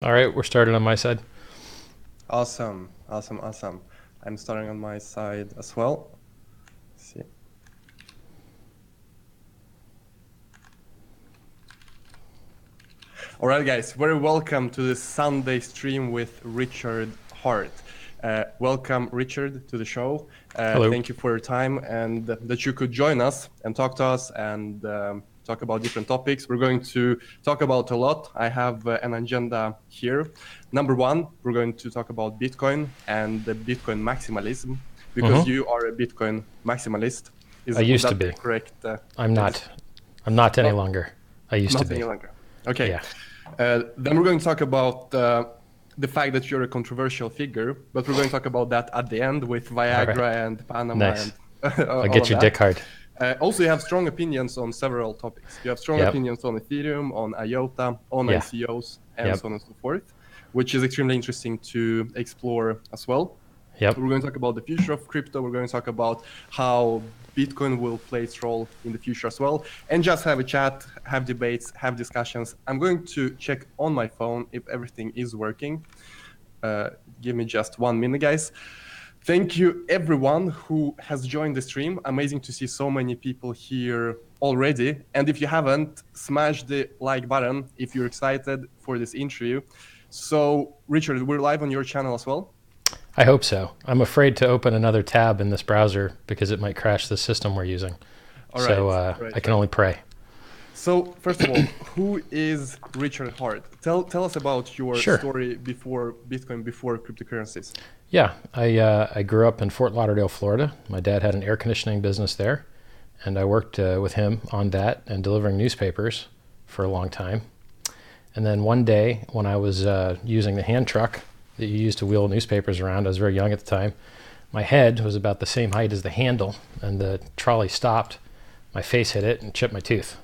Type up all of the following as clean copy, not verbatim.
All right, we're started on my side. Awesome. I'm starting on my side as well. Let's see. All right, guys, very welcome to this Sunday stream with Richard Hart. Welcome, Richard, to the show. Hello. Thank you for your time and that you could join us and talk to us and talk about different topics. We're going to talk about a lot. I have an agenda here. Number one, we're going to talk about Bitcoin and the Bitcoin maximalism, because you are a Bitcoin maximalist. I used Would to that be. correct? I'm not. I'm not any longer. I used to Not be. any longer. Okay. Yeah. Then we're going to talk about the fact that you're a controversial figure, but we're going to talk about that at the end with Viagra and Panama Nice. and I'll all get of your that. dick hard. Also, you have strong opinions on several topics. You have strong Yep. opinions on Ethereum, on IOTA, on Yeah. ICOs, and Yep. so on and so forth, which is extremely interesting to explore as well. Yep. We're going to talk about the future of crypto. We're going to talk about how Bitcoin will play its role in the future as well, and just have a chat, have debates, have discussions. I'm going to check on my phone if everything is working. Give me just 1 minute, guys. Thank you, everyone who has joined the stream. Amazing to see so many people here already. And if you haven't, smash the like button if you're excited for this interview. So, Richard, we're live on your channel as well. I hope so. I'm afraid to open another tab in this browser because it might crash the system we're using. All right. So Right. I can only pray. So, first of all, who is Richard Hart? Tell us about your Sure. story before Bitcoin, before cryptocurrencies. Yeah, I grew up in Fort Lauderdale, Florida. My dad had an air conditioning business there, and I worked with him on that and delivering newspapers for a long time. And then one day, when I was using the hand truck that you use to wheel newspapers around, I was very young at the time. My head was about the same height as the handle, and the trolley stopped. My face hit it and chipped my tooth.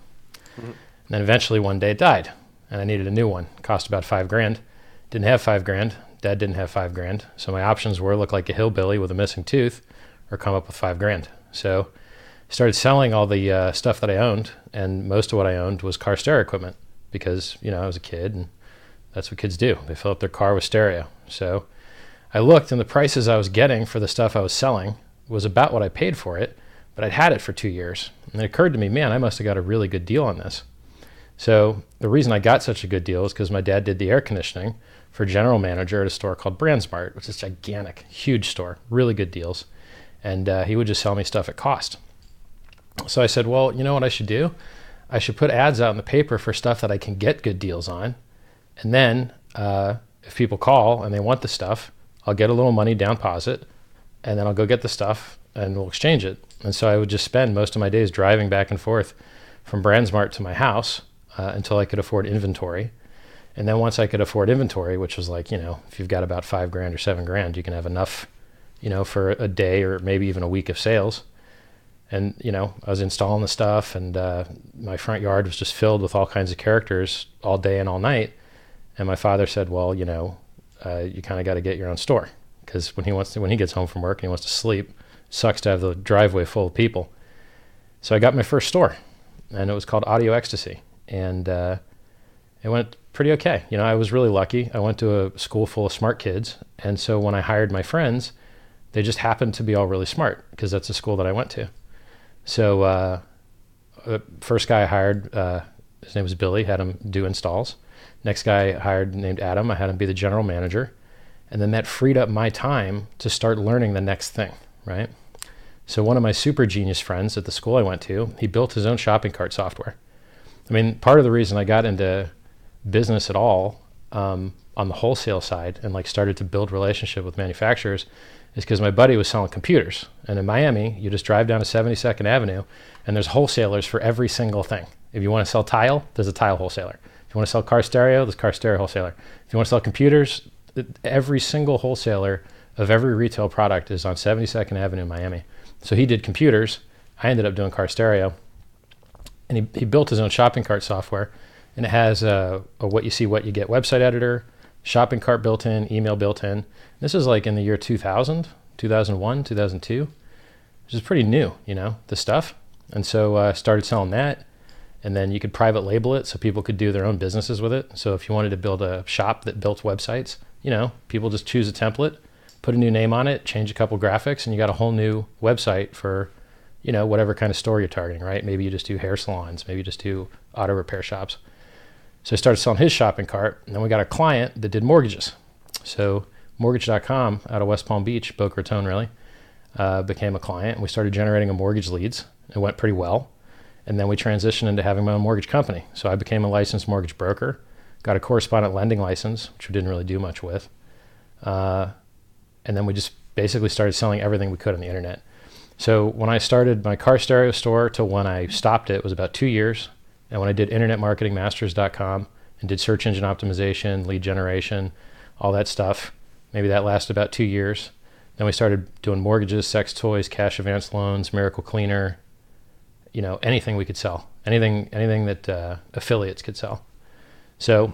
Mm-hmm. And then eventually one day it died, and I needed a new one. It cost about $5,000. Didn't have $5,000. Dad didn't have $5,000. So my options were look like a hillbilly with a missing tooth, or come up with $5,000. So I started selling all the stuff that I owned, and most of what I owned was car stereo equipment because I was a kid, and that's what kids do. They fill up their car with stereo. So I looked, and the prices I was getting for the stuff I was selling was about what I paid for it, but I'd had it for 2 years. And it occurred to me, man, I must have got a really good deal on this. So the reason I got such a good deal is because my dad did the air conditioning for general manager at a store called BrandSmart, which is a gigantic, huge store, really good deals. And he would just sell me stuff at cost. So I said, well, you know what I should do? I should put ads out in the paper for stuff that I can get good deals on. And then if people call and they want the stuff, I'll get a little money down deposit, and then I'll go get the stuff and we'll exchange it. And so I would just spend most of my days driving back and forth from BrandSmart to my house until I could afford inventory. And then once I could afford inventory, which was like, if you've got about $5,000 or $7,000, you can have enough, for a day or maybe even a week of sales. And, I was installing the stuff, and my front yard was just filled with all kinds of characters all day and all night. And my father said, well, you kind of got to get your own store, because when he gets home from work and he wants to sleep, it sucks to have the driveway full of people. So I got my first store, and it was called Audio Ecstasy. And it went pretty okay. I was really lucky. I went to a school full of smart kids. And so when I hired my friends, they just happened to be all really smart, because that's the school that I went to. So the first guy I hired, his name was Billy, had him do installs. Next guy I hired named Adam, I had him be the general manager. And then that freed up my time to start learning the next thing, right? So one of my super genius friends at the school I went to, he built his own shopping cart software. I mean, part of the reason I got into business at all on the wholesale side and started to build relationship with manufacturers is because my buddy was selling computers. And in Miami, you just drive down to 72nd Avenue, and there's wholesalers for every single thing. If you want to sell tile, there's a tile wholesaler. If you want to sell car stereo, there's a car stereo wholesaler. If you want to sell computers, every single wholesaler of every retail product is on 72nd Avenue in Miami. So he did computers. I ended up doing car stereo. And he built his own shopping cart software. And it has a what you see, what you get website editor, shopping cart built in, email built in. This is like in the year 2000, 2001, 2002, which is pretty new, the stuff. And so I started selling that. And then you could private label it so people could do their own businesses with it. So if you wanted to build a shop that built websites, people just choose a template, put a new name on it, change a couple graphics, and you got a whole new website for, whatever kind of store you're targeting, right? Maybe you just do hair salons, maybe you just do auto repair shops. So I started selling his shopping cart, and then we got a client that did mortgages. So mortgage.com out of West Palm Beach, Boca Raton really, became a client, and we started generating a mortgage leads. It went pretty well. And then we transitioned into having my own mortgage company. So I became a licensed mortgage broker, got a correspondent lending license, which we didn't really do much with. And then we just basically started selling everything we could on the internet. So when I started my car stereo store to when I stopped it was about 2 years. And when I did internetmarketingmasters.com and did search engine optimization, lead generation, all that stuff, maybe that lasted about 2 years. Then we started doing mortgages, sex toys, cash advance loans, Miracle Cleaner, anything we could sell, anything that affiliates could sell. So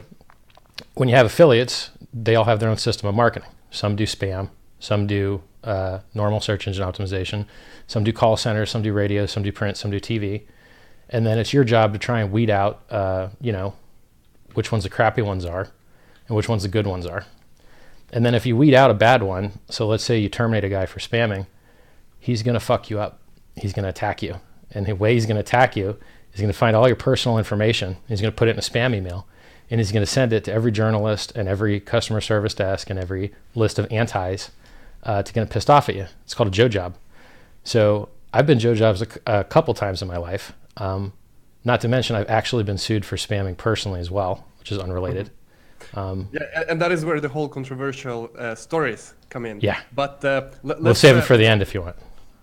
when you have affiliates, they all have their own system of marketing. Some do spam, some do normal search engine optimization, some do call centers, some do radio, some do print, some do TV. And then it's your job to try and weed out, which ones the crappy ones are and which ones the good ones are. And then if you weed out a bad one, so let's say you terminate a guy for spamming, he's going to fuck you up. He's going to attack you. And the way he's going to attack you is going to find all your personal information. He's going to put it in a spam email, and he's going to send it to every journalist and every customer service desk and every list of antis to get pissed off at you. It's called a Joe job. So I've been Joe jobs a couple times in my life. Not to mention I've actually been sued for spamming personally as well, which is unrelated. Yeah, and that is where the whole controversial stories come in. Yeah. But we'll save it for the end if you want.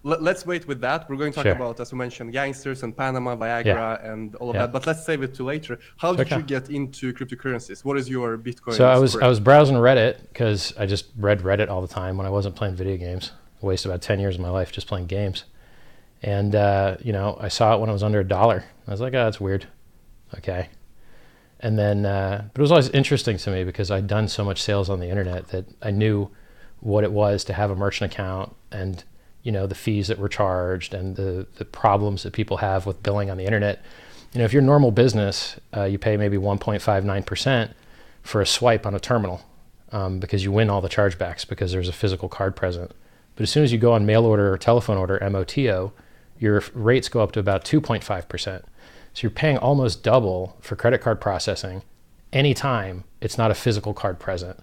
Let's wait with that. We're going to talk about, as we mentioned, gangsters and Panama, Viagra, and all of that. But let's save it to later. How did you get into cryptocurrencies? What is your Bitcoin? So I was browsing Reddit because I just read Reddit all the time when I wasn't playing video games. I wasted about 10 years of my life just playing games. And I saw it when it was under $1. I was like, oh, that's weird. Okay. And then, but it was always interesting to me because I'd done so much sales on the internet that I knew what it was to have a merchant account and the fees that were charged and the problems that people have with billing on the internet. If you're a normal business, you pay maybe 1.59% for a swipe on a terminal because you win all the chargebacks because there's a physical card present. But as soon as you go on mail order or telephone order, MOTO, your rates go up to about 2.5%. So you're paying almost double for credit card processing anytime it's not a physical card present.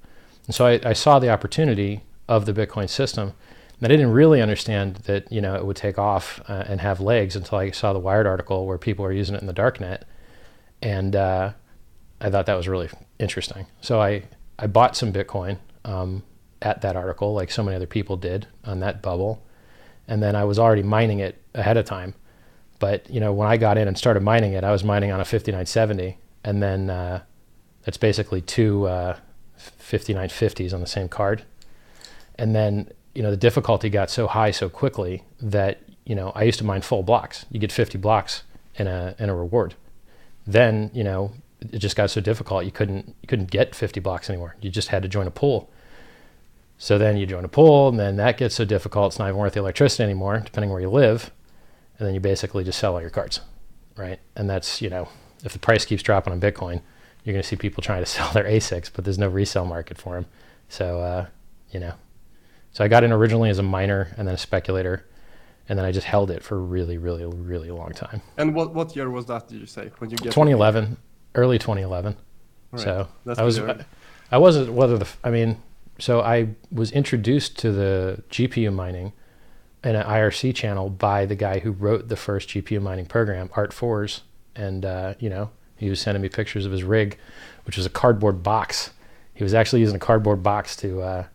And so I saw the opportunity of the Bitcoin system. And I didn't really understand that, it would take off and have legs until I saw the Wired article where people are using it in the darknet. And I thought that was really interesting. So I bought some Bitcoin at that article, like so many other people did on that bubble. And then I was already mining it ahead of time. But, when I got in and started mining it, I was mining on a 5970. And then that's basically two 5950s on the same card. And then the difficulty got so high so quickly that, I used to mine full blocks. You get 50 blocks in a reward. Then, it just got so difficult you couldn't get 50 blocks anymore. You just had to join a pool. So then you join a pool, and then that gets so difficult it's not even worth the electricity anymore, depending where you live. And then you basically just sell all your cards, right? And that's, if the price keeps dropping on Bitcoin, you're going to see people trying to sell their ASICs, but there's no resale market for them. So, So I got in originally as a miner and then a speculator, and then I just held it for a really, really, really long time. And what year was that, did you say? When you get 2011, early 2011. Right. So That's I wasn't, so I was introduced to the GPU mining in an IRC channel by the guy who wrote the first GPU mining program, Art4s. And, he was sending me pictures of his rig, which was a cardboard box. He was actually using a cardboard box to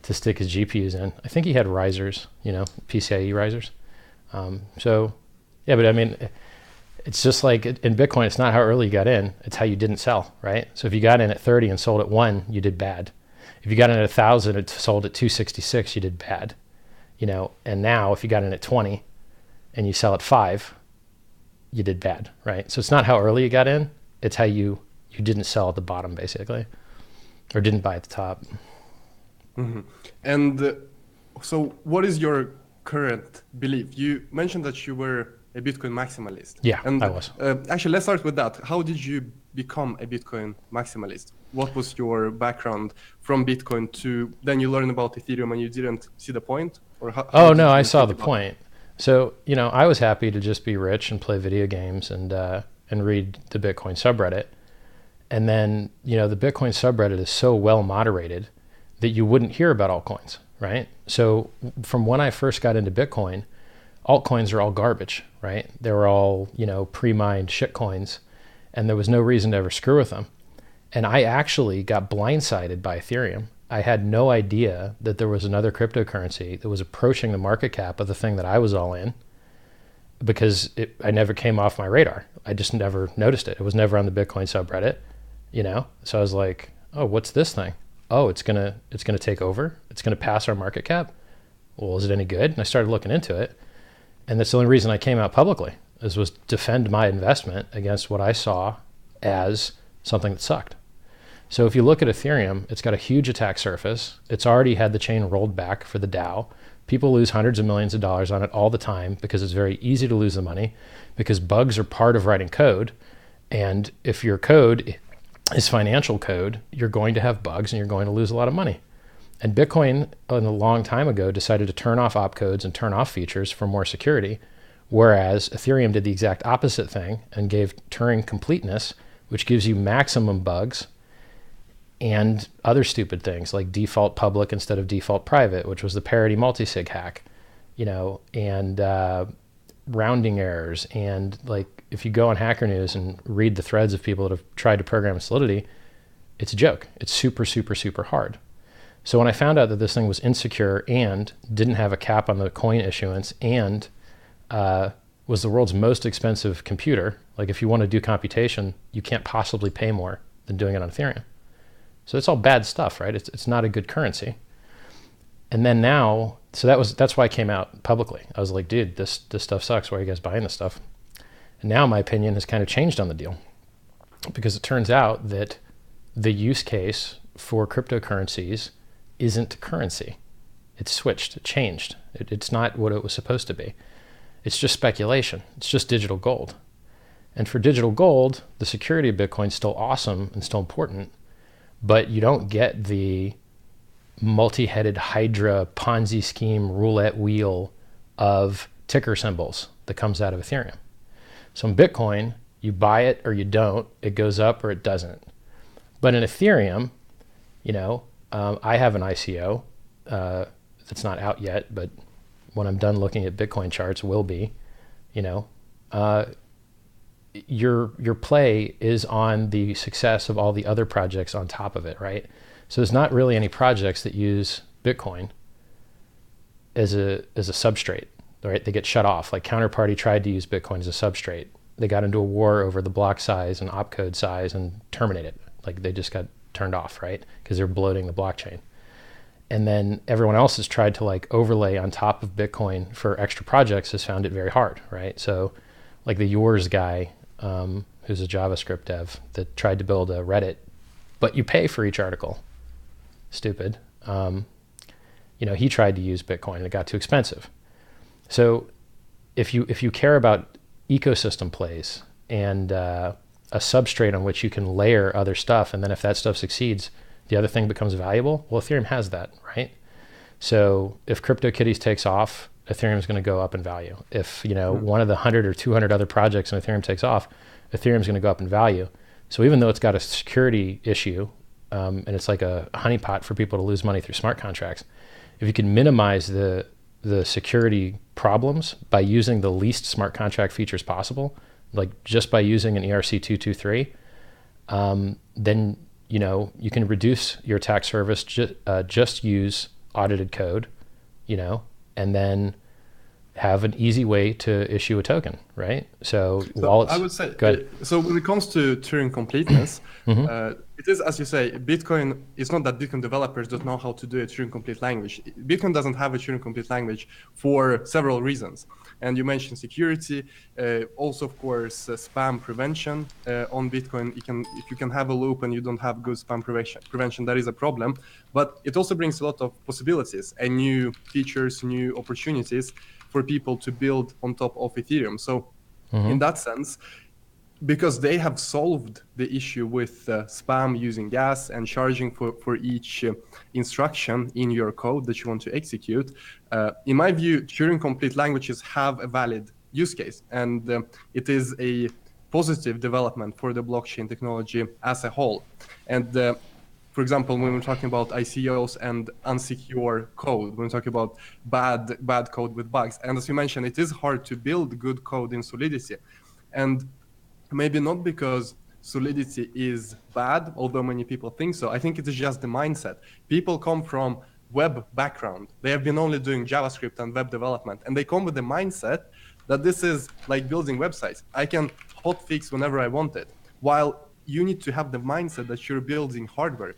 stick his GPUs in. I think he had risers, PCIe risers. But it's just like in Bitcoin, it's not how early you got in, it's how you didn't sell, right? So if you got in at 30 and sold at 1, you did bad. If you got in at 1,000 and sold at 266, you did bad. And now if you got in at 20 and you sell at 5, you did bad, right? So it's not how early you got in, it's how you didn't sell at the bottom, basically, or didn't buy at the top. Mm-hmm. And so what is your current belief? You mentioned that you were a Bitcoin maximalist. Yeah, and I was. Actually, let's start with that. How did you become a Bitcoin maximalist? What was your background from Bitcoin to then you learned about Ethereum and you didn't see the point? Or how Oh did no, I you saw think the about point. So, I was happy to just be rich and play video games and read the Bitcoin subreddit. And then, the Bitcoin subreddit is so well moderated that you wouldn't hear about altcoins, right? So from when I first got into Bitcoin, altcoins are all garbage, right? They were all, pre-mined shit coins, and there was no reason to ever screw with them. And I actually got blindsided by Ethereum. I had no idea that there was another cryptocurrency that was approaching the market cap of the thing that I was all in, because I never came off my radar. I just never noticed it. It was never on the Bitcoin subreddit, So I was like, oh, what's this thing? Oh, it's gonna take over. It's gonna pass our market cap. Well, is it any good? And I started looking into it. And that's the only reason I came out publicly, was defend my investment against what I saw as something that sucked. So if you look at Ethereum, it's got a huge attack surface. It's already had the chain rolled back for the DAO. People lose hundreds of millions of dollars on it all the time because it's very easy to lose the money, because bugs are part of writing code. And if your code is financial code, you're going to have bugs and you're going to lose a lot of money. And Bitcoin, a long time ago, decided to turn off opcodes and turn off features for more security, whereas Ethereum did the exact opposite thing and gave Turing completeness, which gives you maximum bugs and other stupid things like default public instead of default private, which was the parity multisig hack, and rounding errors. And like, if you go on Hacker News and read the threads of people that have tried to program Solidity, it's a joke. It's super, super, super hard. So when I found out that this thing was insecure and didn't have a cap on the coin issuance and was the world's most expensive computer, like if you want to do computation, you can't possibly pay more than doing it on Ethereum. So it's all bad stuff, right? It's not a good currency. And then now, so that's why I came out publicly. I was like, dude, this stuff sucks. Why are you guys buying this stuff? And now my opinion has kind of changed on the deal, because it turns out that the use case for cryptocurrencies isn't currency. It's switched, it changed. It's not what it was supposed to be. It's just speculation. It's just digital gold. And for digital gold, the security of Bitcoin is still awesome and still important, but you don't get the multi-headed Hydra Ponzi scheme roulette wheel of ticker symbols that comes out of Ethereum. So in Bitcoin, you buy it or you don't, it goes up or it doesn't. But in Ethereum, I have an ICO that's not out yet, but when I'm done looking at Bitcoin charts, will be, your play is on the success of all the other projects on top of it, right? So there's not really any projects that use Bitcoin as a substrate, right? They get shut off. Like Counterparty tried to use Bitcoin as a substrate. They got into a war over the block size and opcode size and terminated. Like they just got turned off, right? Because they're bloating the blockchain. And then everyone else has tried to like overlay on top of Bitcoin for extra projects, has found it very hard, right? So like the Yours guy, who's a JavaScript dev that tried to build a Reddit, but you pay for each article. Stupid. He tried to use Bitcoin and it got too expensive. So if you care about ecosystem plays and a substrate on which you can layer other stuff, and then if that stuff succeeds, the other thing becomes valuable. Well, Ethereum has that, right? So if CryptoKitties takes off, Ethereum is going to go up in value. If one of the 100 or 200 other projects in Ethereum takes off, Ethereum is going to go up in value. So even though it's got a security issue, and it's like a honeypot for people to lose money through smart contracts, if you can minimize the security problems by using the least smart contract features possible, like just by using an ERC-223, then you can reduce your attack surface. Just use audited code, and then have an easy way to issue a token, right? So wallets. I would say, so when it comes to Turing completeness, it is, as you say, Bitcoin, it's not that Bitcoin developers don't know how to do a Turing complete language. Bitcoin doesn't have a Turing complete language for several reasons. And you mentioned security, also, of course, spam prevention. On Bitcoin, if you can have a loop and you don't have good spam prevention, that is a problem. But it also brings a lot of possibilities and new features, new opportunities. for people to build on top of Ethereum. So in that sense, because they have solved the issue with spam using gas and charging for each instruction in your code that you want to execute, in my view, Turing-complete languages have a valid use case, and it is a positive development for the blockchain technology as a whole. And for example, when we're talking about ICOs and unsecure code, when we're talking about bad code with bugs, and as you mentioned, it is hard to build good code in Solidity. And maybe not because Solidity is bad, although many people think so. I think it is just the mindset. People come from web background. They have been only doing JavaScript and web development, and they come with the mindset that this is like building websites. I can hotfix whenever I want it. While you need to have the mindset that you're building hardware.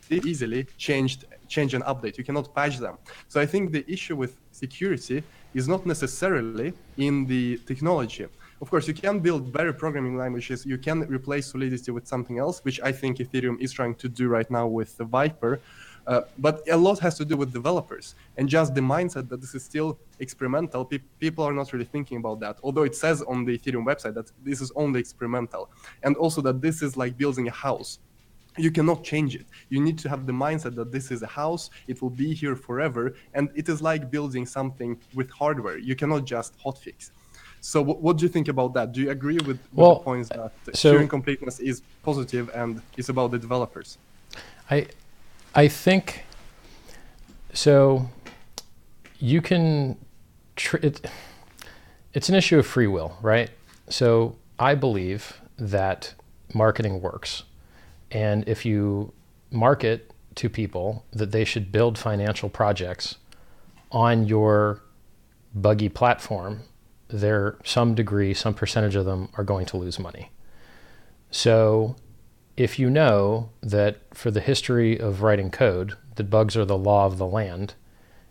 Easily change and update. You cannot patch them. So I think the issue with security is not necessarily in the technology. Of course, you can build better programming languages. You can replace Solidity with something else, which I think Ethereum is trying to do right now with the Viper. But a lot has to do with developers and just the mindset that this is still experimental. People are not really thinking about that, although it says on the Ethereum website that this is only experimental. And also that this is like building a house. You cannot change it. You need to have the mindset that this is a house, it will be here forever, and it is like building something with hardware. You cannot just hotfix. So what do you think about that? Do you agree with the points that Turing completeness is positive and is about the developers? I think so. You can it's an issue of free will, right? So I believe that marketing works. And if you market to people that they should build financial projects on your buggy platform, some degree, some percentage of them are going to lose money. So if you know that for the history of writing code, that bugs are the law of the land,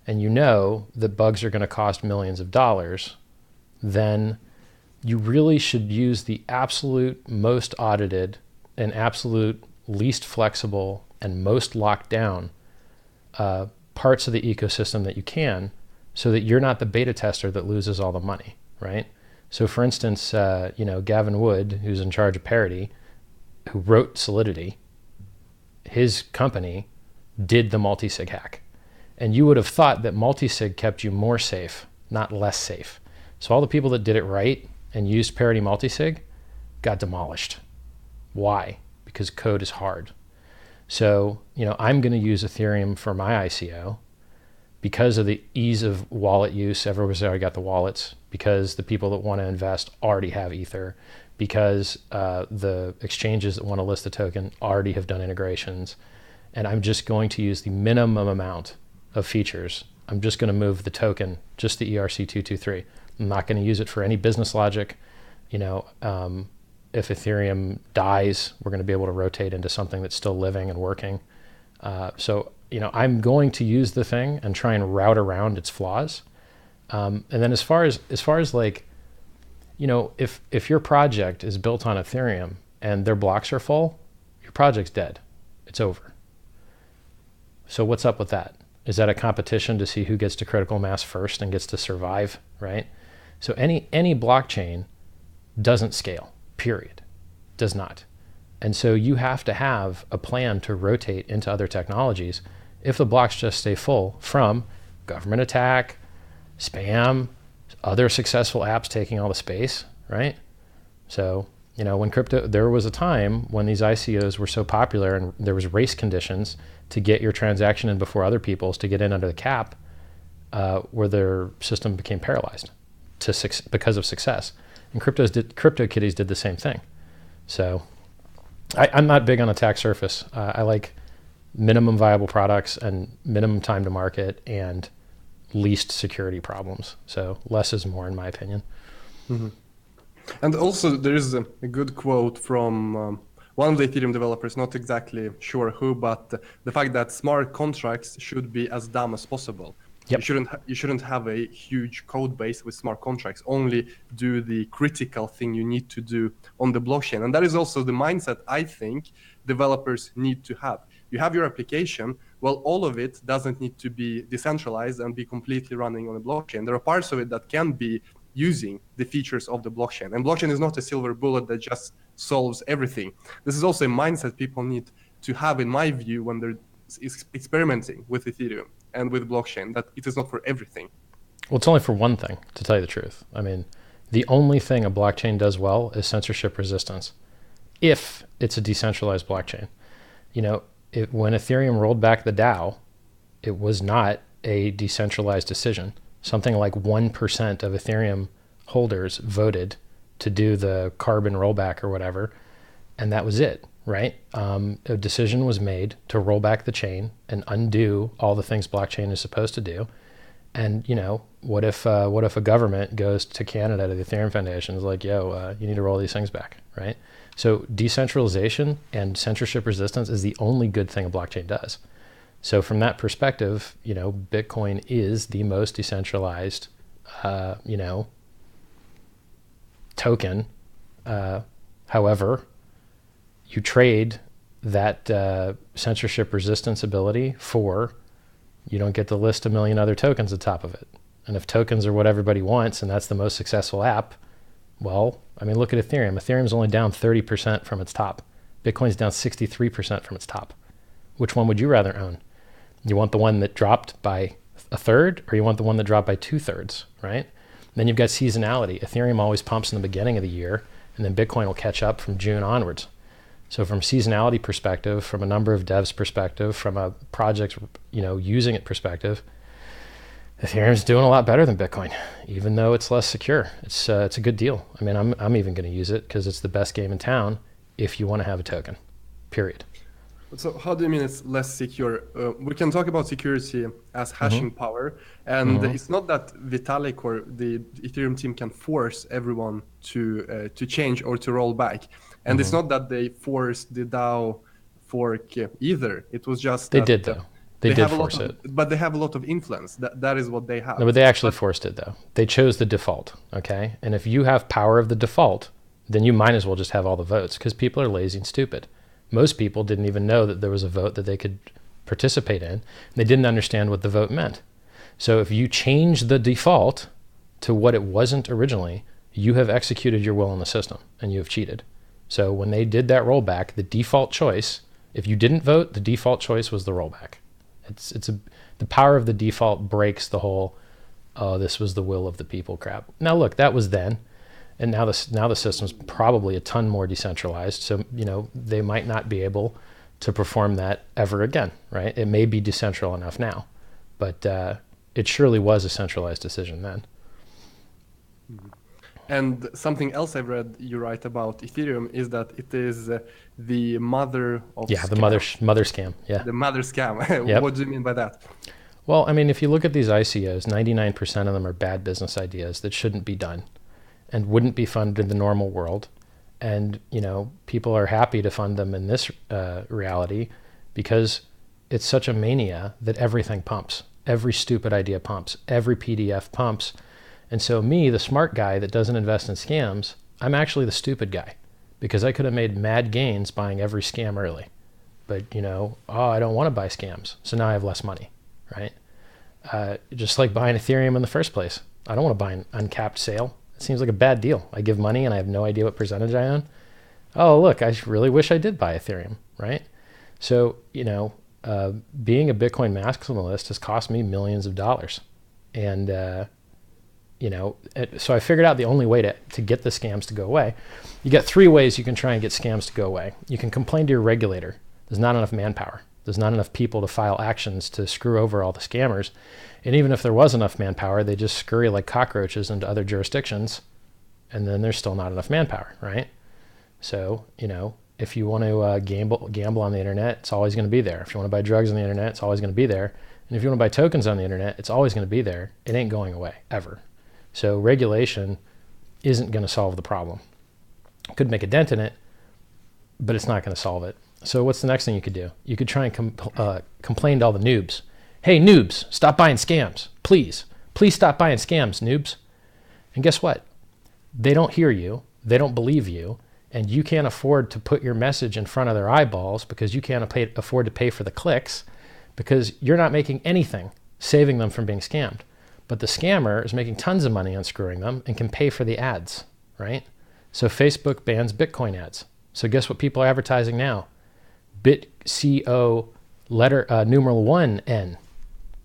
and you know that bugs are going to cost millions of dollars, then you really should use the absolute most audited and absolute least flexible and most locked down parts of the ecosystem that you can, so that you're not the beta tester that loses all the money, right? So for instance, Gavin Wood, who's in charge of Parity, who wrote Solidity, his company did the multi-sig hack. And you would have thought that multi-sig kept you more safe, not less safe. So all the people that did it right and used Parity multi-sig got demolished. Why? Because code is hard. So, I'm going to use Ethereum for my ICO because of the ease of wallet use. Everyone's already got the wallets, because the people that want to invest already have Ether, because the exchanges that want to list the token already have done integrations. And I'm just going to use the minimum amount of features. I'm just going to move the token, just the ERC-223. I'm not going to use it for any business logic. If Ethereum dies, we're going to be able to rotate into something that's still living and working. So I'm going to use the thing and try and route around its flaws. And then as far as like, if your project is built on Ethereum and their blocks are full, your project's dead. It's over. So what's up with that? Is that a competition to see who gets to critical mass first and gets to survive, right? So any blockchain doesn't scale, period. Does not. And so you have to have a plan to rotate into other technologies if the blocks just stay full from government attack, spam, other successful apps taking all the space, right? So, when there was a time when these ICOs were so popular and there was race conditions to get your transaction in before other people's to get in under the cap, where their system became paralyzed because of success. And CryptoKitties did the same thing. So I'm not big on attack surface. I like minimum viable products and minimum time to market and least security problems. So less is more, in my opinion. Mm-hmm. And also there is a good quote from one of the Ethereum developers, not exactly sure who, but the fact that smart contracts should be as dumb as possible. Yep. You shouldn't have a huge code base with smart contracts. Only do the critical thing you need to do on the blockchain. And that is also the mindset I think developers need to have. You have your application. Well, all of it doesn't need to be decentralized and be completely running on a blockchain. There are parts of it that can be using the features of the blockchain. And blockchain is not a silver bullet that just solves everything. This is also a mindset people need to have, in my view, when they're experimenting with Ethereum and with blockchain, that it is not for everything. Well, it's only for one thing, to tell you the truth. I mean, the only thing a blockchain does well is censorship resistance, if it's a decentralized blockchain. You know, when Ethereum rolled back the DAO, it was not a decentralized decision. Something like 1% of Ethereum holders voted to do the carbon rollback or whatever, and that was it, right? A decision was made to roll back the chain and undo all the things blockchain is supposed to do. And, you know, what if a government goes to Canada, to the Ethereum Foundation, is like, yo, you need to roll these things back, right? So decentralization and censorship resistance is the only good thing a blockchain does. So from that perspective, you know, Bitcoin is the most decentralized, you know, token. However, you trade that censorship resistance ability for, you don't get to list a million other tokens on top of it. And if tokens are what everybody wants and that's the most successful app, well, I mean, look at Ethereum. Ethereum's only down 30% from its top. Bitcoin's down 63% from its top. Which one would you rather own? You want the one that dropped by a third, or you want the one that dropped by 2/3, right? And then you've got seasonality. Ethereum always pumps in the beginning of the year, and then Bitcoin will catch up from June onwards. So from seasonality perspective, from a number of devs perspective, from a project, you know, using it perspective, Ethereum's doing a lot better than Bitcoin, even though it's less secure. It's a good deal. I mean, I'm even going to use it because it's the best game in town if you want to have a token, period. So how do you mean it's less secure? We can talk about security as hashing power, and it's not that Vitalik or the Ethereum team can force everyone to change or to roll back, and it's not that they forced the DAO fork either. It was just they did though. They did force it, but they have a lot of influence. That is what they have. No, but they actually forced it though. They chose the default, okay? And if you have power of the default, then you might as well just have all the votes because people are lazy and stupid. Most people didn't even know that there was a vote that they could participate in. They didn't understand what the vote meant. So if you change the default to what it wasn't originally, you have executed your will in the system and you have cheated. So when they did that rollback, the default choice, if you didn't vote, the default choice was the rollback. The power of the default breaks the whole, oh, this was the will of the people crap. Now look, that was then. And now the system's probably a ton more decentralized. So, you know, they might not be able to perform that ever again, right? It may be decentral enough now, but it surely was a centralized decision then. And something else I've read you write about Ethereum is that it is the mother of the mother scam. Yeah, the mother scam. Yep. What do you mean by that? Well, I mean, if you look at these ICOs, 99% of them are bad business ideas that shouldn't be done and wouldn't be funded in the normal world. And, you know, people are happy to fund them in this reality because it's such a mania that everything pumps. Every stupid idea pumps. Every PDF pumps. And so me, the smart guy that doesn't invest in scams, I'm actually the stupid guy because I could have made mad gains buying every scam early. But, you know, I don't want to buy scams. So now I have less money, right? Just like buying Ethereum in the first place. I don't want to buy an uncapped sale. It seems like a bad deal. I give money and I have no idea what percentage I own. Oh, look, I really wish I did buy Ethereum, right? So, you know, being a Bitcoin maximalist has cost me millions of dollars. And, you know, so I figured out the only way to get the scams to go away. You got 3 ways you can try and get scams to go away. You can complain to your regulator. There's not enough manpower. There's not enough people to file actions to screw over all the scammers. And even if there was enough manpower, they just scurry like cockroaches into other jurisdictions, and then there's still not enough manpower, right? So, you know, if you want to gamble on the internet, it's always going to be there. If you want to buy drugs on the internet, it's always going to be there. And if you want to buy tokens on the internet, it's always going to be there. It ain't going away, ever. So regulation isn't going to solve the problem. It could make a dent in it, but it's not going to solve it. So what's the next thing you could do? You could try and complain to all the noobs. Hey, noobs, stop buying scams. Please. Please stop buying scams, noobs. And guess what? They don't hear you. They don't believe you. and you can't afford to put your message in front of their eyeballs because you can't afford to pay for the clicks because you're not making anything saving them from being scammed. But the scammer is making tons of money on screwing them and can pay for the ads, right? So Facebook bans Bitcoin ads. So guess what people are advertising now? BitCO letter numeral 1N,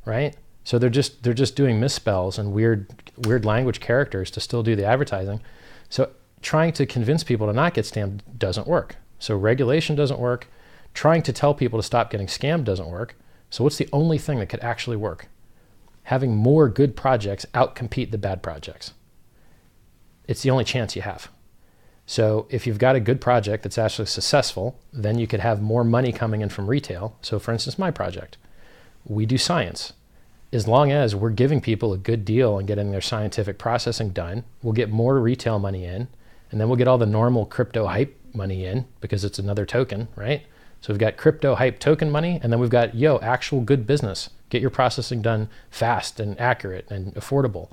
right? So they're just doing misspells and weird language characters to still do the advertising. So trying to convince people to not get scammed doesn't work. So regulation doesn't work. Trying to tell people to stop getting scammed doesn't work. So what's the only thing that could actually work? Having more good projects outcompete the bad projects. It's the only chance you have. So if you've got a good project that's actually successful, then you could have more money coming in from retail. So for instance, my project, we do science. As long as we're giving people a good deal and getting their scientific processing done, we'll get more retail money in, and then we'll get all the normal crypto hype money in because it's another token, right? So we've got crypto hype token money, and then we've got, actual good business. Get your processing done fast and accurate and affordable.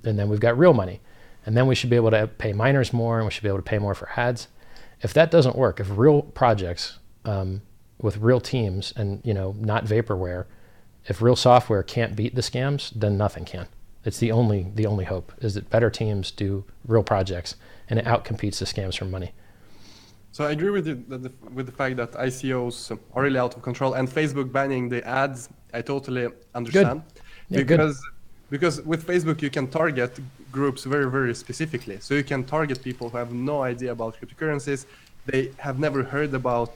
And then we've got real money. And then we should be able to pay miners more, and we should be able to pay more for ads. If that doesn't work, if real projects with real teams and, not vaporware, if real software can't beat the scams, then nothing can. It's the only hope is that better teams do real projects and it outcompetes the scams for money. So I agree with you with the fact that ICOs are really out of control, and Facebook banning the ads, I totally understand. Good. Yeah, because with Facebook you can target groups very, very specifically. So you can target people who have no idea about cryptocurrencies. They have never heard about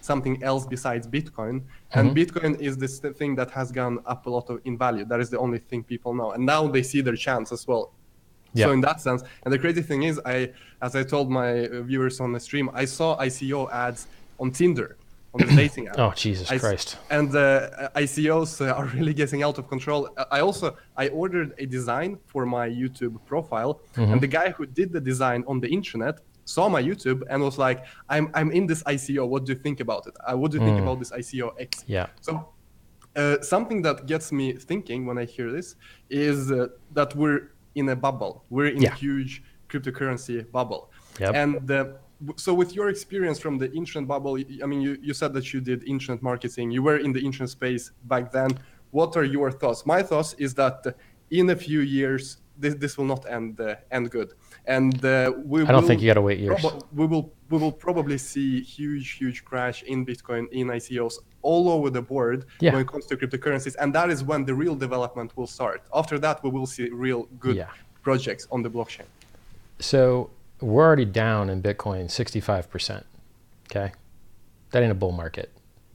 something else besides Bitcoin. And Bitcoin is this thing that has gone up a lot in value. That is the only thing people know. And now they see their chance as well. Yeah. So in that sense, and the crazy thing is, as I told my viewers on the stream, I saw ICO ads on Tinder, on the dating app. Oh, Jesus Christ. And ICOs are really getting out of control. I ordered a design for my YouTube profile, and the guy who did the design on the internet saw my YouTube and was like, I'm in this ICO, what do you think about it? What do you think about this ICO X? Yeah. So something that gets me thinking when I hear this is that we're in a bubble. We're in a huge cryptocurrency bubble. Yep. And so with your experience from the internet bubble, I mean, you said that you did internet marketing. You were in the internet space back then. What are your thoughts? My thoughts is that in a few years, this will not end good. And I don't think you got to wait years. We will probably see huge crash in Bitcoin, in ICOs all over the board when it comes to cryptocurrencies. And that is when the real development will start. After that, we will see real good projects on the blockchain. So we're already down in Bitcoin 65%. Okay. That ain't a bull market.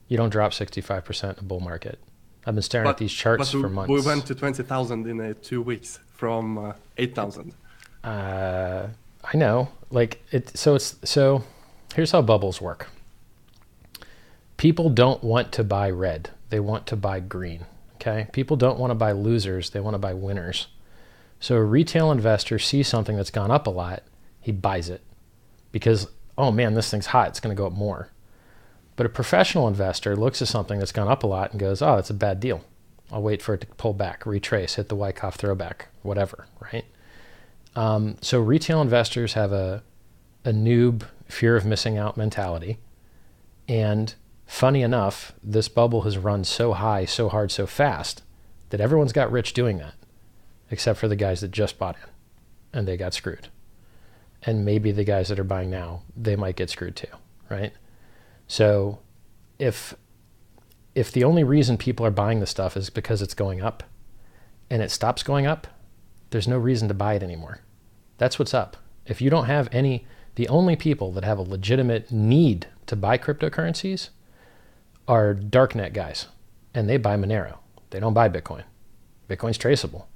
You don't drop 65% in a bull market. I've been staring at these charts for months. We went to 20,000 in 2 weeks from 8,000. I know. So here's how bubbles work. People don't want to buy red. They want to buy green. Okay. People don't want to buy losers. They want to buy winners. So a retail investor sees something that's gone up a lot. He buys it because, oh man, this thing's hot. It's going to go up more. But a professional investor looks at something that's gone up a lot and goes, oh, it's a bad deal. I'll wait for it to pull back, retrace, hit the Wyckoff throwback, whatever, right? So retail investors have a noob fear of missing out mentality. And funny enough, this bubble has run so high, so hard, so fast that everyone's got rich doing that, except for the guys that just bought in and they got screwed. And maybe the guys that are buying now, they might get screwed too, right? So if the only reason people are buying this stuff is because it's going up and it stops going up, there's no reason to buy it anymore. That's what's up. If you don't have the only people that have a legitimate need to buy cryptocurrencies are darknet guys, and they buy Monero. They don't buy Bitcoin. Bitcoin's traceable.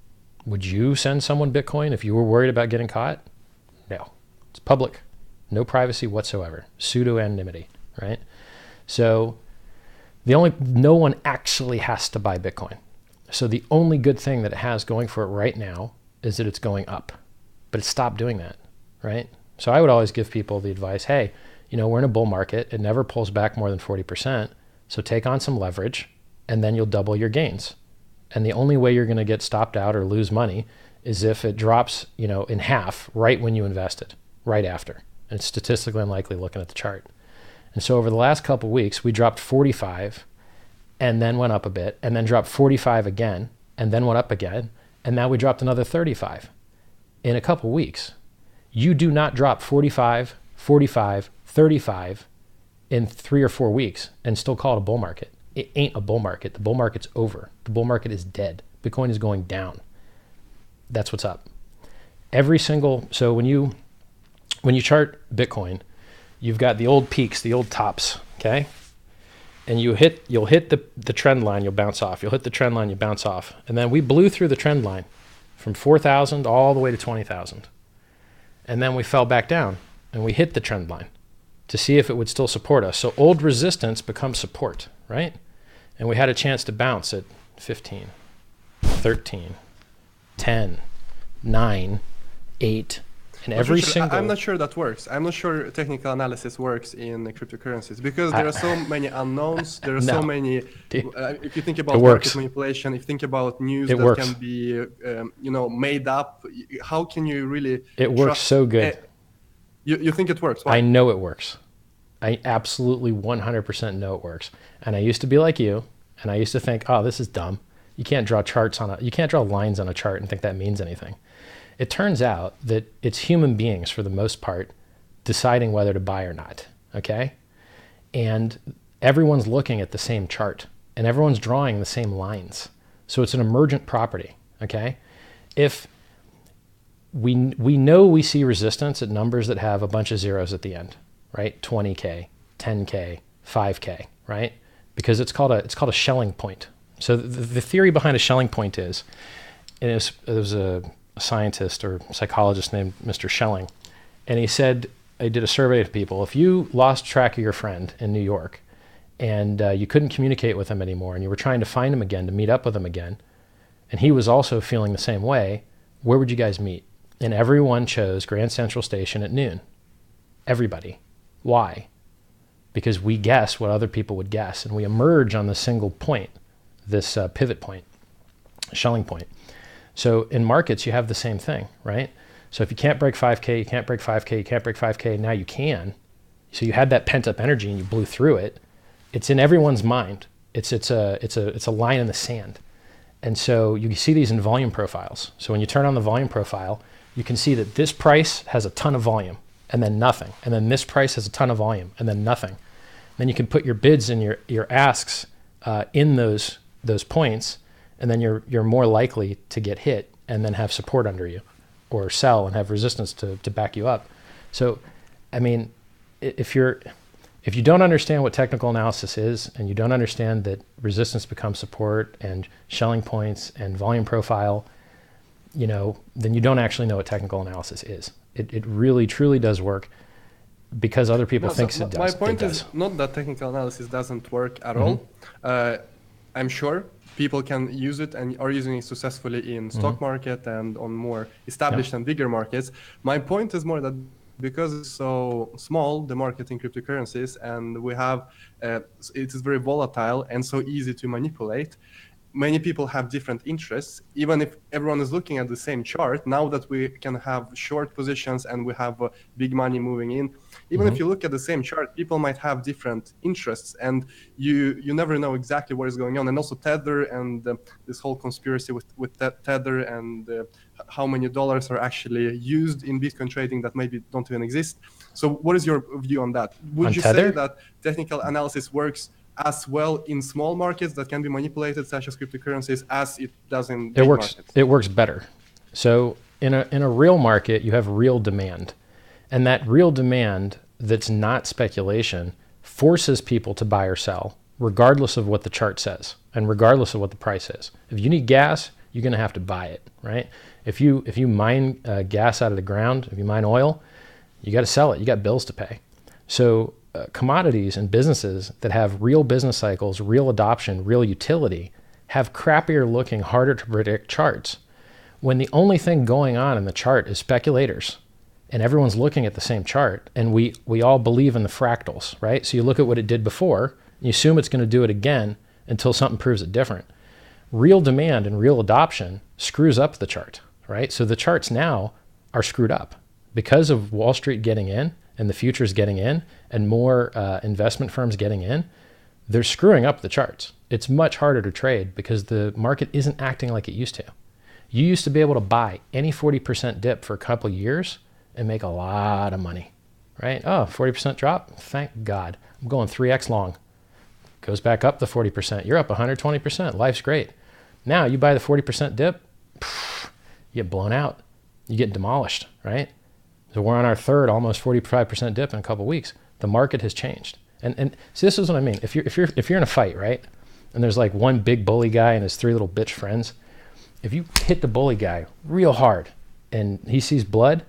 Would you send someone Bitcoin if you were worried about getting caught? No. It's public. No privacy whatsoever. Pseudo-anonymity, right? So no one actually has to buy Bitcoin. So the only good thing that it has going for it right now is that it's going up. But it stopped doing that, right? So I would always give people the advice, hey, we're in a bull market. It never pulls back more than 40%. So take on some leverage and then you'll double your gains. And the only way you're going to get stopped out or lose money is if it drops, in half right when you invested, right after. and it's statistically unlikely looking at the chart. And so over the last couple of weeks, we dropped 45 and then went up a bit, and then dropped 45 again, and then went up again, and now we dropped another 35 in a couple of weeks. You do not drop 45, 45, 35 in 3 or 4 weeks and still call it a bull market. It ain't a bull market. The bull market's over. The bull market is dead. Bitcoin is going down. That's what's up. So when you chart Bitcoin, you've got the old peaks, the old tops, okay? And you'll hit the trend line, you'll bounce off. You'll hit the trend line, you bounce off. And then we blew through the trend line from 4,000 all the way to 20,000. And then we fell back down and we hit the trend line to see if it would still support us. So old resistance becomes support, right? And we had a chance to bounce at 15, 13, 10, 9, 8, and every single... I'm not sure that works. I'm not sure technical analysis works in cryptocurrencies because there are so many unknowns. There are so many... if you think about market manipulation, if you think about news that can be, made up, how can you really... It works so good. You think it works? Why? I know it works. I absolutely 100% know it works. And I used to be like you, and I used to think, oh, this is dumb. You can't draw you can't draw lines on a chart and think that means anything. It turns out that it's human beings, for the most part, deciding whether to buy or not, okay? And everyone's looking at the same chart, and everyone's drawing the same lines. So it's an emergent property, okay? If we know we see resistance at numbers that have a bunch of zeros at the end, right? 20K, 10K, 5K, right? Because it's called a Schelling point. So the theory behind a Schelling point is, and it was a scientist or psychologist named Mr. Schelling, and he said, I did a survey of people. If you lost track of your friend in New York and you couldn't communicate with him anymore and you were trying to find him again to meet up with him again, and he was also feeling the same way, where would you guys meet? And everyone chose Grand Central Station at noon. Everybody. Why? Because we guess what other people would guess, and we emerge on the single point, this pivot point, Schelling point. So in markets, you have the same thing, right? So if you can't break 5K, you can't break 5K, you can't break 5K, now you can. So you had that pent up energy and you blew through it. It's in everyone's mind. It's a line in the sand. And so you see these in volume profiles. So when you turn on the volume profile, you can see that this price has a ton of volume and then nothing. And then this price has a ton of volume and then nothing. Then you can put your bids and your asks in those points, and then you're more likely to get hit and then have support under you, or sell and have resistance to back you up. So, I mean, if you don't understand what technical analysis is, and you don't understand that resistance becomes support and Schelling points and volume profile, then you don't actually know what technical analysis is. It really, truly does work because other people think it does. My point is not that technical analysis doesn't work at all. I'm sure people can use it and are using it successfully in stock market and on more established and bigger markets. My point is more that because it's so small, the market in cryptocurrencies, and we have, it is very volatile and so easy to manipulate. Many people have different interests. Even if everyone is looking at the same chart, now that we can have short positions and we have big money moving in, even if you look at the same chart, people might have different interests, and you never know exactly what is going on. And also Tether and this whole conspiracy with Tether and how many dollars are actually used in Bitcoin trading that maybe don't even exist. So what is your view on that? Would you say that technical analysis works as well in small markets that can be manipulated, such as cryptocurrencies, as it does in big markets? It works better. So in a real market, you have real demand. And that real demand that's not speculation forces people to buy or sell, regardless of what the chart says and regardless of what the price is. If you need gas, you're going to have to buy it, right? If you mine gas out of the ground, if you mine oil, you got to sell it. You got bills to pay. So commodities and businesses that have real business cycles, real adoption, real utility, have crappier looking, harder to predict charts. When the only thing going on in the chart is speculators, and everyone's looking at the same chart, and we all believe in the fractals, right? So you look at what it did before, and you assume it's going to do it again until something proves it different. Real demand and real adoption screws up the chart, right? So the charts now are screwed up because of Wall Street getting in and the futures getting in and more investment firms getting in, they're screwing up the charts. It's much harder to trade because the market isn't acting like it used to. You used to be able to buy any 40% dip for a couple of years and make a lot of money, right? Oh, 40% drop? Thank God. I'm going 3x long. Goes back up the 40%. You're up 120%. Life's great. Now you buy the 40% dip, you get blown out. You get demolished, right? So we're on our third, almost 45% dip in a couple of weeks. The market has changed. And see, this is what I mean. If you're in a fight, right? And there's like one big bully guy and his three little bitch friends. If you hit the bully guy real hard and he sees blood,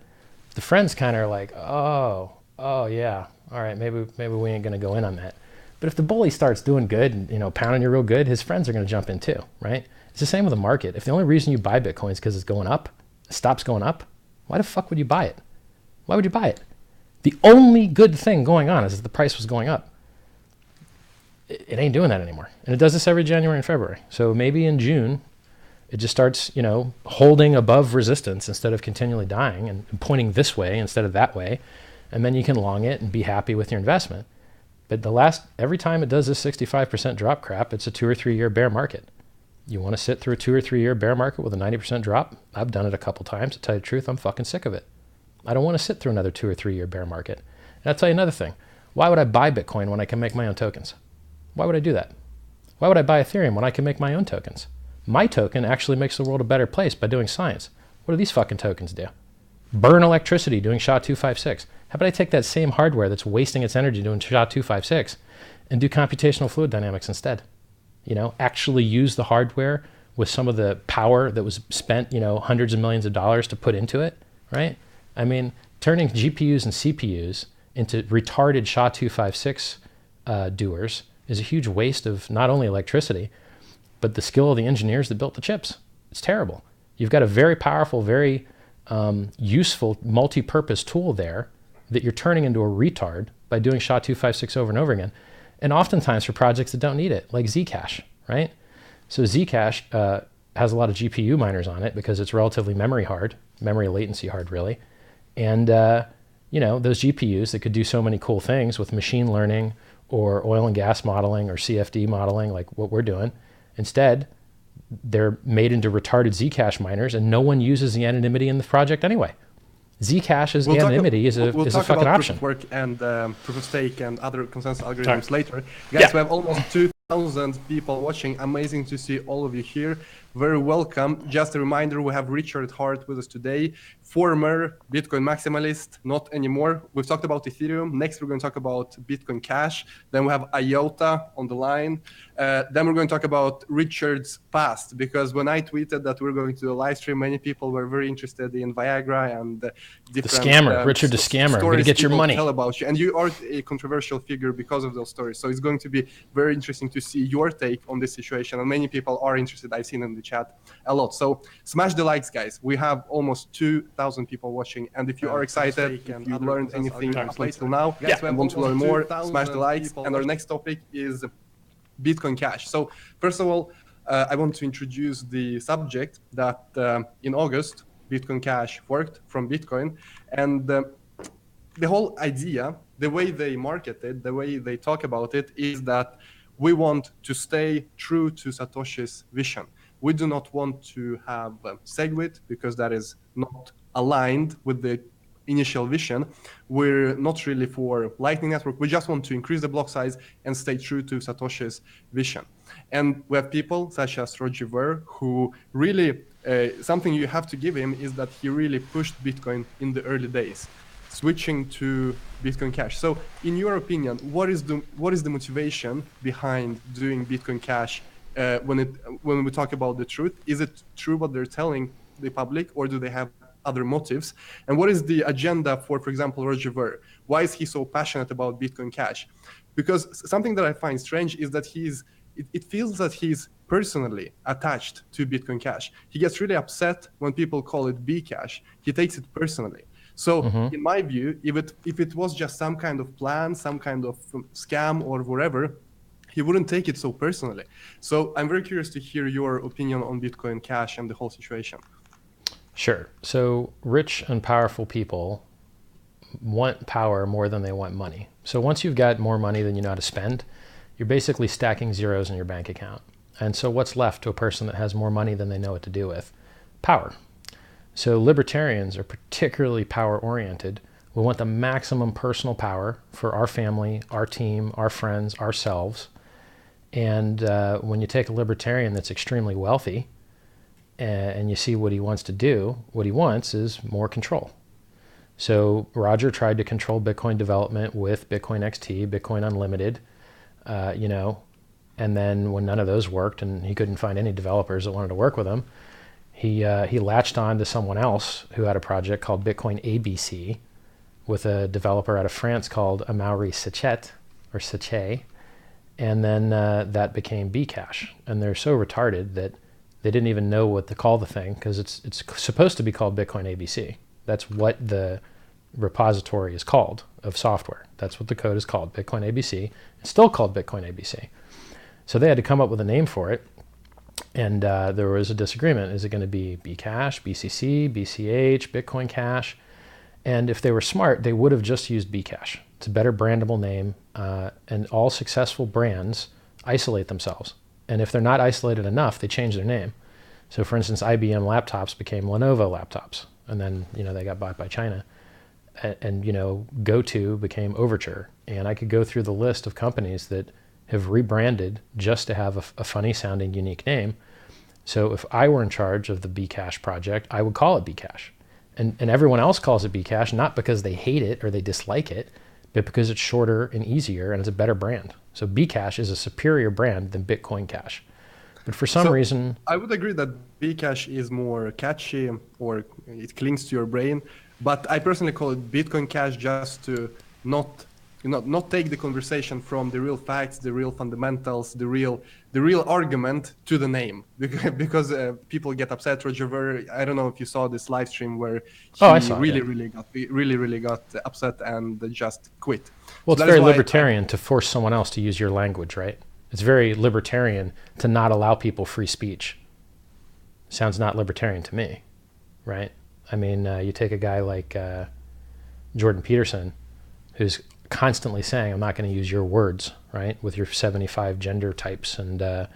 the friends kind of are like, oh yeah, all right, maybe we ain't gonna go in on that. But if the bully starts doing good and pounding you real good, his friends are gonna jump in too, right? It's the same with the market. If the only reason you buy Bitcoin is because it's going up, it stops going up, why the fuck would you buy it? Why would you buy it? The only good thing going on is that the price was going up. It ain't doing that anymore. And it does this every January and February. So maybe in June, it just starts, holding above resistance instead of continually dying and pointing this way instead of that way. And then you can long it and be happy with your investment. But every time it does this 65% drop crap, it's a 2 or 3 year bear market. You want to sit through a 2 or 3 year bear market with a 90% drop? I've done it a couple times. To tell you the truth, I'm fucking sick of it. I don't want to sit through another 2 or 3 year bear market. And I'll tell you another thing. Why would I buy Bitcoin when I can make my own tokens? Why would I do that? Why would I buy Ethereum when I can make my own tokens? My token actually makes the world a better place by doing science. What do these fucking tokens do? Burn electricity doing SHA-256. How about I take that same hardware that's wasting its energy doing SHA-256 and do computational fluid dynamics instead? Actually use the hardware with some of the power that was spent, hundreds of millions of dollars to put into it, right? I mean, turning GPUs and CPUs into retarded SHA-256 doers is a huge waste of not only electricity, but the skill of the engineers that built the chips. It's terrible. You've got a very powerful, very useful multi-purpose tool there that you're turning into a retard by doing SHA-256 over and over again. And oftentimes for projects that don't need it, like Zcash, right? So Zcash has a lot of GPU miners on it because it's relatively memory latency hard, really. And, those GPUs that could do so many cool things with machine learning or oil and gas modeling or CFD modeling, like what we're doing, instead, they're made into retarded Zcash miners, and no one uses the anonymity in the project anyway. Zcash's anonymity is a fucking option. We'll talk about proof of work and proof of stake and other consensus algorithms later. Guys, we have almost 2,000 people watching. Amazing to see all of you here. Very welcome. Just a reminder, we have Richard Heart with us today, former Bitcoin maximalist, not anymore. We've talked about Ethereum. Next, we're going to talk about Bitcoin Cash. Then we have IOTA on the line. Then we're going to talk about Richard's past, because when I tweeted that we're going to do a live stream, many people were very interested in Viagra and different... The scammer, Richard the scammer. I'm going to get your money. Tell about you. And you are a controversial figure because of those stories. So it's going to be very interesting to see your take on this situation. And many people are interested. I've seen in the chat a lot. So smash the likes, guys. We have almost 2,000 people watching. And if you are excited, if you learned anything up until now, and want to learn more, smash the likes. And our next topic is Bitcoin Cash. So first of all, I want to introduce the subject that in August, Bitcoin Cash forked from Bitcoin. And the whole idea, the way they market it, the way they talk about it, is that we want to stay true to Satoshi's vision. We do not want to have SegWit because that is not aligned with the initial vision. We're not really for Lightning Network. We just want to increase the block size and stay true to Satoshi's vision. And we have people such as Roger Ver, who really, something you have to give him is that he really pushed Bitcoin in the early days, switching to Bitcoin Cash. So in your opinion, what is the motivation behind doing Bitcoin Cash when we talk about the truth? Is it true what they're telling the public, or do they have other motives? And what is the agenda for example, Roger Ver? Why is he so passionate about Bitcoin Cash? Because something that I find strange is that it feels that he's personally attached to Bitcoin Cash. He gets really upset when people call it Bcash. He takes it personally. So in my view, if it was just some kind of plan, some kind of scam or whatever, he wouldn't take it so personally. So I'm very curious to hear your opinion on Bitcoin Cash and the whole situation. Sure. So rich and powerful people want power more than they want money. So once you've got more money than you know how to spend, you're basically stacking zeros in your bank account. And so what's left to a person that has more money than they know what to do with? Power. So libertarians are particularly power oriented. We want the maximum personal power for our family, our team, our friends, ourselves. And when you take a libertarian that's extremely wealthy and you see what he wants to do, what he wants is more control. So Roger tried to control Bitcoin development with Bitcoin XT, Bitcoin Unlimited, and then when none of those worked and he couldn't find any developers that wanted to work with him, he latched on to someone else who had a project called Bitcoin ABC with a developer out of France called Amaury Sachet, and then that became Bcash. And they're so retarded that they didn't even know what to call the thing because it's supposed to be called Bitcoin ABC. That's what the repository is called of software. That's what the code is called, Bitcoin ABC. It's still called Bitcoin ABC. So they had to come up with a name for it. And there was a disagreement. Is it going to be Bcash, BCC, BCH, Bitcoin Cash? And if they were smart, they would have just used Bcash. It's a better brandable name. And all successful brands isolate themselves. And if they're not isolated enough, they change their name. So for instance, IBM laptops became Lenovo laptops. And then, they got bought by China. And GoTo became Overture. And I could go through the list of companies that have rebranded just to have a funny sounding unique name. So if I were in charge of the Bcash project, I would call it Bcash. And everyone else calls it Bcash, not because they hate it or they dislike it, but because it's shorter and easier and it's a better brand. So Bcash is a superior brand than Bitcoin Cash. But for some reason... I would agree that Bcash is more catchy or it clings to your brain. But I personally call it Bitcoin Cash just to not take the conversation from the real facts, the real fundamentals, the real argument to the name, because people get upset. Roger Ver, I don't know if you saw this live stream where he really got upset and just quit. Well, so it's very libertarian to force someone else to use your language, right? It's very libertarian to not allow people free speech. Sounds not libertarian to me, right? I mean, you take a guy like Jordan Peterson, who's constantly saying, I'm not going to use your words, right? With your 75 gender types and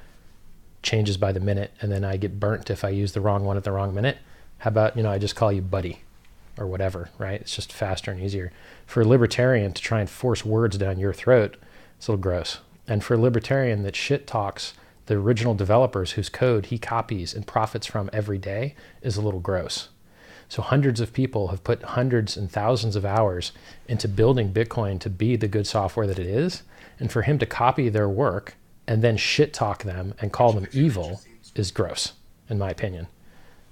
changes by the minute. And then I get burnt if I use the wrong one at the wrong minute. How about, I just call you buddy or whatever, right? It's just faster and easier. For a libertarian to try and force words down your throat, it's a little gross. And for a libertarian that shit talks the original developers whose code he copies and profits from every day is a little gross. So hundreds of people have put hundreds and thousands of hours into building Bitcoin to be the good software that it is. And for him to copy their work and then shit talk them and call them evil is gross, in my opinion.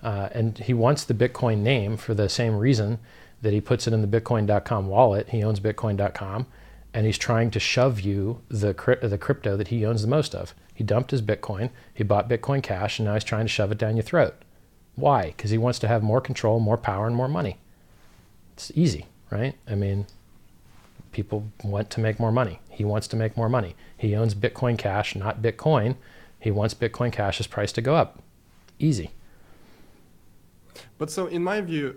And he wants the Bitcoin name for the same reason that he puts it in the Bitcoin.com wallet. He owns Bitcoin.com, and he's trying to shove you the crypto that he owns the most of. He dumped his Bitcoin, he bought Bitcoin Cash, and now he's trying to shove it down your throat. Why? Because he wants to have more control, more power, and more money. It's easy, right? I mean, people want to make more money. He wants to make more money. He owns Bitcoin Cash, not Bitcoin. He wants Bitcoin Cash's price to go up. Easy. But so in my view,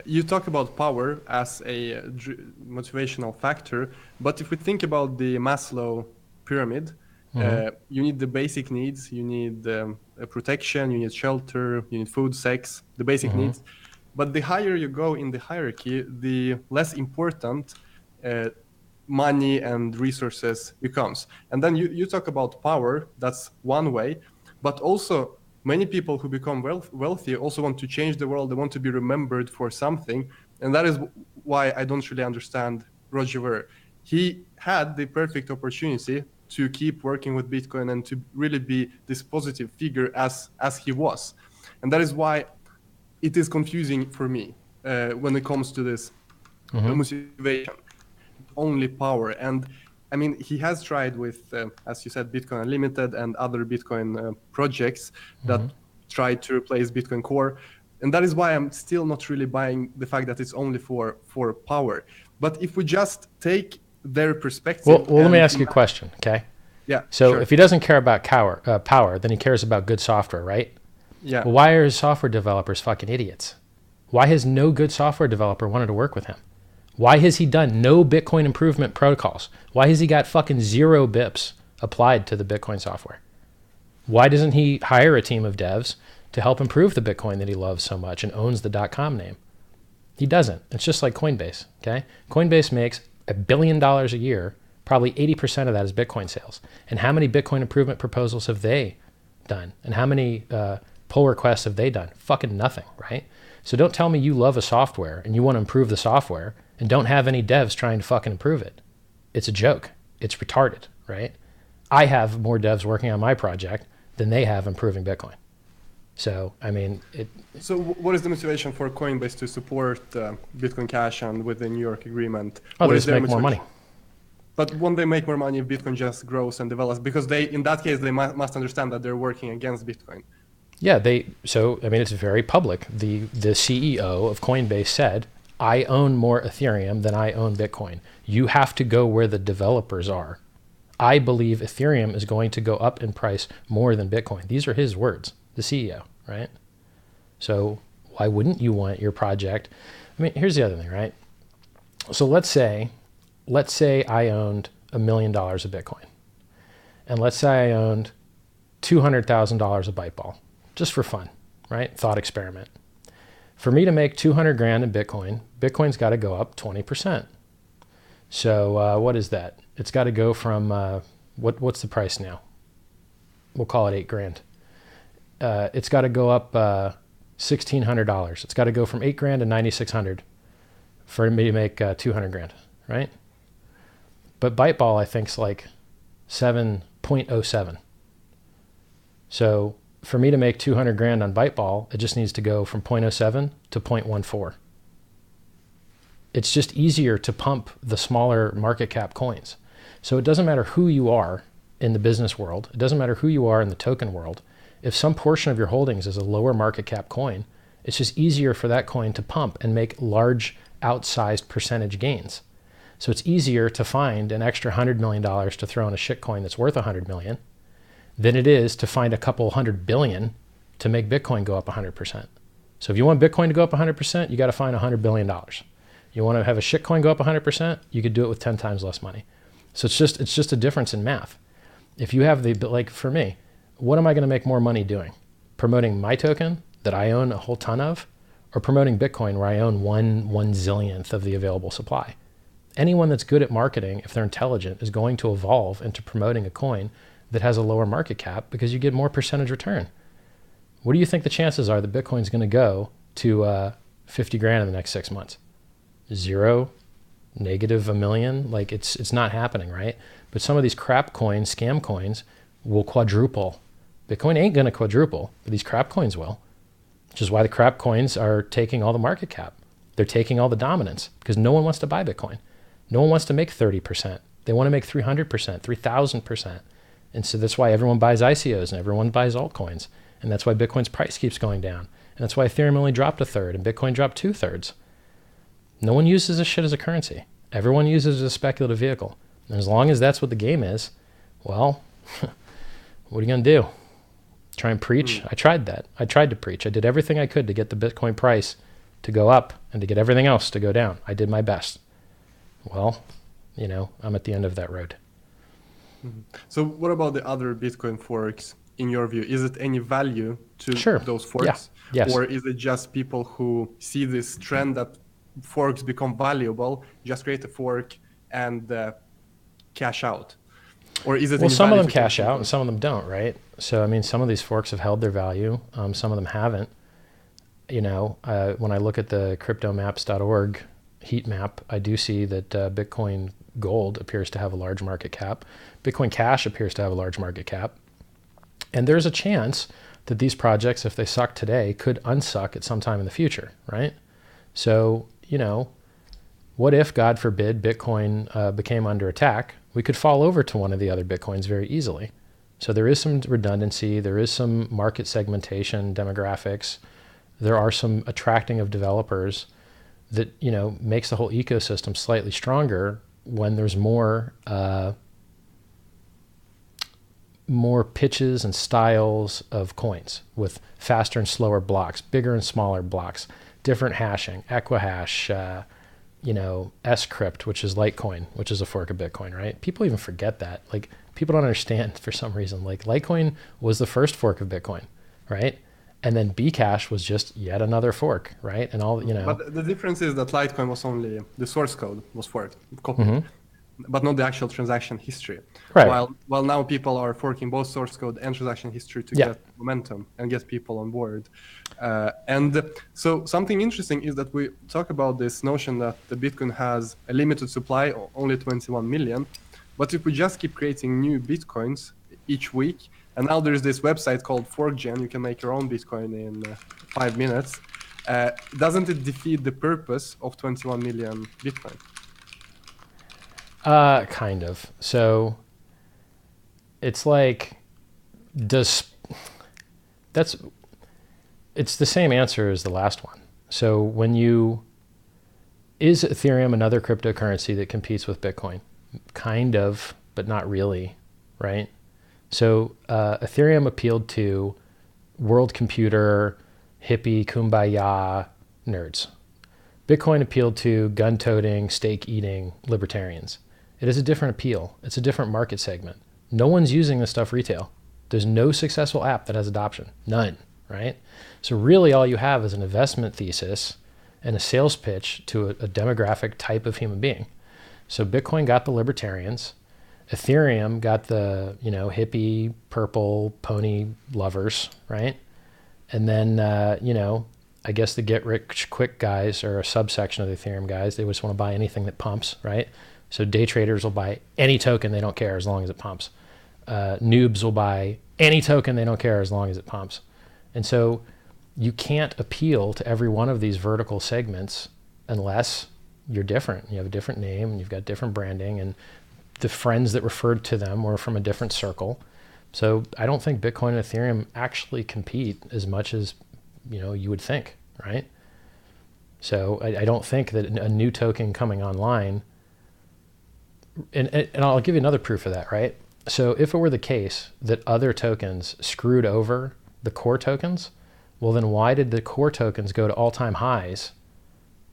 you talk about power as a motivational factor, but if we think about the Maslow pyramid, you need the basic needs, you need protection, you need shelter, you need food, sex, the basic needs. But the higher you go in the hierarchy, the less important money and resources becomes. And then you talk about power, that's one way, but also many people who become wealthy also want to change the world, they want to be remembered for something. And that is why I don't really understand Roger Ver. He had the perfect opportunity to keep working with Bitcoin and to really be this positive figure as he was. And that is why it is confusing for me when it comes to this motivation, only power. And I mean, he has tried with, as you said, Bitcoin Unlimited and other Bitcoin projects that try to replace Bitcoin Core. And that is why I'm still not really buying the fact that it's only for power. But if we just take their perspective... Well, let me ask you a question, okay? Yeah, So sure. if he doesn't care about power, then he cares about good software, right? Yeah. Well, why are his software developers fucking idiots? Why has no good software developer wanted to work with him? Why has he done no Bitcoin improvement protocols? Why has he got fucking 0 bips applied to the Bitcoin software? Why doesn't he hire a team of devs to help improve the Bitcoin that he loves so much and owns the .com name? He doesn't. It's just like Coinbase, okay? Coinbase makes $1 billion a year. Probably 80% of that is Bitcoin sales. And how many Bitcoin improvement proposals have they done? And how many pull requests have they done? Fucking nothing, right? So don't tell me you love a software and you want to improve the software and don't have any devs trying to fucking improve it. It's a joke. It's retarded, right? I have more devs working on my project than they have improving Bitcoin. So, I mean, So what is the motivation for Coinbase to support Bitcoin Cash and with the New York agreement? Oh, they just make more money. But won't they make more money if Bitcoin just grows and develops? Because they, in that case, they must understand that they're working against Bitcoin. Yeah, so, I mean, it's very public. The CEO of Coinbase said, I own more Ethereum than I own Bitcoin. You have to go where the developers are. I believe Ethereum is going to go up in price more than Bitcoin. These are his words, the CEO, right? So why wouldn't you want your project? I mean, here's the other thing, right? So let's say I owned $1 million of Bitcoin. And let's say I owned $200,000 of Byteball, just for fun, right? Thought experiment. For me to make 200 grand in Bitcoin, Bitcoin's got to go up 20%. So what is that? It's got to go from, what's the price now? We'll call it 8 grand. It's got to go up $1,600. It's got to go from 8 grand to 9,600 for me to make 200 grand, right? But Byteball, I think, is like 7.07. So for me to make 200 grand on Byteball, it just needs to go from 0.07 to 0.14. It's just easier to pump the smaller market cap coins. So it doesn't matter who you are in the business world. It doesn't matter who you are in the token world. If some portion of your holdings is a lower market cap coin, it's just easier for that coin to pump and make large outsized percentage gains. So it's easier to find an extra $100 million to throw in a shit coin that's worth $100 million than it is to find a couple $100 billion to make Bitcoin go up 100%. So if you want Bitcoin to go up 100%, you got to find $100 billion. You want to have a shit coin go up 100%, you could do it with 10 times less money. So it's just a difference in math. If you have like for me, what am I going to make more money doing? Promoting my token that I own a whole ton of, or promoting Bitcoin where I own one zillionth of the available supply? Anyone that's good at marketing, if they're intelligent, is going to evolve into promoting a coin that has a lower market cap because you get more percentage return. What do you think the chances are that Bitcoin's going to go to 50 grand in the next 6 months? 0, negative $1 million? Like it's not happening, right? But some of these crap coins, scam coins, will quadruple. Bitcoin ain't going to quadruple, but these crap coins will, which is why the crap coins are taking all the market cap. They're taking all the dominance because no one wants to buy Bitcoin. No one wants to make 30%. They want to make 300%, 3,000%. And so that's why everyone buys ICOs and everyone buys altcoins. And that's why Bitcoin's price keeps going down. And that's why Ethereum only dropped 1/3 and Bitcoin dropped 2/3. No one uses this shit as a currency. Everyone uses it as a speculative vehicle. And as long as that's what the game is, well, what are you going to do? Try and preach? I tried that. I tried to preach. I did everything I could to get the Bitcoin price to go up and to get everything else to go down. I did my best. Well, I'm at the end of that road. So what about the other Bitcoin forks in your view? Is it any value to those forks? Yeah. Yes. Or is it just people who see this trend that forks become valuable, just create a fork and cash out? Or is it? Well, some of them cash out and some of them don't, right? So, I mean, some of these forks have held their value. Some of them haven't. When I look at the cryptomaps.org heat map, I do see that Bitcoin Gold appears to have a large market cap. Bitcoin Cash appears to have a large market cap. And there's a chance that these projects, if they suck today, could unsuck at some time in the future, right? So, what if, God forbid, Bitcoin became under attack? We could fall over to one of the other Bitcoins very easily. So there is some redundancy. There is some market segmentation, demographics. There are some attracting of developers that, makes the whole ecosystem slightly stronger when there's more pitches and styles of coins with faster and slower blocks, bigger and smaller blocks, different hashing, equihash, Scrypt, which is Litecoin, which is a fork of Bitcoin, right? People even forget that. Like, people don't understand for some reason. Like, Litecoin was the first fork of Bitcoin, right? And then Bcash was just yet another fork, right? And all, But the difference is that Litecoin was only the source code was forked, copied, but not the actual transaction history. Right. While now people are forking both source code and transaction history to get momentum and get people on board. And so something interesting is that we talk about this notion that the Bitcoin has a limited supply, only 21 million. But if we just keep creating new Bitcoins each week, and now there's this website called ForkGen, you can make your own Bitcoin in 5 minutes. Doesn't it defeat the purpose of 21 million Bitcoin? Kind of. So it's like, it's the same answer as the last one. So is Ethereum another cryptocurrency that competes with Bitcoin? Kind of, but not really, right? So Ethereum appealed to world computer, hippie, kumbaya nerds. Bitcoin appealed to gun-toting, steak-eating libertarians. It is a different appeal. It's a different market segment. No one's using this stuff retail. There's no successful app that has adoption. None, right? So really all you have is an investment thesis and a sales pitch to a demographic type of human being. So Bitcoin got the libertarians. Ethereum got the, hippie, purple, pony lovers, right? And then, I guess the get-rich-quick guys are a subsection of the Ethereum guys. They just want to buy anything that pumps, right? So day traders will buy any token, they don't care as long as it pumps. Noobs will buy any token, they don't care as long as it pumps. And so you can't appeal to every one of these vertical segments unless you're different. You have a different name, and you've got different branding, and the friends that referred to them were from a different circle. So I don't think Bitcoin and Ethereum actually compete as much as you would think, right? So I don't think that a new token coming online, and I'll give you another proof of that, right? So if it were the case that other tokens screwed over the core tokens, well then why did the core tokens go to all-time highs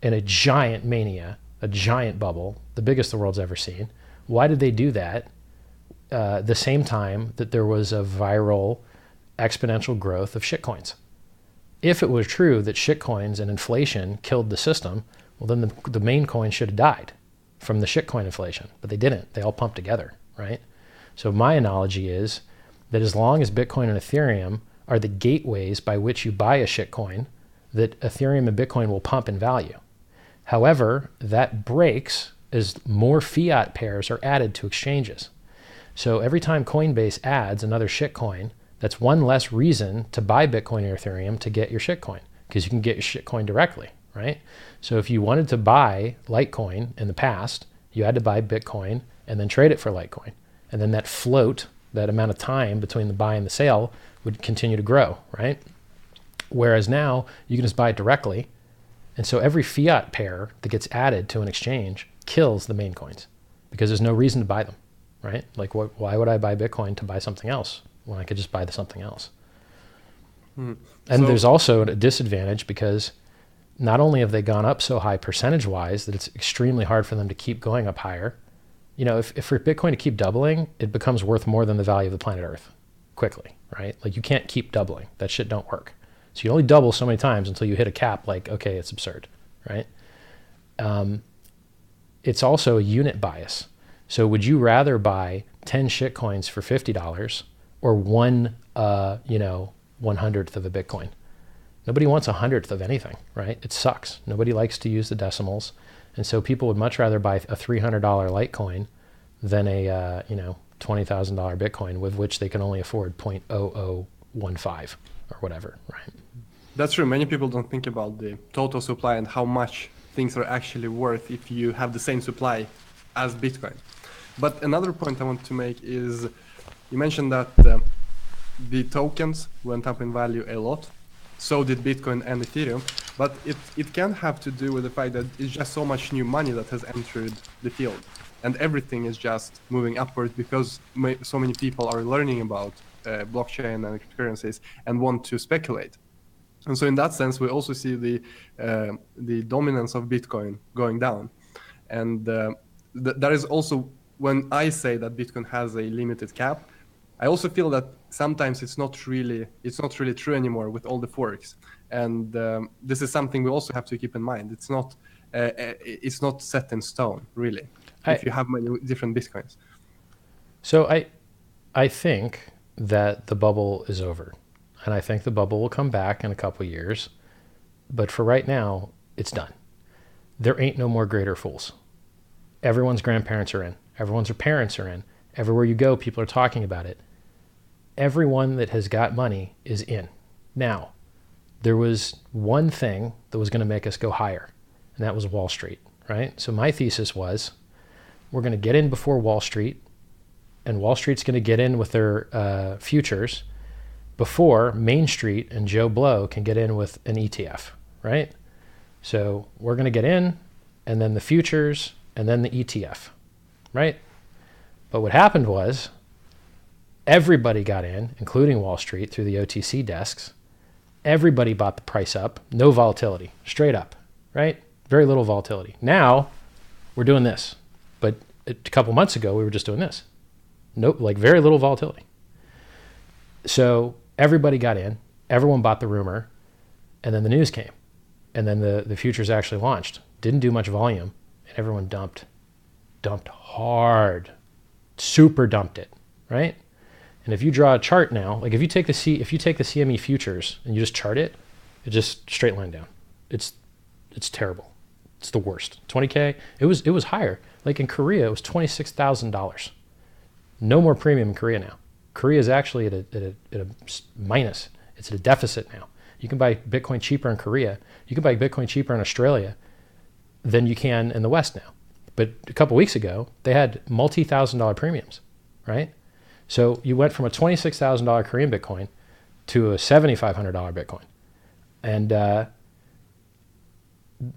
in a giant mania, a giant bubble, the biggest the world's ever seen? Why did they do that the same time that there was a viral exponential growth of shitcoins? If it was true that shitcoins and inflation killed the system, well then the main coin should have died from the shitcoin inflation, but they didn't. They all pumped together, right? So my analogy is that as long as Bitcoin and Ethereum are the gateways by which you buy a shitcoin, that Ethereum and Bitcoin will pump in value. However, that breaks as more fiat pairs are added to exchanges. So every time Coinbase adds another shitcoin, that's one less reason to buy Bitcoin or Ethereum to get your shitcoin, because you can get your shitcoin directly, right? So if you wanted to buy Litecoin in the past, you had to buy Bitcoin and then trade it for Litecoin. And then that float, that amount of time between the buy and the sale, would continue to grow, right? Whereas now you can just buy it directly. And so every fiat pair that gets added to an exchange kills the main coins because there's no reason to buy them, right? Like why would I buy Bitcoin to buy something else when I could just buy something else? And there's also a disadvantage because not only have they gone up so high percentage-wise that it's extremely hard for them to keep going up higher. If for Bitcoin to keep doubling, it becomes worth more than the value of the planet Earth quickly, right? Like you can't keep doubling. That shit don't work. So you only double so many times until you hit a cap like, okay, it's absurd, right? It's also a unit bias. So would you rather buy 10 shitcoins for $50 or one 1/100th of a Bitcoin? Nobody wants 100th of anything, right? It sucks. Nobody likes to use the decimals. And so people would much rather buy a $300 Litecoin than a $20,000 Bitcoin with which they can only afford 0.0015 or whatever, right? That's true. Many people don't think about the total supply and how much things are actually worth if you have the same supply as Bitcoin. But another point I want to make is you mentioned that the tokens went up in value a lot. So did Bitcoin and Ethereum, but it can have to do with the fact that it's just so much new money that has entered the field, and everything is just moving upwards because so many people are learning about blockchain and cryptocurrencies and want to speculate. And so in that sense, we also see the dominance of Bitcoin going down. And that is also when I say that Bitcoin has a limited cap, I also feel that sometimes it's not really true anymore with all the forks. And this is something we also have to keep in mind. It's not set in stone, really, if you have many different Bitcoins. So I think that the bubble is over. And I think the bubble will come back in a couple of years. But for right now, it's done. There ain't no more greater fools. Everyone's grandparents are in. Everyone's parents are in. Everywhere you go, people are talking about it. Everyone that has got money is in. Now, there was one thing that was going to make us go higher, and that was Wall Street, right? So my thesis was, we're going to get in before Wall Street, and Wall Street's going to get in with their futures before Main Street and Joe Blow can get in with an ETF, right? So we're going to get in, and then the futures, and then the ETF, right? But what happened was everybody got in, including Wall Street, through the OTC desks. Everybody bought the price up. No volatility, straight up, right? Very little volatility. Now we're doing this. But a couple months ago, we were just doing this. Nope, like very little volatility. So everybody got in. Everyone bought the rumor. And then the news came. And then the futures actually launched. Didn't do much volume. And everyone dumped hard, super dumped it, right? And if you draw a chart now, like if you take the CME futures and you just chart it, it just straight line down. It's terrible. It's the worst. 20K. It was higher. Like in Korea, it was $26,000. No more premium in Korea now. Korea is actually at a minus. It's at a deficit now. You can buy Bitcoin cheaper in Korea. You can buy Bitcoin cheaper in Australia than you can in the West now. But a couple weeks ago, they had multi-$1,000 premiums, right? So you went from a $26,000 Korean Bitcoin to a $7,500 Bitcoin. And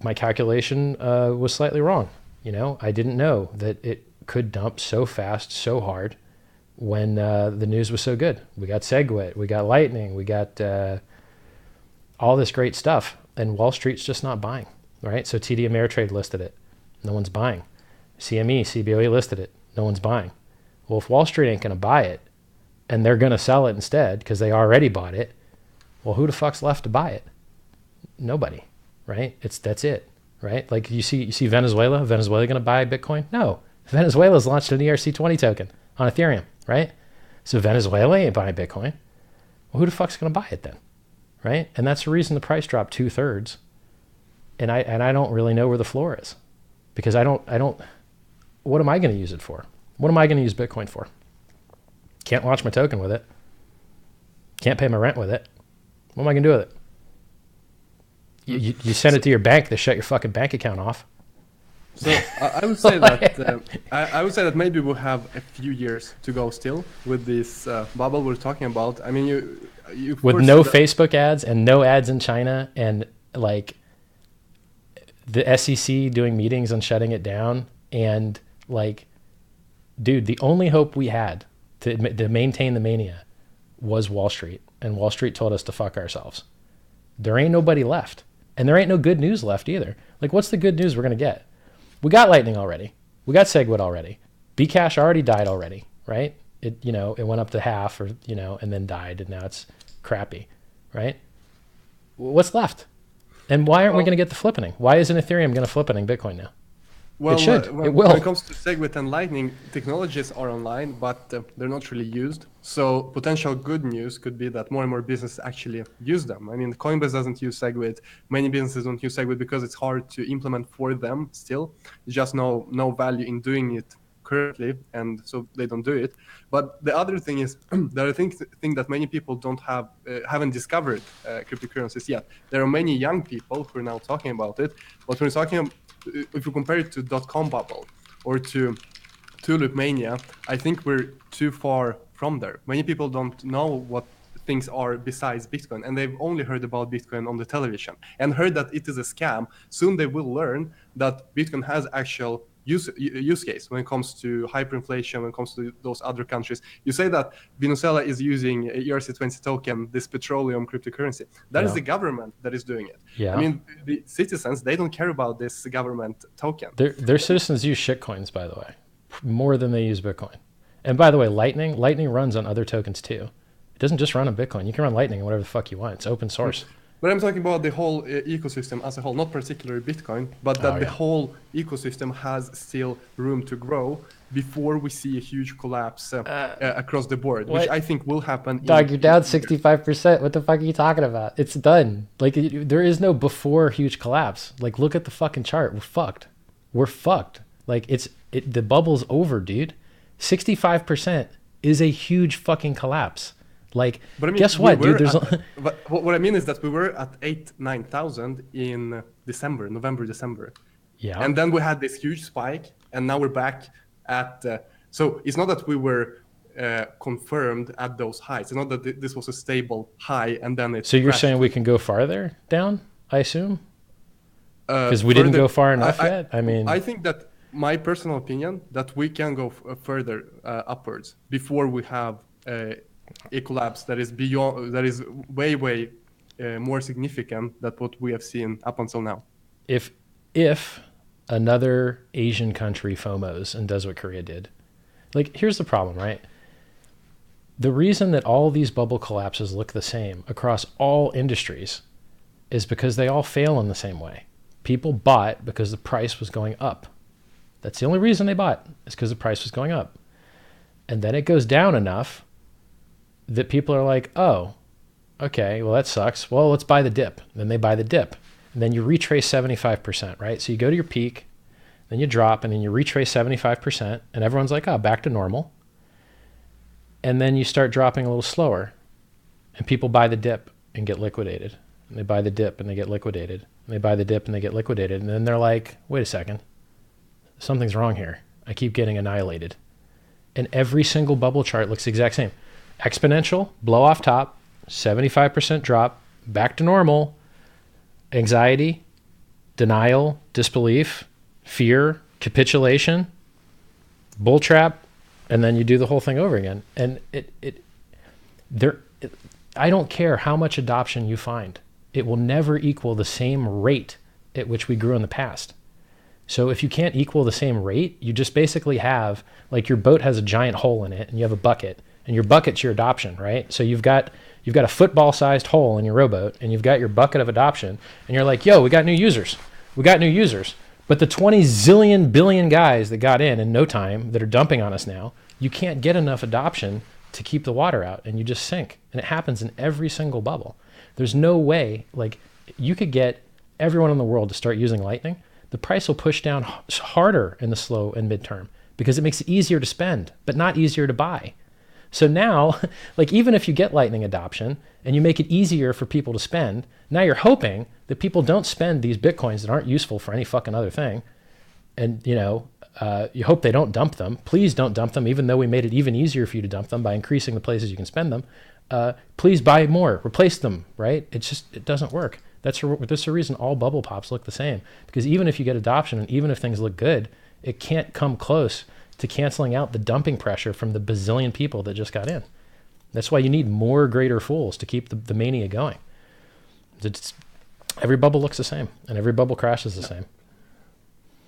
my calculation was slightly wrong. You know, I didn't know that it could dump so fast, so hard when the news was so good. We got SegWit, we got Lightning, we got all this great stuff, and Wall Street's just not buying, right? So TD Ameritrade listed it. No one's buying. CME, CBOE listed it. No one's buying. Well, if Wall Street ain't going to buy it, and they're going to sell it instead because they already bought it, well, who the fuck's left to buy it? Nobody, right? That's it, right? Like you see Venezuela going to buy Bitcoin? No. Venezuela's launched an ERC20 token on Ethereum, right? So Venezuela ain't buying Bitcoin. Well, who the fuck's going to buy it then, right? And that's the reason the price dropped 2/3. And I don't really know where the floor is, because I don't. What am I going to use it for? What am I going to use Bitcoin for? Can't launch my token with it. Can't pay my rent with it. What am I going to do with it? You send it to your bank, they shut your fucking bank account off. So I would say that I would say that maybe we'll have a few years to go still with this bubble we're talking about. I mean, you with no Facebook ads and no ads in China, and like the SEC doing meetings on shutting it down, and like, dude, the only hope we had to maintain the mania was Wall Street, and Wall Street told us to fuck ourselves. There ain't nobody left, and there ain't no good news left either. Like, what's the good news we're gonna get? We got Lightning already. We got SegWit already. Bcash already died already, right? It went up to half, or and then died, and now it's crappy, right? What's left? And why aren't we going to get the flippening? Why isn't Ethereum going to flippening Bitcoin now? Well, it should. It will. When it comes to SegWit and Lightning, technologies are online, but they're not really used. So potential good news could be that more and more businesses actually use them. I mean, Coinbase doesn't use SegWit. Many businesses don't use SegWit because it's hard to implement for them still. There's just no value in doing it currently, and so they don't do it. But the other thing is, the other thing that many people haven't discovered cryptocurrencies yet. There are many young people who are now talking about it, but when we're talking, if you compare it to .com bubble or to Tulip Mania, I think we're too far from there. Many people don't know what things are besides Bitcoin, and they've only heard about Bitcoin on the television and heard that it is a scam. Soon they will learn that Bitcoin has actual use case when it comes to hyperinflation, when it comes to those other countries. You say that Venezuela is using a ERC20 token, this petroleum cryptocurrency. That is the government that is doing it. Yeah. I mean, the citizens, they don't care about this government token. Their citizens use shitcoins, by the way, more than they use Bitcoin. And by the way, Lightning runs on other tokens too. It doesn't just run on Bitcoin. You can run Lightning on whatever the fuck you want. It's open source. But I'm talking about the whole ecosystem as a whole, not particularly Bitcoin, but that the whole ecosystem has still room to grow before we see a huge collapse across the board, which I think will happen. Dog, you're down 65%. What the fuck are you talking about? It's done. Like, there is no before huge collapse. Like, look at the fucking chart. We're fucked. We're fucked. Like, the bubble's over, dude. 65% is a huge fucking collapse. Like, but I mean, guess what, dude? But what I mean is that we were at 9,000 in November, December. Yeah. And then we had this huge spike, and now we're back at. So it's not that we were confirmed at those highs. It's not that this was a stable high, and then it. So you're saying we can go farther down? I assume. Because we didn't go far enough yet. I mean, I think that my personal opinion that we can go further upwards before we have a collapse that is way more significant than what we have seen up until now. If another Asian country FOMOs and does what Korea did, like, here's the problem, right? The reason that all these bubble collapses look the same across all industries is because they all fail in the same way. People bought because the price was going up. That's the only reason they bought, is because the price was going up. And then it goes down enough that people are like, oh, okay, well, that sucks. Well, let's buy the dip. Then they buy the dip. And then you retrace 75%, right? So you go to your peak, then you drop, and then you retrace 75%, and everyone's like, oh, back to normal. And then you start dropping a little slower, and people buy the dip and get liquidated. And they buy the dip and they get liquidated. And they buy the dip and they get liquidated. And then they're like, wait a second. Something's wrong here. I keep getting annihilated. And every single bubble chart looks the exact same. Exponential, blow off top, 75% drop, back to normal, anxiety, denial, disbelief, fear, capitulation, bull trap, and then you do the whole thing over again. And I don't care how much adoption you find. It will never equal the same rate at which we grew in the past. So if you can't equal the same rate, you just basically have, like, your boat has a giant hole in it and you have a bucket, and your bucket's your adoption, right? So you've got a football-sized hole in your rowboat, and you've got your bucket of adoption, and you're like, yo, we got new users. We got new users. But the 20 zillion billion guys that got in no time that are dumping on us now, you can't get enough adoption to keep the water out, and you just sink. And it happens in every single bubble. There's no way, like, you could get everyone in the world to start using Lightning. The price will push down harder in the slow and midterm because it makes it easier to spend, but not easier to buy. So now, like, even if you get Lightning adoption and you make it easier for people to spend, now you're hoping that people don't spend these Bitcoins that aren't useful for any fucking other thing. And, you hope they don't dump them. Please don't dump them, even though we made it even easier for you to dump them by increasing the places you can spend them. Please buy more, replace them, right? It doesn't work. That's the reason all bubble pops look the same. Because even if you get adoption and even if things look good, it can't come close to canceling out the dumping pressure from the bazillion people that just got in. That's why you need more greater fools to keep the mania going. Every bubble looks the same, and every bubble crashes the same.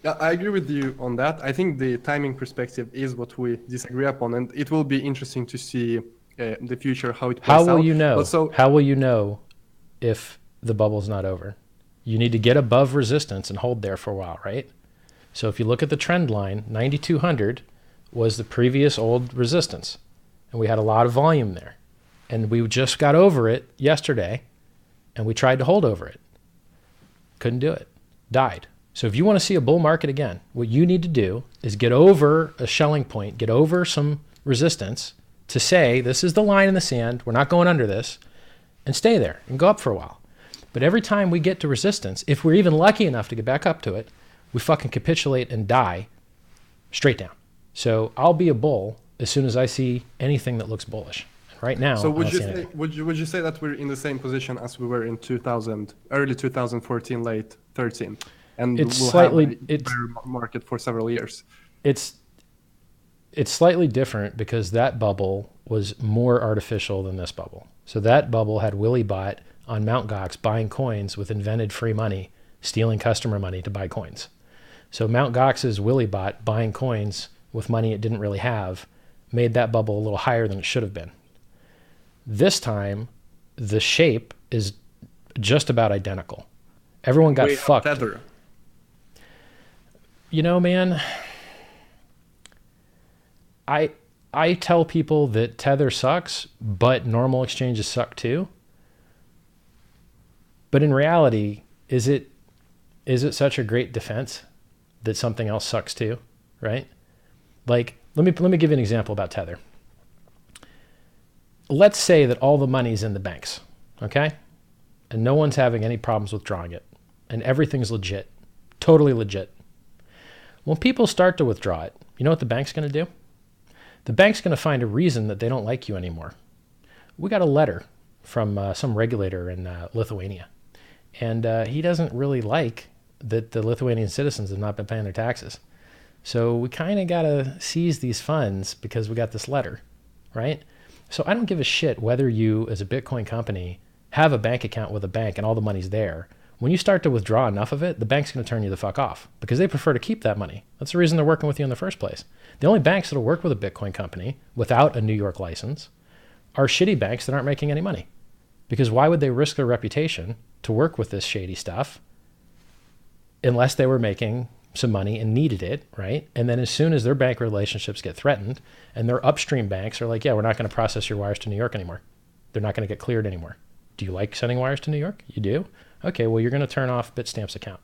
Yeah, I agree with you on that. I think the timing perspective is what we disagree upon, and it will be interesting to see the future, how it plays out. How will you know? How will you know if the bubble's not over? You need to get above resistance and hold there for a while, right? So if you look at the trend line, 9,200 was the previous old resistance, and we had a lot of volume there. And we just got over it yesterday, and we tried to hold over it. Couldn't do it. Died. So if you want to see a bull market again, what you need to do is get over a shelling point, get over some resistance to say, this is the line in the sand, we're not going under this, and stay there and go up for a while. But every time we get to resistance, if we're even lucky enough to get back up to it, we fucking capitulate and die straight down. So I'll be a bull as soon as I see anything that looks bullish. Right now, so would you say that we're in the same position as we were in early 2014, late 13? and it's we'll slightly have a bear market for several years. It's slightly different because that bubble was more artificial than this bubble. So that bubble had Willie Bot on Mt. Gox buying coins with invented free money, stealing customer money to buy coins. So Mt. Gox's Willie Bot buying coins with money it didn't really have made that bubble a little higher than it should have been. This time, the shape is just about identical. Everyone got fucked. Tether. You know, man, I tell people that Tether sucks, but normal exchanges suck too. But in reality, is it such a great defense that something else sucks too, right? Like, let me give you an example about Tether. Let's say that all the money's in the banks, okay? And no one's having any problems withdrawing it. And everything's legit, totally legit. When people start to withdraw it, you know what the bank's going to do? The bank's going to find a reason that they don't like you anymore. We got a letter from some regulator in Lithuania. And he doesn't really like that the Lithuanian citizens have not been paying their taxes. So we kind of got to seize these funds because we got this letter, right? So I don't give a shit whether you, as a Bitcoin company, have a bank account with a bank and all the money's there. When you start to withdraw enough of it, the bank's going to turn you the fuck off because they prefer to keep that money. That's the reason they're working with you in the first place. The only banks that'll work with a Bitcoin company without a New York license are shitty banks that aren't making any money. Because why would they risk their reputation to work with this shady stuff unless they were making some money and needed it, right? And then as soon as their bank relationships get threatened and their upstream banks are like, yeah, we're not going to process your wires to New York anymore. They're not going to get cleared anymore. Do you like sending wires to New York? You do? Okay, well, you're going to turn off Bitstamp's account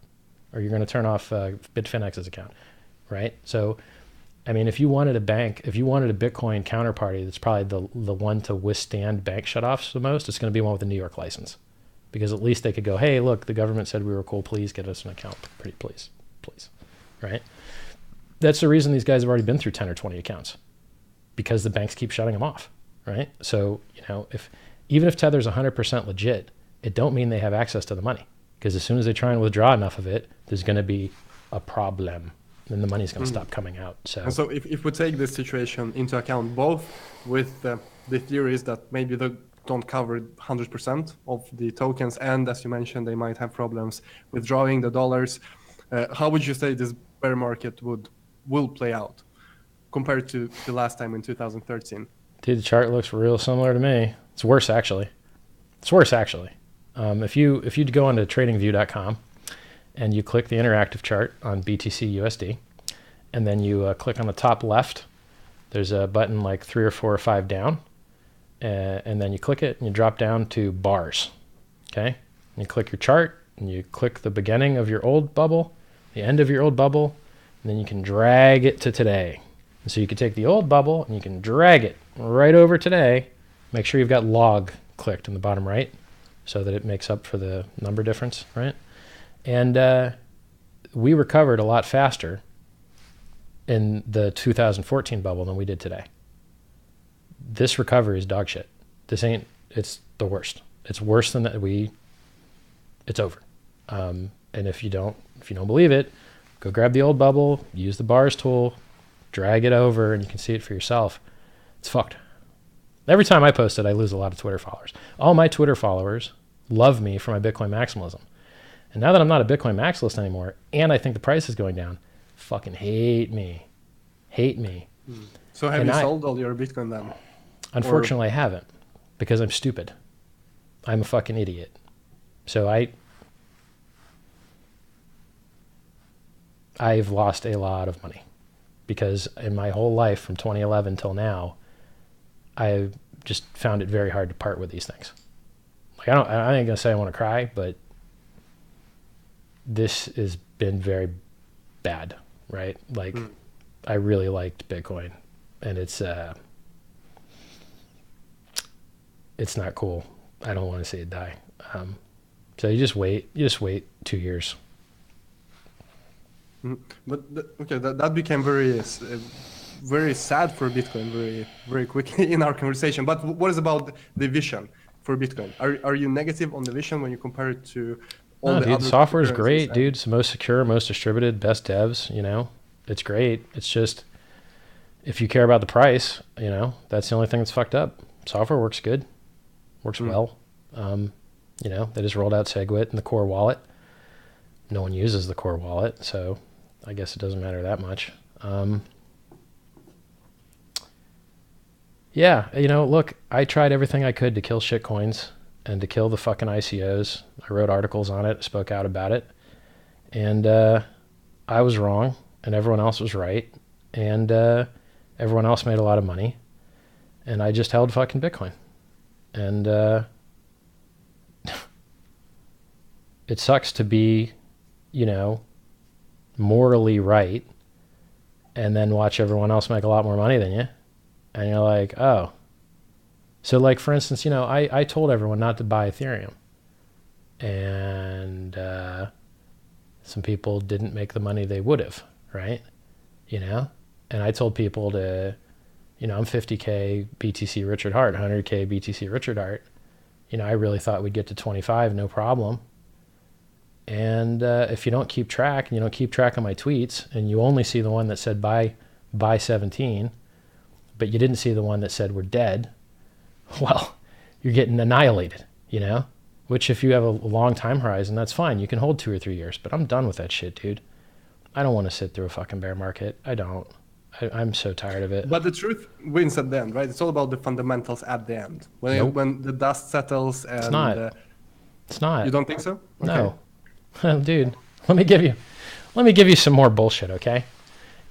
or you're going to turn off Bitfinex's account, right? So, I mean, if you wanted a bank, if you wanted a Bitcoin counterparty that's probably the one to withstand bank shutoffs the most, it's going to be one with a New York license. Because at least they could go, hey, look, the government said we were cool. Please get us an account. Pretty please, right? That's the reason these guys have already been through 10 or 20 accounts because the banks keep shutting them off, right? So, you know, even if Tether's 100% legit, it don't mean they have access to the money because as soon as they try and withdraw enough of it, there's going to be a problem. Then the money's going to stop coming out. And so if we take this situation into account, both with the theories that maybe they don't cover 100% of the tokens, and as you mentioned, they might have problems withdrawing the dollars, how would you say this bear market will play out compared to the last time in 2013? Dude, the chart looks real similar to me. It's worse, actually. If you go onto tradingview.com, and you click the interactive chart on BTC USD, and then you click on the top left. There's a button like 3 or 4 or 5 down, and then you click it and you drop down to bars. Okay, and you click your chart and you click the beginning of your old bubble, the end of your old bubble, and then you can drag it to today. And so you can take the old bubble and you can drag it right over today. Make sure you've got log clicked in the bottom right so that it makes up for the number difference, right? And we recovered a lot faster in the 2014 bubble than we did today. This recovery is dog shit. It's the worst. It's worse than that. It's over. And if you don't believe it, go grab the old bubble, use the bars tool, drag it over, and you can see it for yourself. It's fucked. Every time I post it, I lose a lot of Twitter followers. All my Twitter followers love me for my Bitcoin maximalism. And now that I'm not a Bitcoin maximalist anymore, and I think the price is going down, fucking hate me. So have you sold all your Bitcoin then? Unfortunately, I haven't because I'm stupid. I'm a fucking idiot. So I've lost a lot of money because in my whole life from 2011 till now, I just found it very hard to part with these things. Like I ain't gonna say I want to cry, but this has been very bad, right? Like I really liked Bitcoin and it's not cool. I don't want to see it die. So you just wait 2 years. But that became very sad for Bitcoin very, very quickly in our conversation. But what is about the vision for Bitcoin? Are you negative on the vision when you compare it to all No, the dude, other software is cryptocurrencies. great, dude. It's the most secure, most distributed, best devs, you know. It's great. It's just, if you care about the price, you know, that's the only thing that's fucked up. Software works good, works well. You know, they just rolled out SegWit and the core wallet. No one uses the core wallet, so I guess it doesn't matter that much. Yeah, you know, look, I tried everything I could to kill shitcoins and to kill the fucking ICOs. I wrote articles on it, spoke out about it, and I was wrong, and everyone else was right, and everyone else made a lot of money, and I just held fucking Bitcoin. And it sucks to be, you know, morally right and then watch everyone else make a lot more money than you. And you're like, oh. So like, for instance, you know, I told everyone not to buy Ethereum. And some people didn't make the money they would have, right? You know? And I told people to, you know, I'm 50K BTC Richard Hart, 100K BTC Richard Hart. You know, I really thought we'd get to 25, no problem. And if you don't keep track, and you don't keep track of my tweets, and you only see the one that said buy 17, but you didn't see the one that said we're dead, well, you're getting annihilated, you know? Which if you have a long time horizon, that's fine. You can hold 2 or 3 years, but I'm done with that shit, dude. I don't want to sit through a fucking bear market. I don't. I'm so tired of it. But the truth wins at the end, right? It's all about the fundamentals at the end. When the dust settles and... It's not. It's not. You don't think so? Okay. No. Dude, let me give you some more bullshit, okay?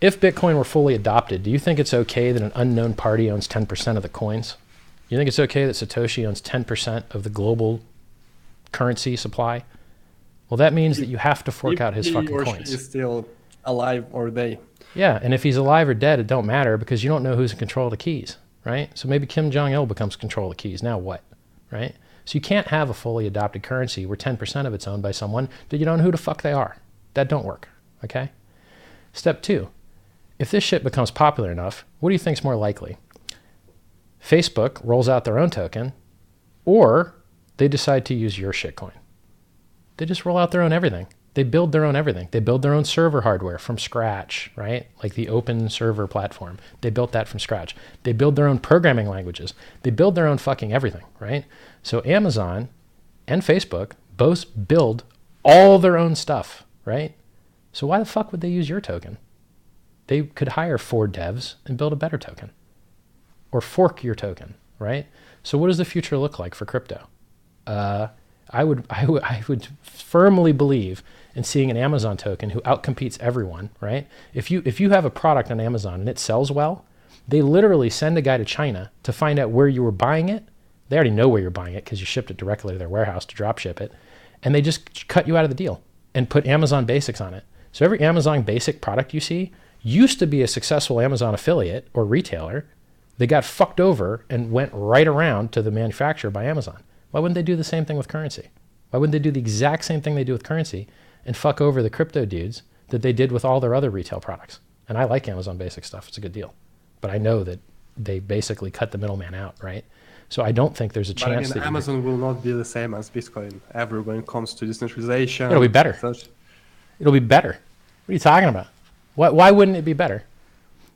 If Bitcoin were fully adopted, do you think it's okay that an unknown party owns 10% of the coins? You think it's okay that Satoshi owns 10% of the global currency supply? Well, that means that you have to fork out his fucking coins. He is still alive, or they. Yeah, and if he's alive or dead, it don't matter because you don't know who's in control of the keys, right? So maybe Kim Jong-il becomes control of the keys. Now what, right? So you can't have a fully adopted currency where 10% of it's owned by someone that you don't know who the fuck they are. That don't work, okay? Step 2, if this shit becomes popular enough, what do you think's more likely? Facebook rolls out their own token, or they decide to use your shitcoin. They just roll out their own everything. They build their own everything. They build their own server hardware from scratch, right? Like the open server platform. They built that from scratch. They build their own programming languages. They build their own fucking everything, right? So Amazon and Facebook both build all their own stuff, right? So why the fuck would they use your token? They could hire 4 devs and build a better token, or fork your token, right? So what does the future look like for crypto? I would firmly believe in seeing an Amazon token who outcompetes everyone, right? If you have a product on Amazon and it sells well, they literally send a guy to China to find out where you were buying it. They already know where you're buying it because you shipped it directly to their warehouse to drop ship it. And they just cut you out of the deal and put Amazon Basics on it. So every Amazon Basic product you see used to be a successful Amazon affiliate or retailer. They got fucked over and went right around to the manufacturer by Amazon. Why wouldn't they do the same thing with currency? Why wouldn't they do the exact same thing they do with currency and fuck over the crypto dudes that they did with all their other retail products? And I like Amazon Basic stuff. It's a good deal. But I know that they basically cut the middleman out, right? So I don't think there's a chance that Amazon will not be the same as Bitcoin ever when it comes to decentralization. It'll be better. It'll be better. What are you talking about? Why wouldn't it be better?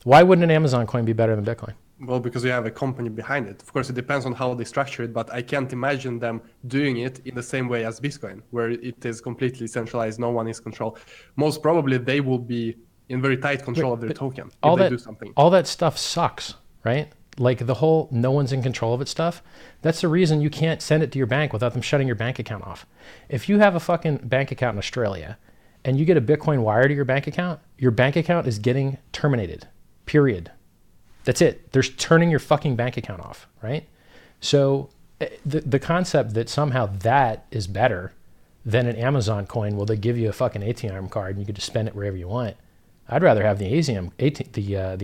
Why wouldn't an Amazon coin be better than Bitcoin? Well, because you have a company behind it. Of course, it depends on how they structure it, but I can't imagine them doing it in the same way as Bitcoin, where it is completely centralized, no one is in control. Most probably, they will be in very tight control of their token if they do something. All that stuff sucks, right? Like the whole no one's in control of it stuff. That's the reason you can't send it to your bank without them shutting your bank account off. If you have a fucking bank account in Australia and you get a Bitcoin wire to your bank account is getting terminated, period. That's it. They're turning your fucking bank account off, right? So the concept that somehow that is better than an Amazon coin, well, they give you a fucking ATM card and you can just spend it wherever you want. I'd rather have the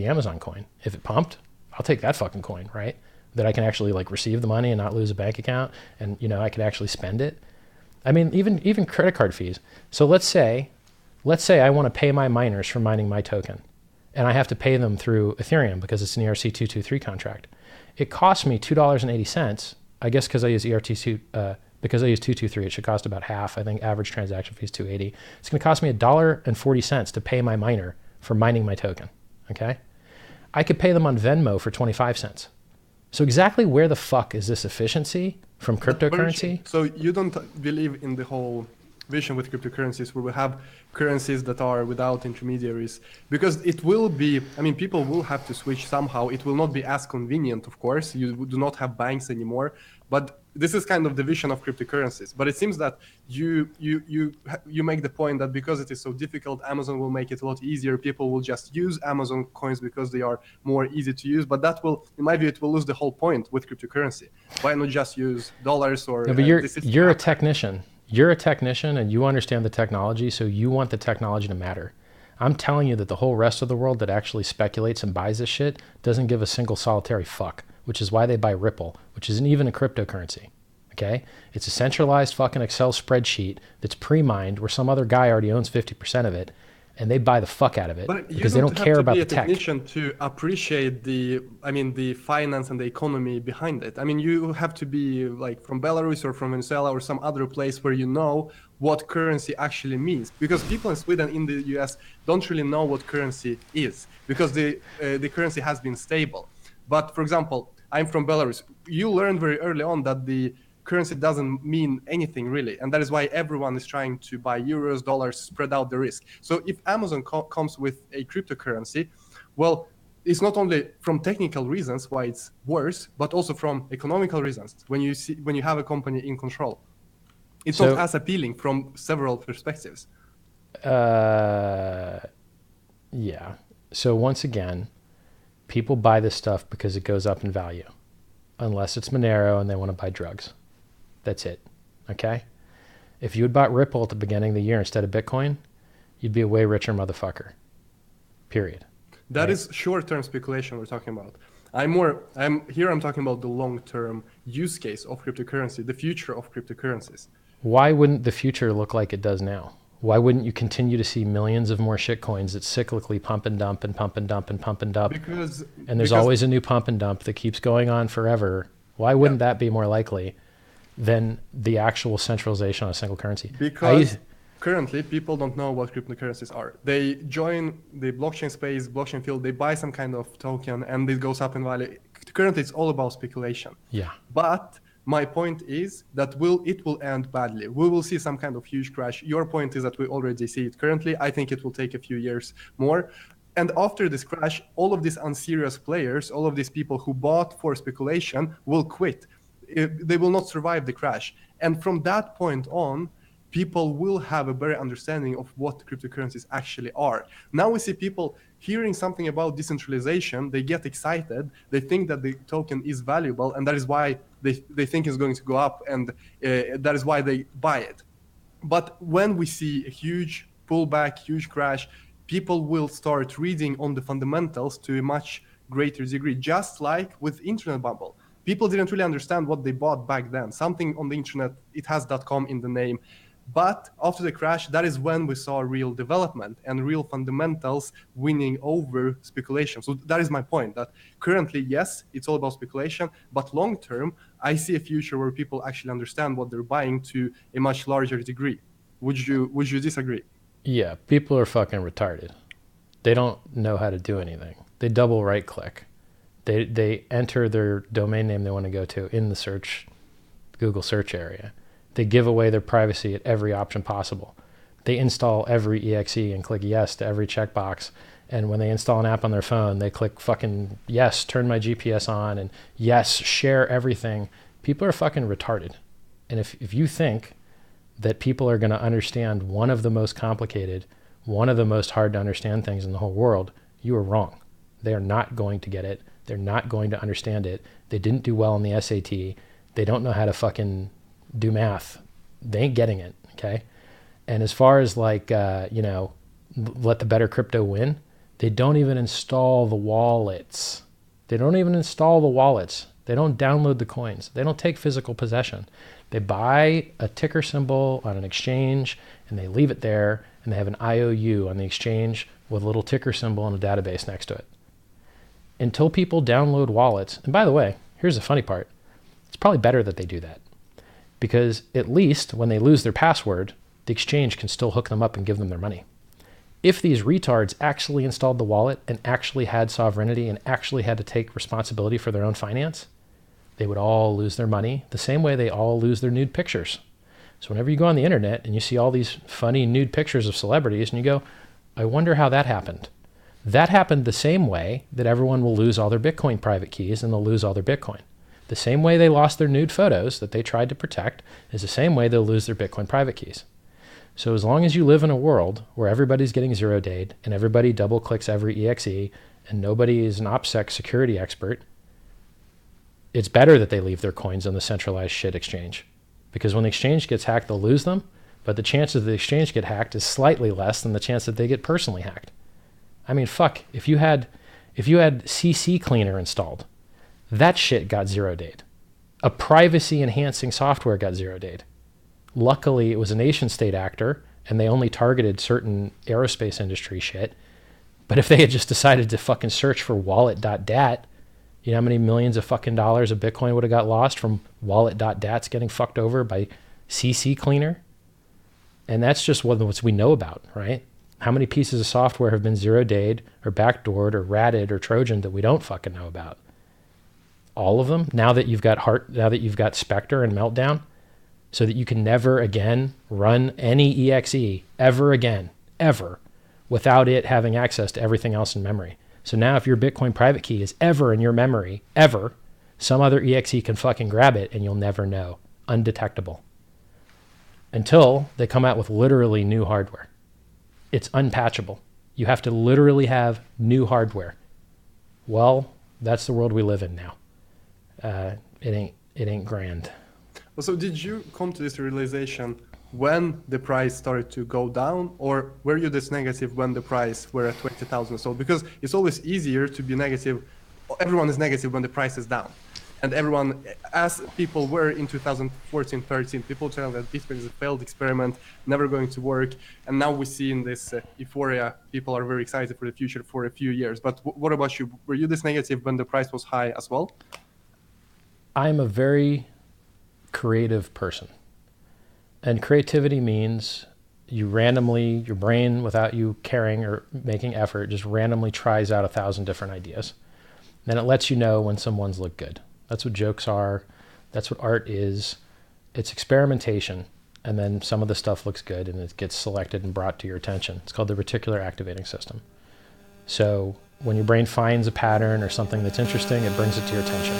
Amazon coin. If it pumped, I'll take that fucking coin, right? That I can actually like receive the money and not lose a bank account, and you know I could actually spend it. I mean, even credit card fees. So let's say I want to pay my miners for mining my token, and I have to pay them through Ethereum because it's an ERC-223 contract. It costs me $2.80, I guess because I use ERC because I use 223, it should cost about half. I think average transaction fee is $2.80. It's going to cost me $1.40 to pay my miner for mining my token. Okay, I could pay them on Venmo for 25 cents. So exactly where the fuck is this efficiency from cryptocurrency? So you don't believe in the whole vision with cryptocurrencies where we have currencies that are without intermediaries, because it will be, I mean, people will have to switch somehow. It will not be as convenient, of course. You do not have banks anymore, but this is kind of the vision of cryptocurrencies. But it seems that you make the point that because it is so difficult, Amazon will make it a lot easier. People will just use Amazon coins because they are more easy to use. But that will, in my view, it will lose the whole point with cryptocurrency. Why not just use dollars or? No, but you're a technician. You're a technician and you understand the technology, so you want the technology to matter. I'm telling you that the whole rest of the world that actually speculates and buys this shit doesn't give a single solitary fuck, which is why they buy Ripple, which isn't even a cryptocurrency. Okay? It's a centralized fucking Excel spreadsheet that's pre-mined where some other guy already owns 50% of it, and they buy the fuck out of it because they don't care about the tech. But you don't have to be a technician to appreciate the finance and the economy behind it. I mean, you have to be like from Belarus or from Venezuela or some other place where you know what currency actually means. Because people in Sweden, in the US, don't really know what currency is because the currency has been stable. But for example, I'm from Belarus. You learned very early on that the currency doesn't mean anything really, and that is why everyone is trying to buy euros, dollars, spread out the risk. So if Amazon comes with a cryptocurrency, well, it's not only from technical reasons why it's worse, but also from economical reasons. When you have a company in control, it's not as appealing from several perspectives. Yeah. So once again, people buy this stuff because it goes up in value, unless it's Monero and they want to buy drugs. That's it. Okay? If you had bought Ripple at the beginning of the year instead of Bitcoin, you'd be a way richer motherfucker. Period. That is short-term speculation we're talking about. I'm talking about the long-term use case of cryptocurrency, the future of cryptocurrencies. Why wouldn't the future look like it does now? Why wouldn't you continue to see millions of more shit coins that cyclically pump and dump and pump and dump and pump and dump? And there's always a new pump and dump that keeps going on forever. Why wouldn't that be more likely than the actual centralization on a single currency? Because currently people don't know what cryptocurrencies are. They join the blockchain space, blockchain field, they buy some kind of token and it goes up in value. Currently it's all about speculation. Yeah. But my point is that it will end badly. We will see some kind of huge crash. Your point is that we already see it currently. I think it will take a few years more. And after this crash, all of these unserious players, all of these people who bought for speculation will quit. They will not survive the crash. And from that point on, people will have a better understanding of what cryptocurrencies actually are. Now we see people hearing something about decentralization, they get excited, they think that the token is valuable, and that is why they think it's going to go up, and that is why they buy it. But when we see a huge pullback, huge crash, people will start reading on the fundamentals to a much greater degree, just like with internet bubble. People didn't really understand what they bought back then. Something on the internet, it has .com in the name. But after the crash, that is when we saw real development and real fundamentals winning over speculation. So that is my point, that currently, yes, it's all about speculation, but long term, I see a future where people actually understand what they're buying to a much larger degree. Would you disagree? Yeah, people are fucking retarded. They don't know how to do anything. They double right click. They enter their domain name they want to go to in the Google search area. They give away their privacy at every option possible. They install every exe and click yes to every checkbox. And when they install an app on their phone, they click fucking yes, turn my GPS on, and yes, share everything. People are fucking retarded. And if you think that people are going to understand one of the most complicated, one of the most hard to understand things in the whole world, you are wrong. They are not going to get it. They're not going to understand it. They didn't do well on the SAT. They don't know how to fucking do math. They ain't getting it, okay? And as far as like, let the better crypto win, they don't even install the wallets. They don't download the coins. They don't take physical possession. They buy a ticker symbol on an exchange and they leave it there, and they have an IOU on the exchange with a little ticker symbol and a database next to it. Until people download wallets, and by the way, here's the funny part. It's probably better that they do that, because at least when they lose their password, the exchange can still hook them up and give them their money. If these retards actually installed the wallet and actually had sovereignty and actually had to take responsibility for their own finance, they would all lose their money the same way they all lose their nude pictures. So whenever you go on the internet and you see all these funny nude pictures of celebrities and you go, I wonder how that happened. That happened the same way that everyone will lose all their Bitcoin private keys and they'll lose all their Bitcoin. The same way they lost their nude photos that they tried to protect is the same way they'll lose their Bitcoin private keys. So as long as you live in a world where everybody's getting zero-dayed and everybody double clicks every EXE and nobody is an OPSEC security expert, it's better that they leave their coins on the centralized shit exchange. Because when the exchange gets hacked, they'll lose them, but the chances the exchange get hacked is slightly less than the chance that they get personally hacked. I mean, fuck, if you had CC Cleaner installed, that shit got zero-dayed. A privacy-enhancing software got zero-dayed. Luckily, it was a nation-state actor, and they only targeted certain aerospace industry shit. But if they had just decided to fucking search for wallet.dat, you know how many millions of fucking dollars of Bitcoin would have got lost from wallet.dats getting fucked over by CC Cleaner? And that's just what we know about, right? How many pieces of software have been zero-dayed or backdoored or ratted or Trojaned that we don't fucking know about? All of them? Now that you've got Spectre and Meltdown, so that you can never again run any EXE ever again, ever, without it having access to everything else in memory. So now if your Bitcoin private key is ever in your memory, ever, some other EXE can fucking grab it and you'll never know. Undetectable. Until they come out with literally new hardware. It's unpatchable. You have to literally have new hardware. Well, that's the world we live in now. It ain't grand. So did you come to this realization when the price started to go down, or were you this negative when the price were at 20,000? So because it's always easier to be negative, everyone is negative when the price is down. And everyone, as people were in 2014, 13, people tell that Bitcoin is a failed experiment, never going to work. And now we see in this euphoria, people are very excited for the future for a few years. But what about you? Were you this negative when the price was high as well? I'm a very creative person. And creativity means you randomly, your brain, without you caring or making effort, just randomly tries out 1,000 different ideas. Then it lets you know when some ones look good. That's what jokes are. That's what art is. It's experimentation. And then some of the stuff looks good and it gets selected and brought to your attention. It's called the reticular activating system. So when your brain finds a pattern or something that's interesting, it brings it to your attention.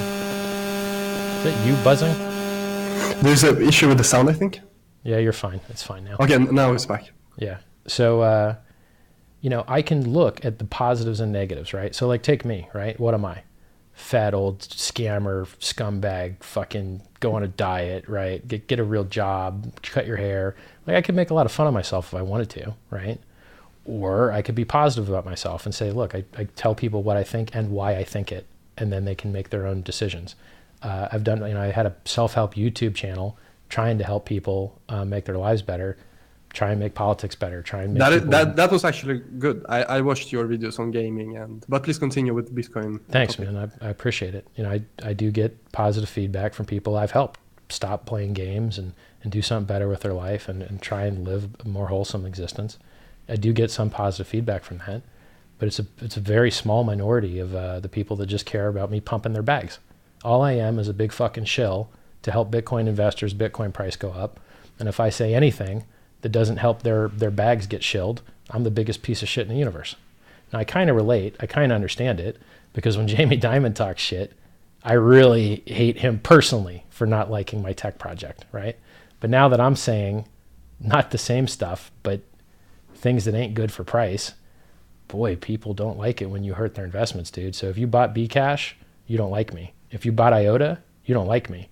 Is that you buzzing? There's an issue with the sound, I think. Yeah, you're fine. It's fine now. Okay, now it's back. Yeah. So, I can look at the positives and negatives, right? So like take me, right? What am I? Fat old scammer, scumbag, fucking go on a diet, right? Get a real job, cut your hair. Like I could make a lot of fun of myself if I wanted to, right? Or I could be positive about myself and say, look, I tell people what I think and why I think it, and then they can make their own decisions. I've done, I had a self-help YouTube channel trying to help people make their lives better, try and make politics better, try and make that was actually good. I watched your videos on gaming, but please continue with Bitcoin. Thanks, topic. man. I appreciate it. I do get positive feedback from people I've helped stop playing games and do something better with their life and try and live a more wholesome existence. I do get some positive feedback from that, but it's a very small minority of the people that just care about me pumping their bags. All I am is a big fucking shill to help Bitcoin investors' Bitcoin price go up. And if I say anything that doesn't help their bags get shilled, I'm the biggest piece of shit in the universe. Now I kind of relate, I kind of understand it, because when Jamie Dimon talks shit, I really hate him personally for not liking my tech project, right? But now that I'm saying not the same stuff, but things that ain't good for price, boy, people don't like it when you hurt their investments, dude. So if you bought Bcash, you don't like me. If you bought IOTA, you don't like me.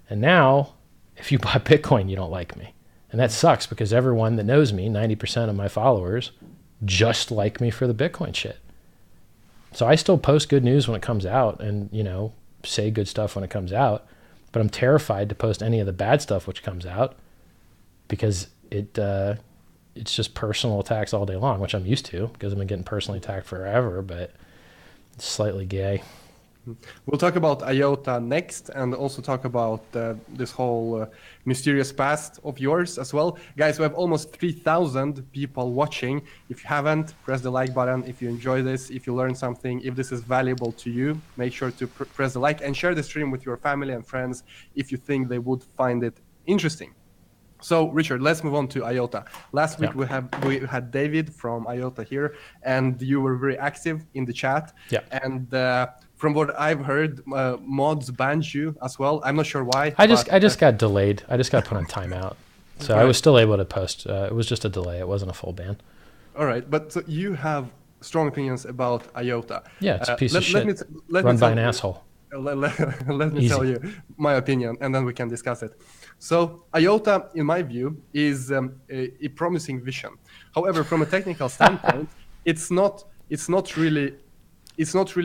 And now, if you bought Bitcoin, you don't like me. And that sucks because everyone that knows me, 90% of my followers, just like me for the Bitcoin shit. So I still post good news when it comes out and, say good stuff when it comes out. But I'm terrified to post any of the bad stuff which comes out because it's just personal attacks all day long, which I'm used to because I've been getting personally attacked forever, but it's slightly gay. We'll talk about IOTA next, and also talk about this whole mysterious past of yours as well. Guys, we have almost 3,000 people watching. If you haven't, press the like button. If you enjoy this, if you learn something, if this is valuable to you, make sure to press the like and share the stream with your family and friends if you think they would find it interesting. So, Richard, let's move on to IOTA. Last week we had David from IOTA here, and you were very active in the chat. Yeah. And from what I've heard, mods banned you as well. I'm not sure why. I just got delayed. I just got put on timeout, so I was still able to post. It was just a delay. It wasn't a full ban. All right, but so you have strong opinions about IOTA. Yeah, it's a piece of shit run by an asshole. Let me tell you my opinion, and then we can discuss it. So IOTA, in my view, is a promising vision. However, from a technical standpoint, it's not really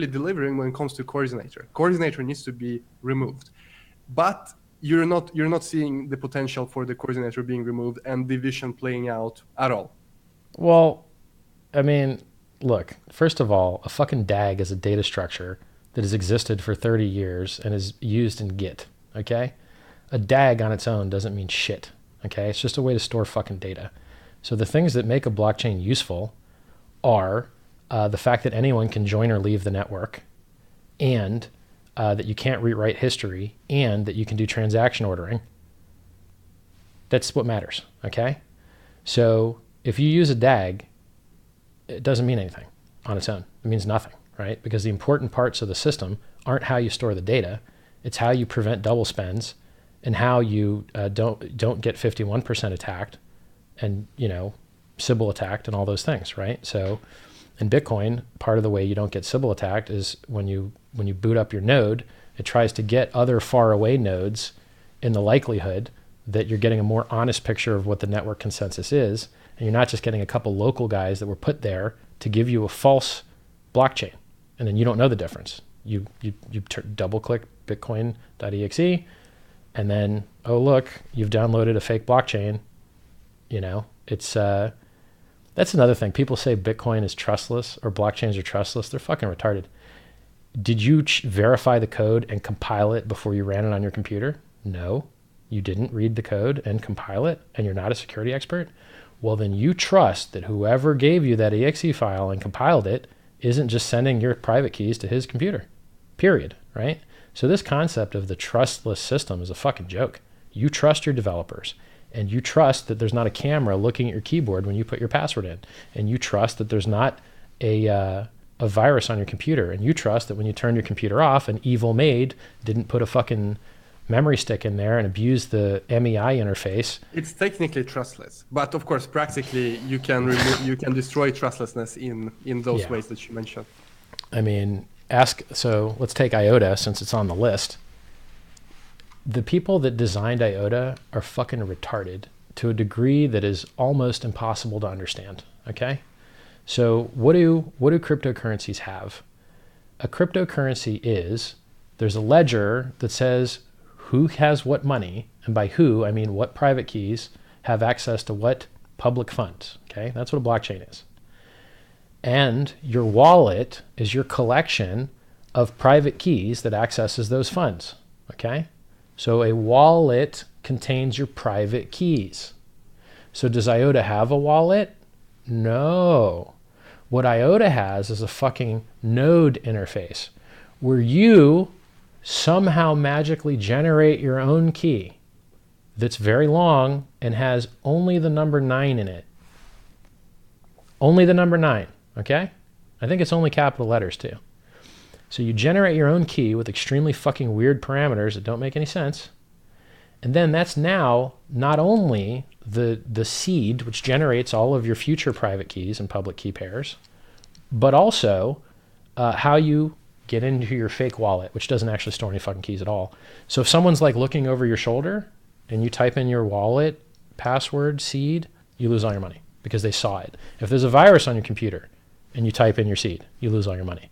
delivering when it comes to coordinator. Coordinator needs to be removed, but you're not seeing the potential for the coordinator being removed and the vision playing out at all. Well, I mean, look. First of all, a fucking DAG is a data structure that has existed for 30 years and is used in Git. Okay. A DAG on its own doesn't mean shit, okay? It's just a way to store fucking data. So the things that make a blockchain useful are the fact that anyone can join or leave the network, and that you can't rewrite history, and that you can do transaction ordering. That's what matters, okay? So if you use a DAG, it doesn't mean anything on its own. It means nothing, right? Because the important parts of the system aren't how you store the data. It's how you prevent double spends, and how you don't get 51% attacked, and Sybil attacked, and all those things, right? So in Bitcoin, part of the way you don't get Sybil attacked is when you boot up your node, it tries to get other far away nodes in the likelihood that you're getting a more honest picture of what the network consensus is, and you're not just getting a couple local guys that were put there to give you a false blockchain, and then you don't know the difference. You double click Bitcoin.exe, and then, oh, look, you've downloaded a fake blockchain. It's that's another thing. People say Bitcoin is trustless or blockchains are trustless. They're fucking retarded. Did you verify the code and compile it before you ran it on your computer? No, you didn't read the code and compile it, and you're not a security expert? Well, then you trust that whoever gave you that exe file and compiled it isn't just sending your private keys to his computer, period, right? So this concept of the trustless system is a fucking joke. You trust your developers, and you trust that there's not a camera looking at your keyboard when you put your password in, and you trust that there's not a virus on your computer, and you trust that when you turn your computer off, an evil maid didn't put a fucking memory stick in there and abuse the MEI interface. It's technically trustless, but of course, practically, you can destroy trustlessness in those ways that you mentioned. I mean, so let's take IOTA since it's on the list. The people that designed IOTA are fucking retarded to a degree that is almost impossible to understand, okay? So what do cryptocurrencies have? A cryptocurrency is, there's a ledger that says who has what money, and by who, I mean what private keys have access to what public funds, okay? That's what a blockchain is. And your wallet is your collection of private keys that accesses those funds, okay? So a wallet contains your private keys. So does IOTA have a wallet? No. What IOTA has is a fucking node interface where you somehow magically generate your own key that's very long and has only the number 9 in it. Only the number 9. Okay? I think it's only capital letters too. So you generate your own key with extremely fucking weird parameters that don't make any sense. And then that's now not only the seed, which generates all of your future private keys and public key pairs, but also how you get into your fake wallet, which doesn't actually store any fucking keys at all. So if someone's like looking over your shoulder and you type in your wallet password seed, you lose all your money because they saw it. If there's a virus on your computer and you type in your seed, you lose all your money.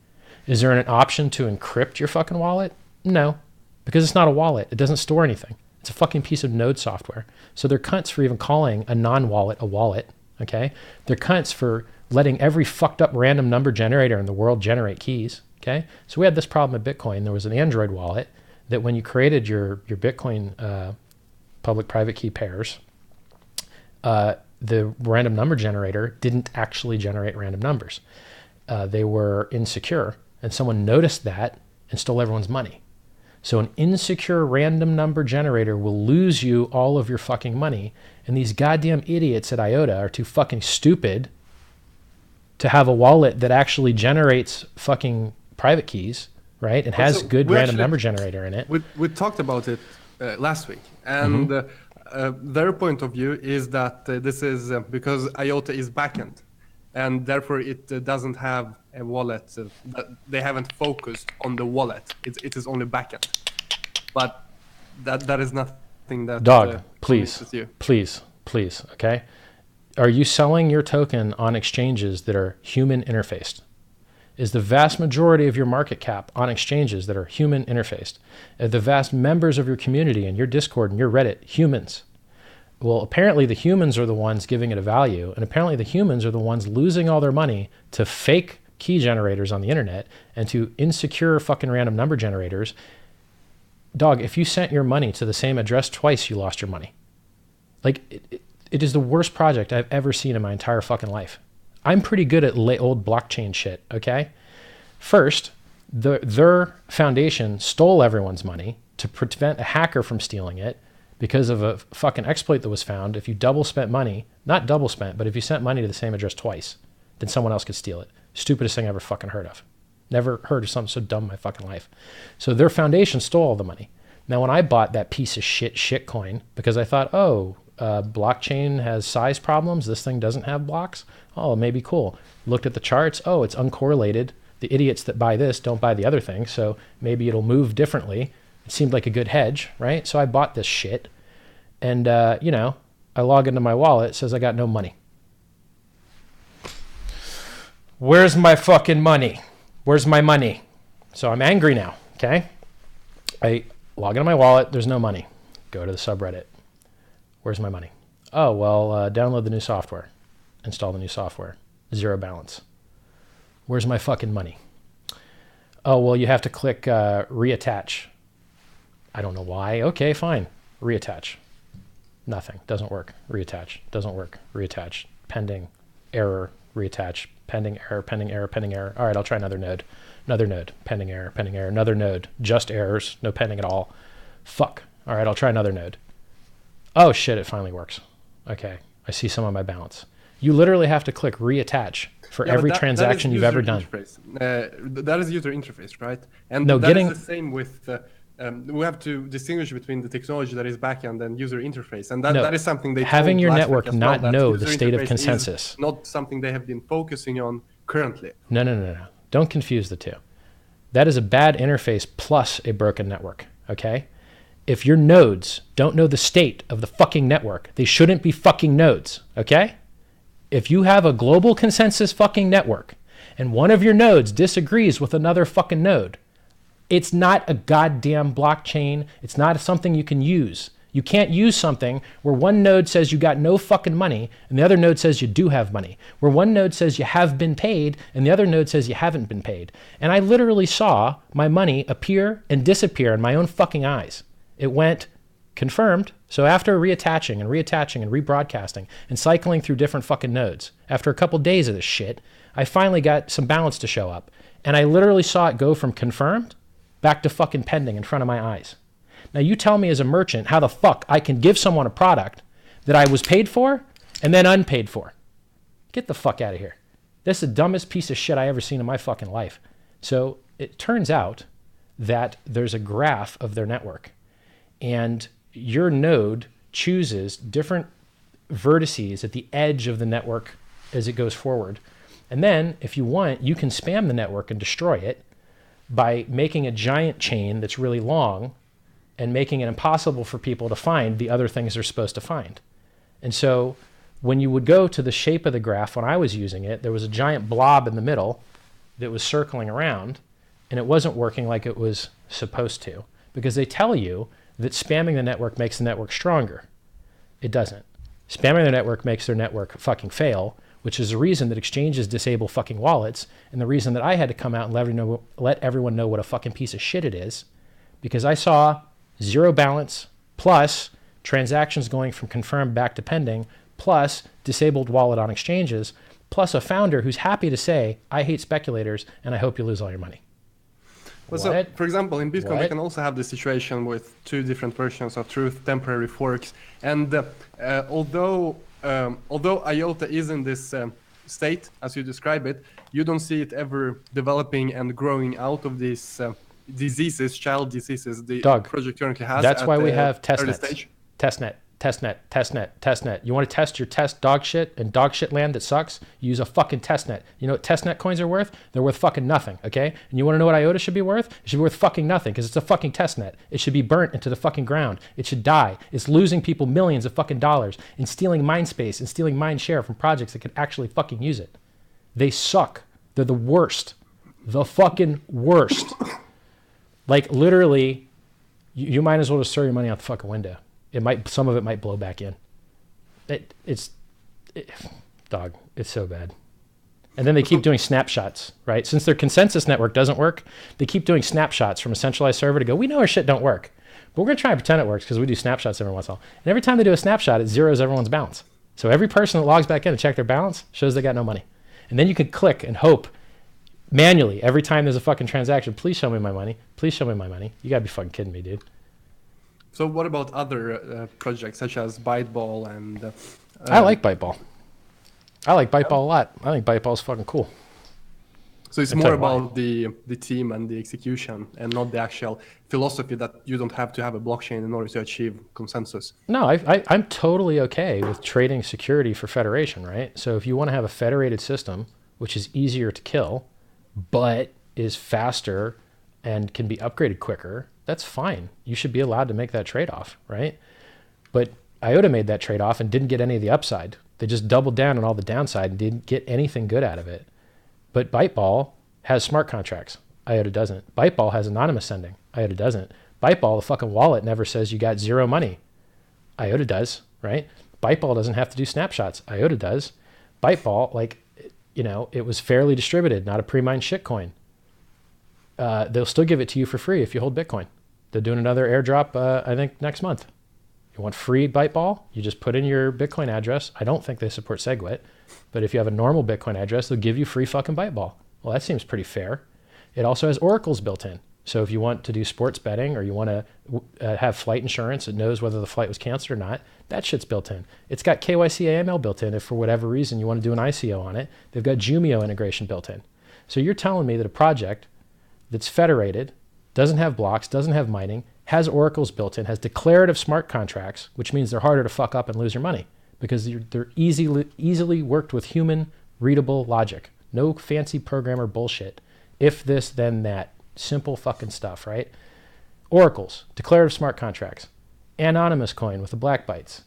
Is there an option to encrypt your fucking wallet? No, because it's not a wallet. It doesn't store anything. It's a fucking piece of node software. So they're cunts for even calling a non-wallet a wallet, okay? They're cunts for letting every fucked up random number generator in the world generate keys, Okay, so we had this problem at Bitcoin. There was an Android wallet that when you created your Bitcoin public-private key pairs, the random number generator didn't actually generate random numbers. They were insecure, and someone noticed that and stole everyone's money. So an insecure random number generator will lose you all of your fucking money, and these goddamn idiots at IOTA are too fucking stupid to have a wallet that actually generates fucking private keys, right? It has good random number generator in it. We talked about it last week, and their point of view is that this is because IOTA is backend, and therefore it doesn't have a wallet. They haven't focused on the wallet. It is only backend. But that is nothing that... Dog, please, okay? Are you selling your token on exchanges that are human interfaced? Is the vast majority of your market cap on exchanges that are human interfaced? Are the vast members of your community and your Discord and your Reddit humans? Well, apparently the humans are the ones giving it a value, and apparently the humans are the ones losing all their money to fake key generators on the internet and to insecure fucking random number generators. Dog, if you sent your money to the same address twice, you lost your money. Like, it is the worst project I've ever seen in my entire fucking life. I'm pretty good at old blockchain shit, okay? First, their foundation stole everyone's money to prevent a hacker from stealing it because of a fucking exploit that was found. If you double spent money, not double spent, but if you sent money to the same address twice, then someone else could steal it. Stupidest thing I ever fucking heard of. Never heard of something so dumb in my fucking life. So their foundation stole all the money. Now, when I bought that piece of shit coin, because I thought, blockchain has size problems. This thing doesn't have blocks. Oh, maybe cool. Looked at the charts. Oh, it's uncorrelated. The idiots that buy this don't buy the other thing. So maybe it'll move differently. It seemed like a good hedge, right? So I bought this shit. And, I log into my wallet. It says I got no money. Where's my fucking money? Where's my money? So I'm angry now, okay? I log into my wallet. There's no money. Go to the subreddit. Where's my money? Oh, well, download the new software. Install the new software. Zero balance. Where's my fucking money? Oh, well, you have to click reattach. I don't know why. Okay, fine. Reattach. Nothing. Doesn't work. Reattach. Doesn't work. Reattach. Pending. Error. Reattach. Pending error. Pending error. Pending error. All right, I'll try another node. Another node. Pending error. Pending error. Another node. Just errors. No pending at all. Fuck. All right, I'll try another node. Oh, shit, it finally works. Okay, I see some of my balance. You literally have to click reattach for every transaction you've ever done. That is user interface, right? And no, that is the same with... we have to distinguish between the technology that is backend and user interface, and that is something they having your network not well, know the state of consensus. Not something they have been focusing on currently. No. Don't confuse the two. That is a bad interface plus a broken network. Okay, if your nodes don't know the state of the fucking network, they shouldn't be fucking nodes. Okay, if you have a global consensus fucking network and one of your nodes disagrees with another fucking node, it's not a goddamn blockchain. It's not something you can use. You can't use something where one node says you got no fucking money and the other node says you do have money. Where one node says you have been paid and the other node says you haven't been paid. And I literally saw my money appear and disappear in my own fucking eyes. It went confirmed. So after reattaching and rebroadcasting and cycling through different fucking nodes, after a couple days of this shit, I finally got some balance to show up. And I literally saw it go from confirmed back to fucking pending in front of my eyes. Now you tell me as a merchant how the fuck I can give someone a product that I was paid for and then unpaid for. Get the fuck out of here. This is the dumbest piece of shit I ever seen in my fucking life. So it turns out that there's a graph of their network and your node chooses different vertices at the edge of the network as it goes forward. And then if you want, you can spam the network and destroy it by making a giant chain that's really long and making it impossible for people to find the other things they're supposed to find. And so when you would go to the shape of the graph when I was using it, there was a giant blob in the middle that was circling around, and it wasn't working like it was supposed to, because they tell you that spamming the network makes the network stronger. It doesn't. Spamming the network makes their network fucking fail, which is the reason that exchanges disable fucking wallets, and the reason that I had to come out and let everyone know what a fucking piece of shit it is, because I saw zero balance plus transactions going from confirmed back to pending plus disabled wallet on exchanges plus a founder who's happy to say, I hate speculators and I hope you lose all your money. Well, so, for example, in Bitcoin, we can also have this situation with two different versions of truth, temporary forks. And although IOTA is in this state, as you describe it, you don't see it ever developing and growing out of these diseases, child diseases the project currently has. That's why we have testnet. You want to test your test dog shit and dog shit land that sucks? You use a fucking testnet. You know what testnet coins are worth? They're worth fucking nothing, okay? And you want to know what IOTA should be worth? It should be worth fucking nothing because it's a fucking testnet. It should be burnt into the fucking ground. It should die. It's losing people millions of fucking dollars and stealing mind space and stealing mind share from projects that could actually fucking use it. They suck. They're the worst. The fucking worst. Like literally, you might as well just throw your money out the fucking window. Some of it might blow back in. It's so bad. And then they keep doing snapshots, right? Since their consensus network doesn't work, they keep doing snapshots from a centralized server to go, we know our shit don't work, but we're gonna try and pretend it works because we do snapshots every once in a while. And every time they do a snapshot, it zeroes everyone's balance. So every person that logs back in to check their balance shows they got no money. And then you can click and hope manually every time there's a fucking transaction, please show me my money. Please show me my money. You gotta be fucking kidding me, dude. So what about other projects such as Byteball and... I like Byteball. I like Byteball a lot. I think Byteball's fucking cool. So it's more about the team and the execution and not the actual philosophy that you don't have to have a blockchain in order to achieve consensus. No, I'm totally okay with trading security for federation, right? So if you want to have a federated system, which is easier to kill, but is faster and can be upgraded quicker, that's fine. You should be allowed to make that trade-off, right? But IOTA made that trade-off and didn't get any of the upside. They just doubled down on all the downside and didn't get anything good out of it. But Byteball has smart contracts. IOTA doesn't. Byteball has anonymous sending. IOTA doesn't. Byteball, the fucking wallet, never says you got zero money. IOTA does, right? Byteball doesn't have to do snapshots. IOTA does. Byteball, like, you know, it was fairly distributed, not a pre-mined shitcoin. They'll still give it to you for free if you hold Bitcoin. They're doing another airdrop, I think, next month. You want free Byteball? You just put in your Bitcoin address. I don't think they support SegWit, but if you have a normal Bitcoin address, they'll give you free fucking Byteball. Well, that seems pretty fair. It also has oracles built in. So if you want to do sports betting or you want to have flight insurance, it knows whether the flight was canceled or not, that shit's built in. It's got KYC AML built in if for whatever reason you want to do an ICO on it. They've got Jumio integration built in. So you're telling me that a project that's federated, doesn't have blocks, doesn't have mining, has oracles built in, has declarative smart contracts, which means they're harder to fuck up and lose your money because they're easily worked with human readable logic. No fancy programmer bullshit. If this, then that. Simple fucking stuff, right? Oracles, declarative smart contracts, anonymous coin with the black bytes,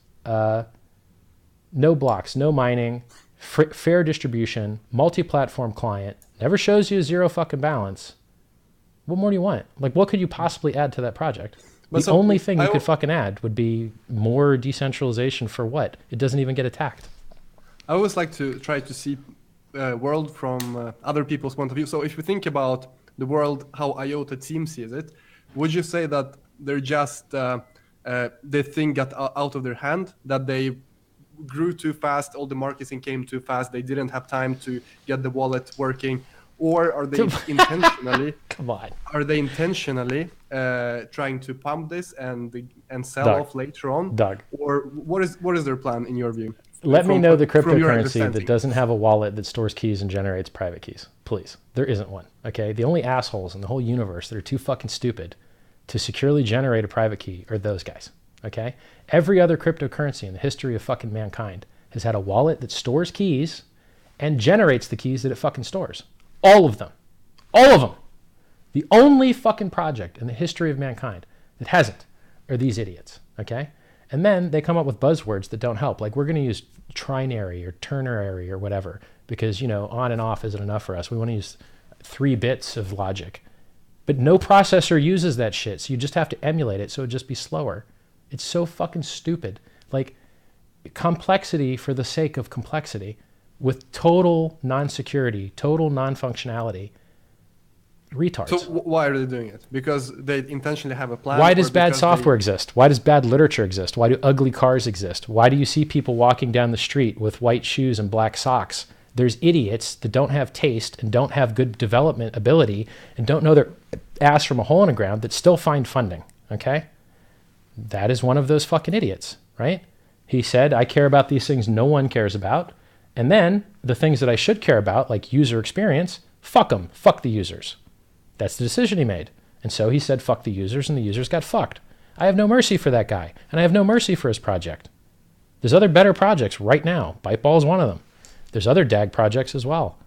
no blocks, no mining, fair distribution, multi-platform client, never shows you zero fucking balance. What more do you want? Like, what could you possibly add to that project? The only thing you could fucking add would be more decentralization for what? It doesn't even get attacked. I always like to try to see the world from other people's point of view. So if you think about the world, how IOTA team sees it, would you say that they're just, the thing got out of their hand, that they grew too fast, all the marketing came too fast, they didn't have time to get the wallet working? Or are they intentionally? Come on. Are they intentionally trying to pump this and sell off later on? Doug. Or what is their plan in your view? Let me know the cryptocurrency that doesn't have a wallet that stores keys and generates private keys. Please. There isn't one. Okay. The only assholes in the whole universe that are too fucking stupid to securely generate a private key are those guys. Okay. Every other cryptocurrency in the history of fucking mankind has had a wallet that stores keys and generates the keys that it fucking stores. All of them. All of them. The only fucking project in the history of mankind that hasn't are these idiots. Okay. And then they come up with buzzwords that don't help. Like, we're going to use trinary or ternary or whatever because, you know, on and off isn't enough for us. We want to use 3 bits of logic. But no processor uses that shit, so you just have to emulate it so it'd just be slower. It's so fucking stupid. Like, complexity for the sake of complexity with total non-security, total non-functionality. Retards. So why are they doing it? Because they intentionally have a plan? Why does bad software exist? Why does bad literature exist? Why do ugly cars exist? Why do you see people walking down the street with white shoes and black socks? There's idiots that don't have taste and don't have good development ability and don't know their ass from a hole in the ground that still find funding, okay? That is one of those fucking idiots, right? He said, I care about these things no one cares about. And then the things that I should care about, like user experience, fuck them, fuck the users. That's the decision he made. And so he said, fuck the users, and the users got fucked. I have no mercy for that guy, and I have no mercy for his project. There's other better projects right now. Byteball is one of them. There's other DAG projects as well.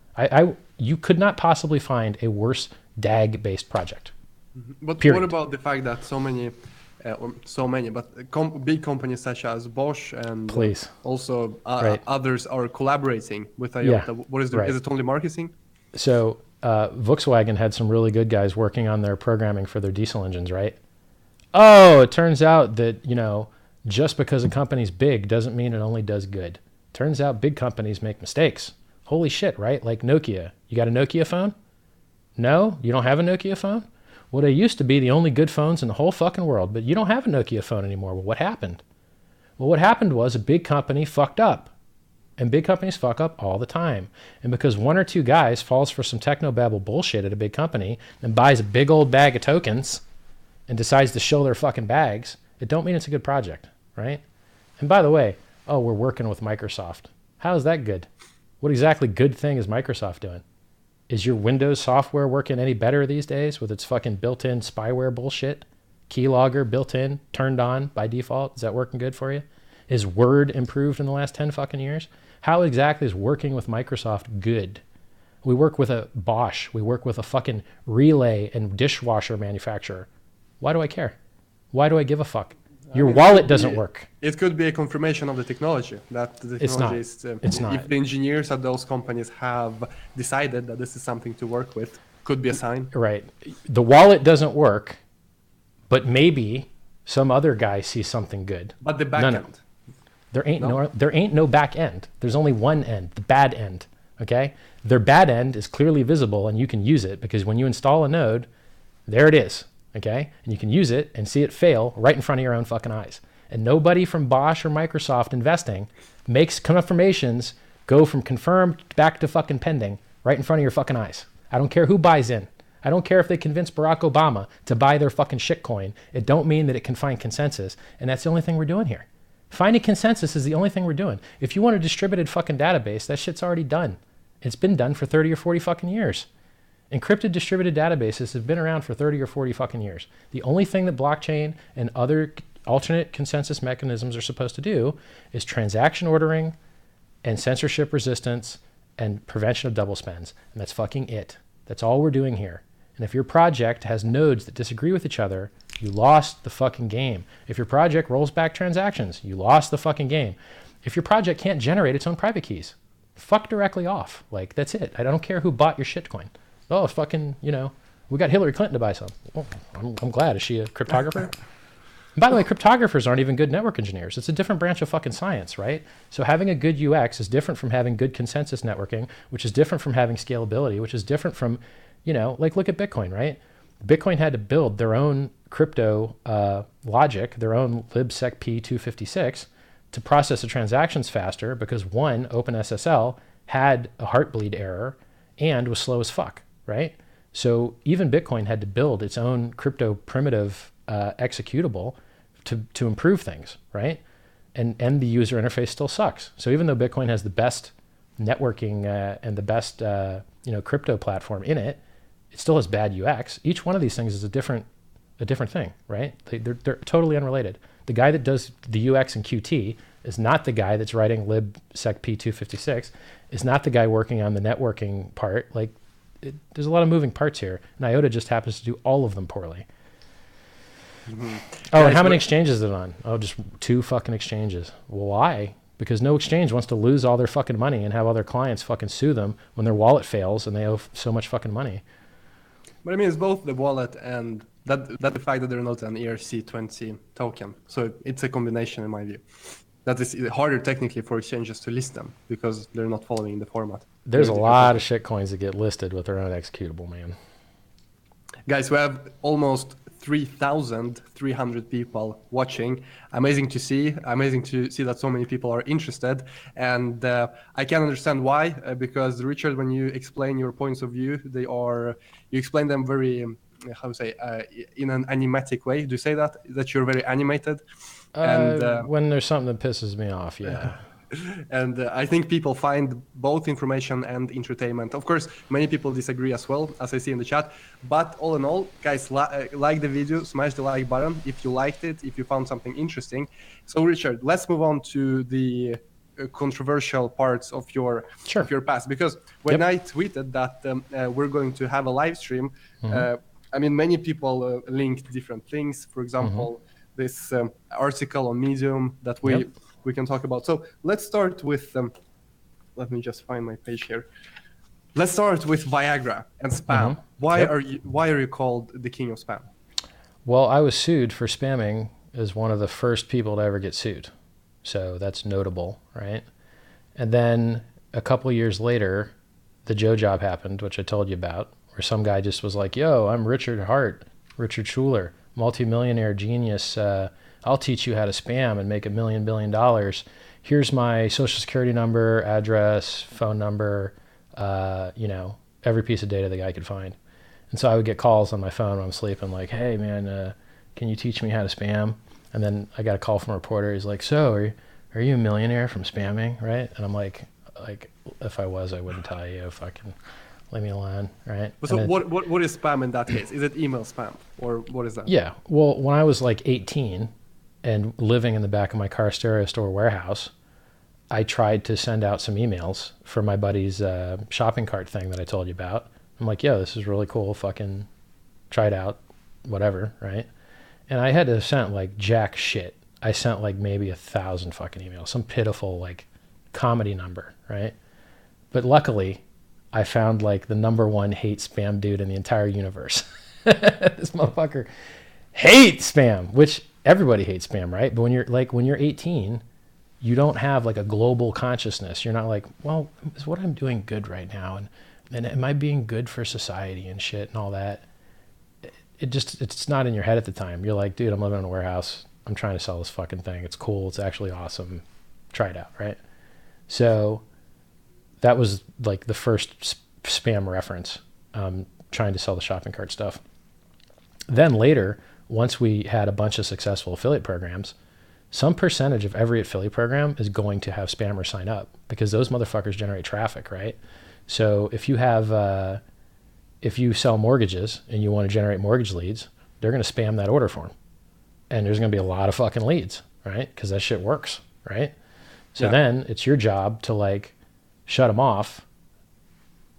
You could not possibly find a worse DAG-based project. But period. What about the fact that big companies such as Bosch and also others are collaborating with IOTA? Yeah. What is is it only marketing? So Volkswagen had some really good guys working on their programming for their diesel engines, right? Oh, it turns out that, just because a company's big doesn't mean it only does good. Turns out big companies make mistakes. Holy shit, right? Like Nokia. You got a Nokia phone? No? You don't have a Nokia phone? Well, they used to be the only good phones in the whole fucking world, but you don't have a Nokia phone anymore. Well, what happened? Well, what happened was a big company fucked up. And big companies fuck up all the time. And because one or two guys falls for some technobabble bullshit at a big company and buys a big old bag of tokens and decides to show their fucking bags, it don't mean it's a good project, right? And by the way, we're working with Microsoft. How is that good? What exactly good thing is Microsoft doing? Is your Windows software working any better these days with its fucking built-in spyware bullshit? Keylogger built in, turned on by default. Is that working good for you? Is Word improved in the last 10 fucking years? How exactly is working with Microsoft good? We work with a Bosch. We work with a fucking relay and dishwasher manufacturer. Why do I care? Why do I give a fuck? Your wallet doesn't work. It could be a confirmation of the technology. That the technology It's not. If the engineers at those companies have decided that this is something to work with, could be a sign. Right. The wallet doesn't work, but maybe some other guy sees something good. But the back end. There ain't no back end. There's only one end, the bad end, okay? Their bad end is clearly visible and you can use it because when you install a node, there it is, okay? And you can use it and see it fail right in front of your own fucking eyes. And nobody from Bosch or Microsoft investing makes confirmations go from confirmed back to fucking pending right in front of your fucking eyes. I don't care who buys in. I don't care if they convince Barack Obama to buy their fucking shitcoin. It don't mean that it can find consensus. And that's the only thing we're doing here. Finding consensus is the only thing we're doing. If you want a distributed fucking database, that shit's already done. It's been done for 30 or 40 fucking years. Encrypted distributed databases have been around for 30 or 40 fucking years. The only thing that blockchain and other alternate consensus mechanisms are supposed to do is transaction ordering and censorship resistance and prevention of double spends. And that's fucking it. That's all we're doing here. And if your project has nodes that disagree with each other, you lost the fucking game. If your project rolls back transactions, you lost the fucking game. If your project can't generate its own private keys, fuck directly off. Like, that's it. I don't care who bought your shitcoin. Oh, it's fucking, we got Hillary Clinton to buy some. Oh, I'm glad. Is she a cryptographer? And by the way, cryptographers aren't even good network engineers. It's a different branch of fucking science, right? So having a good UX is different from having good consensus networking, which is different from having scalability, which is different from, like look at Bitcoin, right? Bitcoin had to build their own crypto logic, their own libsecp 256 to process the transactions faster because one, OpenSSL, had a heartbleed error and was slow as fuck, right? So even Bitcoin had to build its own crypto primitive executable to improve things, right? And the user interface still sucks. So even though Bitcoin has the best networking and the best crypto platform in it, it still has bad UX. Each one of these things is a different thing, right? They're totally unrelated. The guy that does the UX and Qt is not the guy that's writing libsecp 256, is not the guy working on the networking part. There's a lot of moving parts here, and IOTA just happens to do all of them poorly. Mm-hmm. Oh, and how many exchanges is it on? Oh, just 2 fucking exchanges. Well, why? Because no exchange wants to lose all their fucking money and have all their clients fucking sue them when their wallet fails and they owe so much fucking money. But I mean, it's both the wallet and that the fact that they're not an ERC20 token. So it's a combination in my view. that is harder technically for exchanges to list them because they're not following the format. There's a lot of shitcoins that get listed with their own executable, man. Guys, we have almost 3,300 people watching. Amazing to see. Amazing to see that so many people are interested. And I can understand why, because Richard, when you explain your points of view, you explain them very, in an animatic way. Do you say that you're very animated? When there's something that pisses me off, yeah. And I think people find both information and entertainment. Of course, many people disagree as well, as I see in the chat. But all in all, guys, like the video, smash the like button if you liked it, if you found something interesting. So, Richard, let's move on to the controversial parts of your past. Because when I tweeted that we're going to have a live stream, I mean, many people linked different things. For example, this article on Medium that we can talk about. So let's start with, let me just find my page here. Let's start with Viagra and spam. Why are you called the king of spam? Well, I was sued for spamming as one of the first people to ever get sued. So that's notable, right? And then a couple years later, the Joe job happened, which I told you about, where some guy just was like, yo, I'm Richard Schuler, multimillionaire genius. I'll teach you how to spam and make $1 billion. Here's my social security number, address, phone number, every piece of data the guy could find. And so I would get calls on my phone when I'm sleeping like, hey man, can you teach me how to spam? And then I got a call from a reporter. He's like, so are you a millionaire from spamming, right? And I'm like, if I was, I wouldn't tell you. Fucking leave me alone, right? So what is spam in that case? Is it email spam or what is that? Yeah, well, when I was like 18 and living in the back of my car stereo store warehouse, I tried to send out some emails for my buddy's shopping cart thing that I told you about. I'm like, yo, this is really cool. Fucking try it out, whatever, right? And I had to have sent like jack shit. I sent like maybe 1,000 fucking emails, some pitiful like comedy number, right? But luckily, I found like the #1 hate spam dude in the entire universe. This motherfucker hates spam, which everybody hates spam, right? But when you're 18, you don't have like a global consciousness. You're not like, well, is what I'm doing good right now? And am I being good for society and shit and all that? It's not in your head at the time. You're like, dude, I'm living in a warehouse. I'm trying to sell this fucking thing. It's cool. It's actually awesome. Try it out, right? So that was like the first spam reference, trying to sell the shopping cart stuff. Then later, once we had a bunch of successful affiliate programs, some percentage of every affiliate program is going to have spammers sign up because those motherfuckers generate traffic, right? So if you have, if you sell mortgages and you want to generate mortgage leads, they're going to spam that order form. And there's going to be a lot of fucking leads, right? Because that shit works, right? So then it's your job to like shut them off.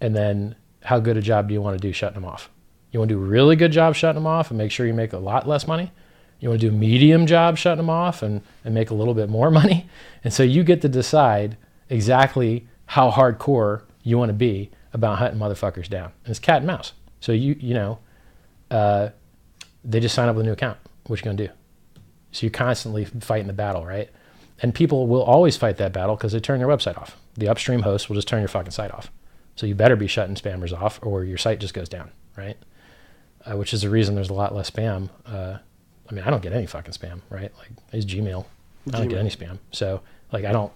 And then how good a job do you want to do shutting them off? You want to do a really good job shutting them off and make sure you make a lot less money? You want to do a medium job shutting them off and make a little bit more money? And so you get to decide exactly how hardcore you want to be about hunting motherfuckers down. And it's cat and mouse. So they just sign up with a new account. What you going to do? So you're constantly fighting the battle, right? And people will always fight that battle because they turn your website off. The upstream host will just turn your fucking site off. So you better be shutting spammers off or your site just goes down, right? Which is the reason there's a lot less spam. I mean, I don't get any fucking spam, right? Like I use Gmail. I don't get any spam. So like I don't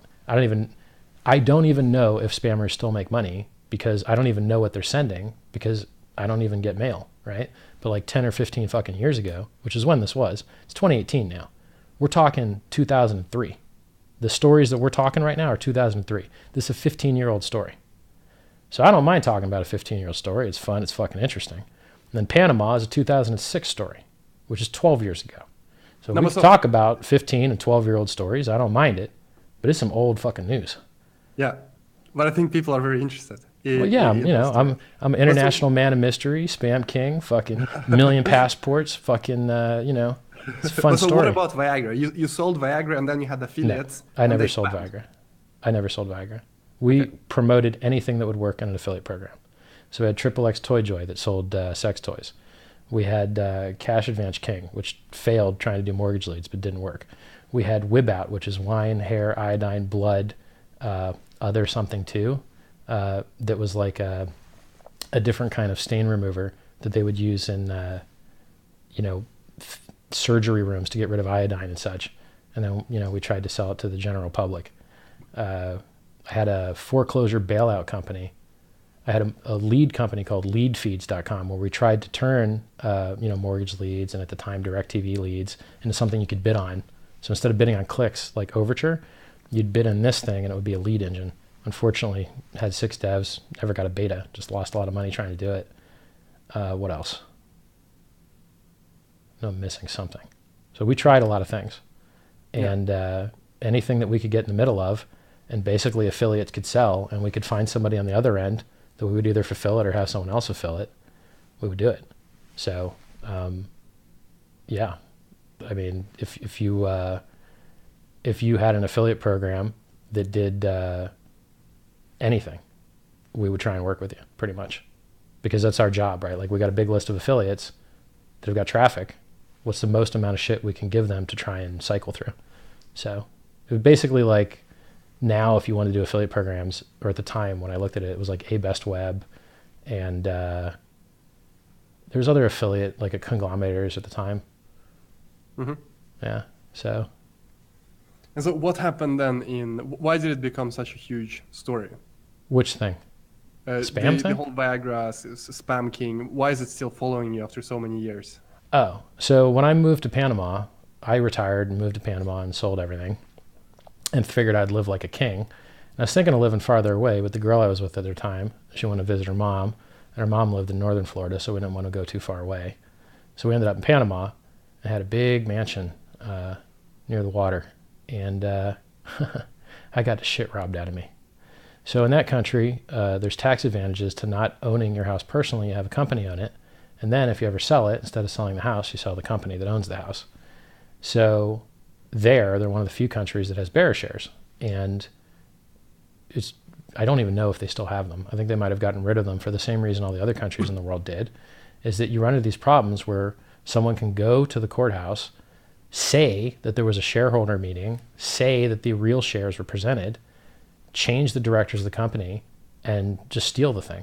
even know if spammers still make money because I don't even know what they're sending because I don't even get mail, right? But like 10 or 15 fucking years ago, which is when this was, it's 2018 now. We're talking 2003. The stories that we're talking right now are 2003. This is a 15-year-old story. So I don't mind talking about a 15-year-old story. It's fun. It's fucking interesting. And then Panama is a 2006 story, which is 12 years ago. So we can talk about 15 and 12-year-old stories. I don't mind it, but it's some old fucking news. Yeah, but I think people are very interested. Well, yeah, I'm an international man of mystery, spam king, fucking million passports, fucking, it's a fun story. So what about Viagra? You sold Viagra and then you had affiliates. No, I never sold Viagra. We promoted anything that would work in an affiliate program. So we had XXX Toy Joy that sold sex toys. We had Cash Advance King, which failed trying to do mortgage leads but didn't work. We had WIBOUT, which is wine, hair, iodine, blood, other something too. That was like a different kind of stain remover that they would use in, surgery rooms to get rid of iodine and such. And then, we tried to sell it to the general public. I had a foreclosure bailout company. I had a lead company called leadfeeds.com where we tried to turn, mortgage leads and at the time DirecTV leads into something you could bid on. So instead of bidding on clicks like Overture, you'd bid on this thing and it would be a lead engine. Unfortunately, had 6 devs, never got a beta, just lost a lot of money trying to do it. What else? No, I'm missing something. So we tried a lot of things. And anything that we could get in the middle of, and basically affiliates could sell, and we could find somebody on the other end that we would either fulfill it or have someone else fulfill it, we would do it. So, I mean, if you had an affiliate program that did anything, we would try and work with you pretty much, because that's our job, right? Like we got a big list of affiliates that have got traffic. What's the most amount of shit we can give them to try and cycle through? So it was basically like, now if you want to do affiliate programs, or at the time when I looked at it, it was like ABestWeb, and there's other affiliate, like a conglomerators at the time. Mm-hmm. Yeah. So. And so what happened then why did it become such a huge story? Which thing? Spam thing? The whole Viagra spam king. Why is it still following you after so many years? Oh, so when I moved to Panama, I retired and moved to Panama and sold everything and figured I'd live like a king. And I was thinking of living farther away, but the girl I was with at the time, she wanted to visit her mom, and her mom lived in northern Florida, so we didn't want to go too far away. So we ended up in Panama and had a big mansion near the water, and I got the shit robbed out of me. So in that country, there's tax advantages to not owning your house personally. You have a company own it. And then if you ever sell it, instead of selling the house, you sell the company that owns the house. So they're one of the few countries that has bearer shares. And I don't even know if they still have them. I think they might have gotten rid of them for the same reason all the other countries in the world did, is that you run into these problems where someone can go to the courthouse, say that there was a shareholder meeting, say that the real shares were presented, change the directors of the company, and just steal the thing.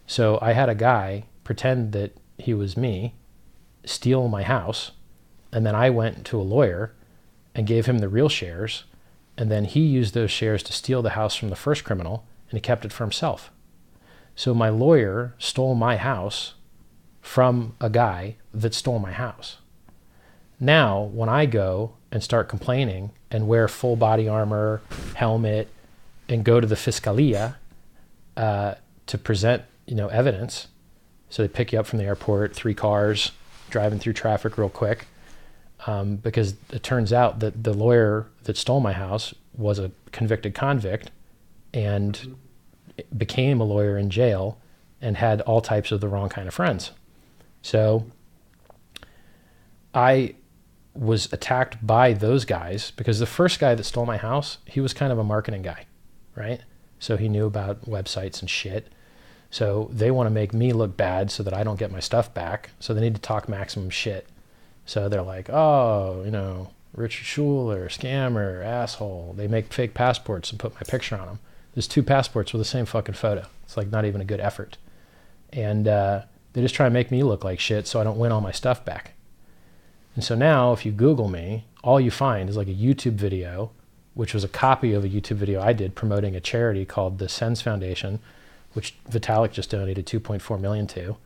So I had a guy pretend that he was me, steal my house, and then I went to a lawyer and gave him the real shares, and then he used those shares to steal the house from the first criminal, and he kept it for himself. So my lawyer stole my house from a guy that stole my house. Now, when I go and start complaining and wear full body armor, helmet, and go to the Fiscalia to present, evidence, so they pick you up from the airport, 3 cars, driving through traffic real quick, because it turns out that the lawyer that stole my house was a convicted convict and became a lawyer in jail and had all types of the wrong kind of friends. So I was attacked by those guys because the first guy that stole my house, he was kind of a marketing guy, right? So he knew about websites and shit. So they want to make me look bad so that I don't get my stuff back. So they need to talk maximum shit. So they're like, oh, Richard Schuler, scammer, asshole. They make fake passports and put my picture on them. There's 2 passports with the same fucking photo. It's like not even a good effort. And they just try to make me look like shit so I don't win all my stuff back. And so now if you Google me, all you find is like a YouTube video, which was a copy of a YouTube video I did promoting a charity called the Sens Foundation, which Vitalik just donated $2.4 million to.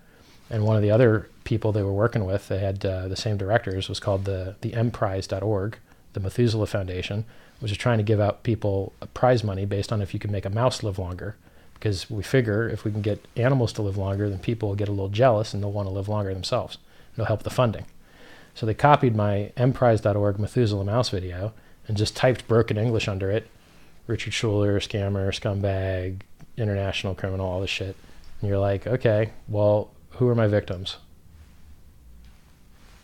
And one of the other people they were working with, they had the same directors, was called the mprize.org, the Methuselah Foundation, which is trying to give out people prize money based on if you can make a mouse live longer. Because we figure if we can get animals to live longer, then people will get a little jealous and they'll want to live longer themselves. It'll help the funding. So they copied my mprize.org Methuselah mouse video and just typed broken English under it. Richard Schuler, scammer, scumbag, international criminal, all this shit. And you're like, okay, well, who are my victims?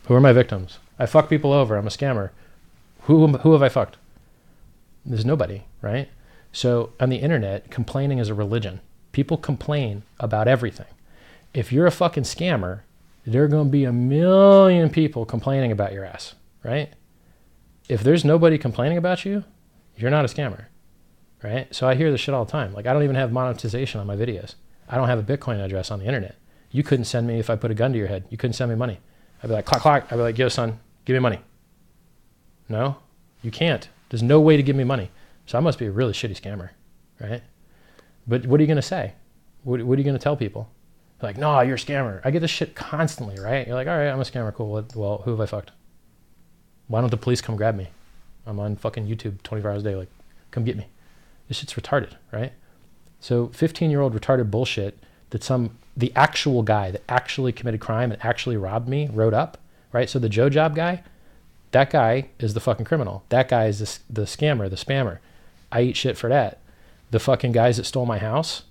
Who are my victims? I fuck people over. I'm a scammer. Who have I fucked? There's nobody, right? So on the internet, complaining is a religion. People complain about everything. If you're a fucking scammer, there are going to be a million people complaining about your ass, right? if there's nobody complaining about you, you're not a scammer, right? So I hear this shit all the time. Like, I don't even have monetization on my videos. I don't have a Bitcoin address on the internet. You couldn't send me, if I put a gun to your head, you couldn't send me money. I'd be like, clock, clock. I'd be like, yo, son, give me money. No, you can't. There's no way to give me money. So I must be a really shitty scammer, right? But what are you going to say? What are you going to tell people? Like, no, you're a scammer. I get this shit constantly, right? You're like, all right, I'm a scammer. Cool. Well, who have I fucked? Why don't the police come grab me? I'm on fucking YouTube 24 hours a day. Like, come get me. This shit's retarded, right? So 15-year-old retarded bullshit that the actual guy that actually committed crime and actually robbed me wrote up, right? So the Joe Job guy, that guy is the fucking criminal. That guy is the scammer, the spammer. I eat shit for that. The fucking guys that stole my house,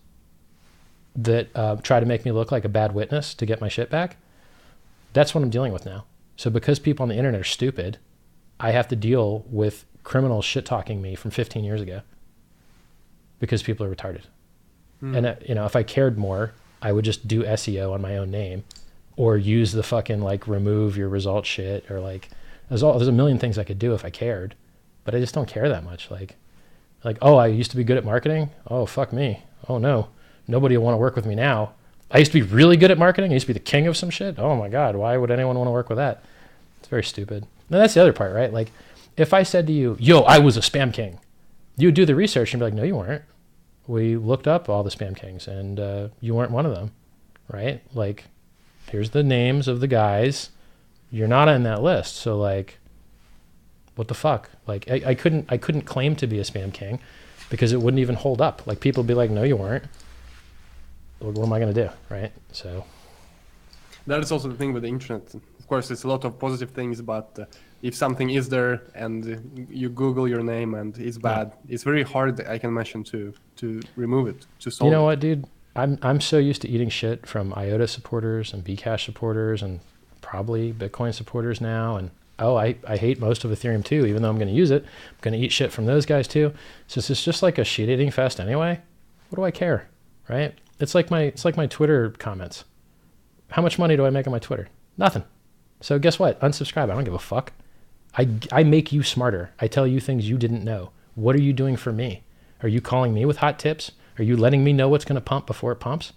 that try to make me look like a bad witness to get my shit back, that's what I'm dealing with now. So because people on the internet are stupid, I have to deal with criminals shit-talking me from 15 years ago because people are retarded. And if I cared more, I would just do SEO on my own name or use the fucking like remove your results shit, or like there's a million things I could do if I cared, but I just don't care that much. Like, oh, I used to be good at marketing. Oh, fuck me. Oh no, nobody will want to work with me now. I used to be really good at marketing. I used to be the king of some shit. Oh my God, why would anyone want to work with that? It's very stupid. And that's the other part, right? Like, if I said to you, yo, I was a spam king, you would do the research and be like, no, you weren't. We looked up all the spam kings and you weren't one of them, right? Like, here's the names of the guys. You're not on that list. So like, what the fuck? Like, I couldn't claim to be a spam king because it wouldn't even hold up. Like, people would be like, no, you weren't. What am I going to do, right? So that is also the thing with the internet. Of course, it's a lot of positive things, but if something is there and you Google your name and it's bad, it's very hard, I can imagine, to remove it, to solve it. You know what, dude? I'm so used to eating shit from IOTA supporters and Bcash supporters and probably Bitcoin supporters now. And I hate most of Ethereum too, even though I'm going to use it. I'm going to eat shit from those guys too. So it's just like a shit eating fest anyway. What do I care, right? It's like my Twitter comments. How much money do I make on my Twitter? Nothing. So guess what? Unsubscribe. I don't give a fuck. I make you smarter. I tell you things you didn't know. What are you doing for me? Are you calling me with hot tips? Are you letting me know what's going to pump before it pumps?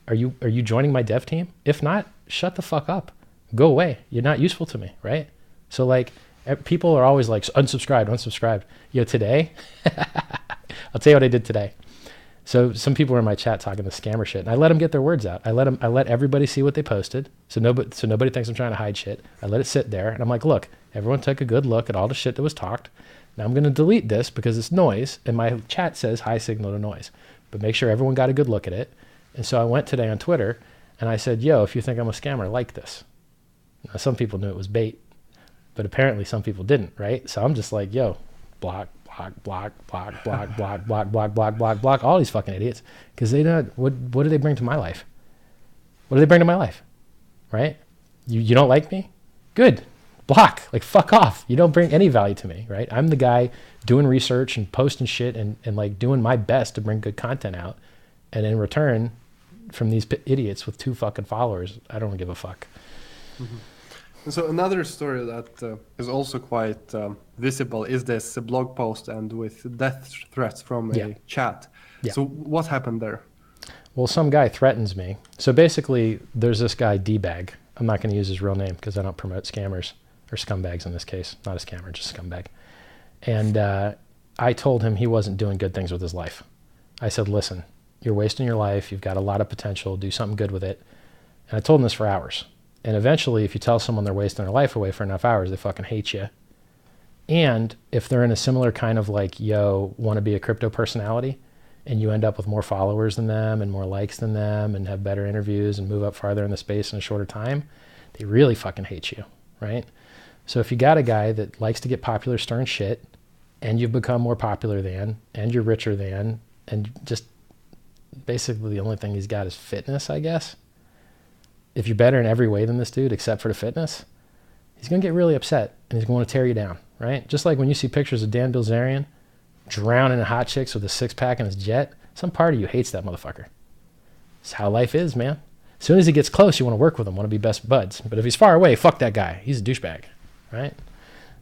Are you joining my dev team? If not, shut the fuck up. Go away. You're not useful to me, right? So like, people are always like, unsubscribed. Yo, today, I'll tell you what I did today. So some people were in my chat talking the scammer shit, and I let them get their words out. I let everybody see what they posted, so nobody thinks I'm trying to hide shit. I let it sit there, and I'm like, look, everyone took a good look at all the shit that was talked. Now I'm going to delete this because it's noise, and my chat says high signal to noise. But make sure everyone got a good look at it. And so I went today on Twitter, and I said, yo, if you think I'm a scammer, like this. Now, some people knew it was bait, but apparently some people didn't, right? So I'm just like, yo, block, block, all these fucking idiots. Because they don't, what do they bring to my life? What do they bring to my life? Right? You don't like me? Good. Block. Like, fuck off. You don't bring any value to me, right? I'm the guy doing research and posting shit and like doing my best to bring good content out. And in return, from these idiots with 2 fucking followers, I don't give a fuck. Mm-hmm. So another story that is also quite visible is this blog post and with death threats from a chat. Yeah. So what happened there? Well, some guy threatens me. So basically, there's this guy, D-Bag. I'm not going to use his real name because I don't promote scammers, or scumbags in this case. Not a scammer, just a scumbag. And I told him he wasn't doing good things with his life. I said, listen, you're wasting your life. You've got a lot of potential. Do something good with it. And I told him this for hours. And eventually, if you tell someone they're wasting their life away for enough hours, they fucking hate you. And if they're in a similar kind of like, yo, want to be a crypto personality, and you end up with more followers than them and more likes than them and have better interviews and move up farther in the space in a shorter time, they really fucking hate you, right? So if you got a guy that likes to get popular stirring shit, and you've become more popular than, and you're richer than, and just basically the only thing he's got is fitness, I guess. If you're better in every way than this dude, except for the fitness, he's going to get really upset and he's going to tear you down, right? Just like when you see pictures of Dan Bilzerian drowning in hot chicks with a 6-pack in his jet, some part of you hates that motherfucker. It's how life is, man. As soon as he gets close, you want to work with him, want to be best buds. But if he's far away, fuck that guy. He's a douchebag, right?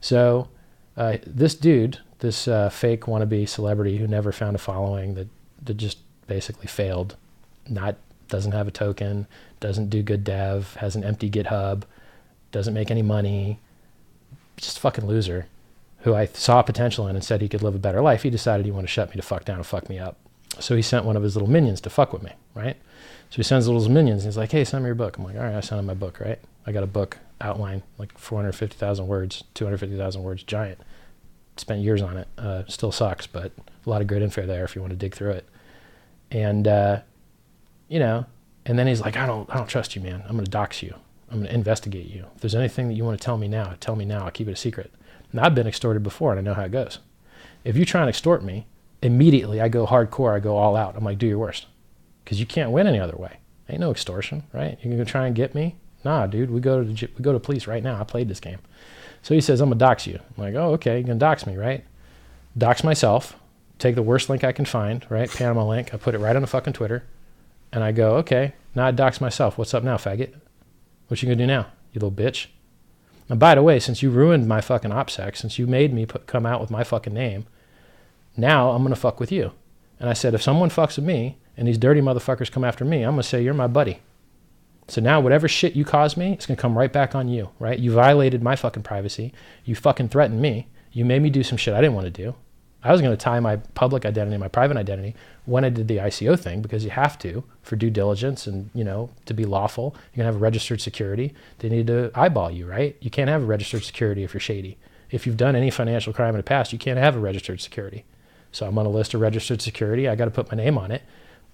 So This dude, this fake wannabe celebrity who never found a following, that just basically failed, doesn't have a token, doesn't do good dev, has an empty GitHub, doesn't make any money, just a fucking loser, who I saw potential in and said he could live a better life. He decided he wanted to shut me the fuck down and fuck me up. So he sent one of his little minions to fuck with me, right? So he sends little minions and he's like, hey, send me your book. I'm like, all right, I sent him my book, right? I got a book outline, like 450,000 words, 250,000 words, giant. Spent years on it. Still sucks, but a lot of great info there if you want to dig through it. And, you know, and then he's like, I don't trust you, man. I'm going to dox you. I'm going to investigate you. If there's anything that you want to tell me now, tell me now. I'll keep it a secret. Now, I've been extorted before, and I know how it goes. If you try and extort me, immediately I go hardcore. I go all out. I'm like, do your worst. Because you can't win any other way. Ain't no extortion, right? You're going to try and get me? Nah, dude, we go to police right now. I played this game. So he says, I'm going to dox you. I'm like, oh, okay, you're going to dox me, right? Dox myself. Take the worst link I can find, right? Panama link. I put it right on the fucking Twitter. And I go, okay, now I dox myself. What's up now, faggot? What you going to do now, you little bitch? And by the way, since you ruined my fucking OPSEC, since you made me come out with my fucking name, now I'm going to fuck with you. And I said, if someone fucks with me and these dirty motherfuckers come after me, I'm going to say, you're my buddy. So now whatever shit you caused me, it's going to come right back on you, right? You violated my fucking privacy. You fucking threatened me. You made me do some shit I didn't want to do. I was going to tie my public identity, my private identity, when I did the ICO thing, because you have to for due diligence and, you know, to be lawful. You're going to have a registered security. They need to eyeball you, right? You can't have a registered security if you're shady. If you've done any financial crime in the past, you can't have a registered security. So I'm on a list of registered security. I got to put my name on it,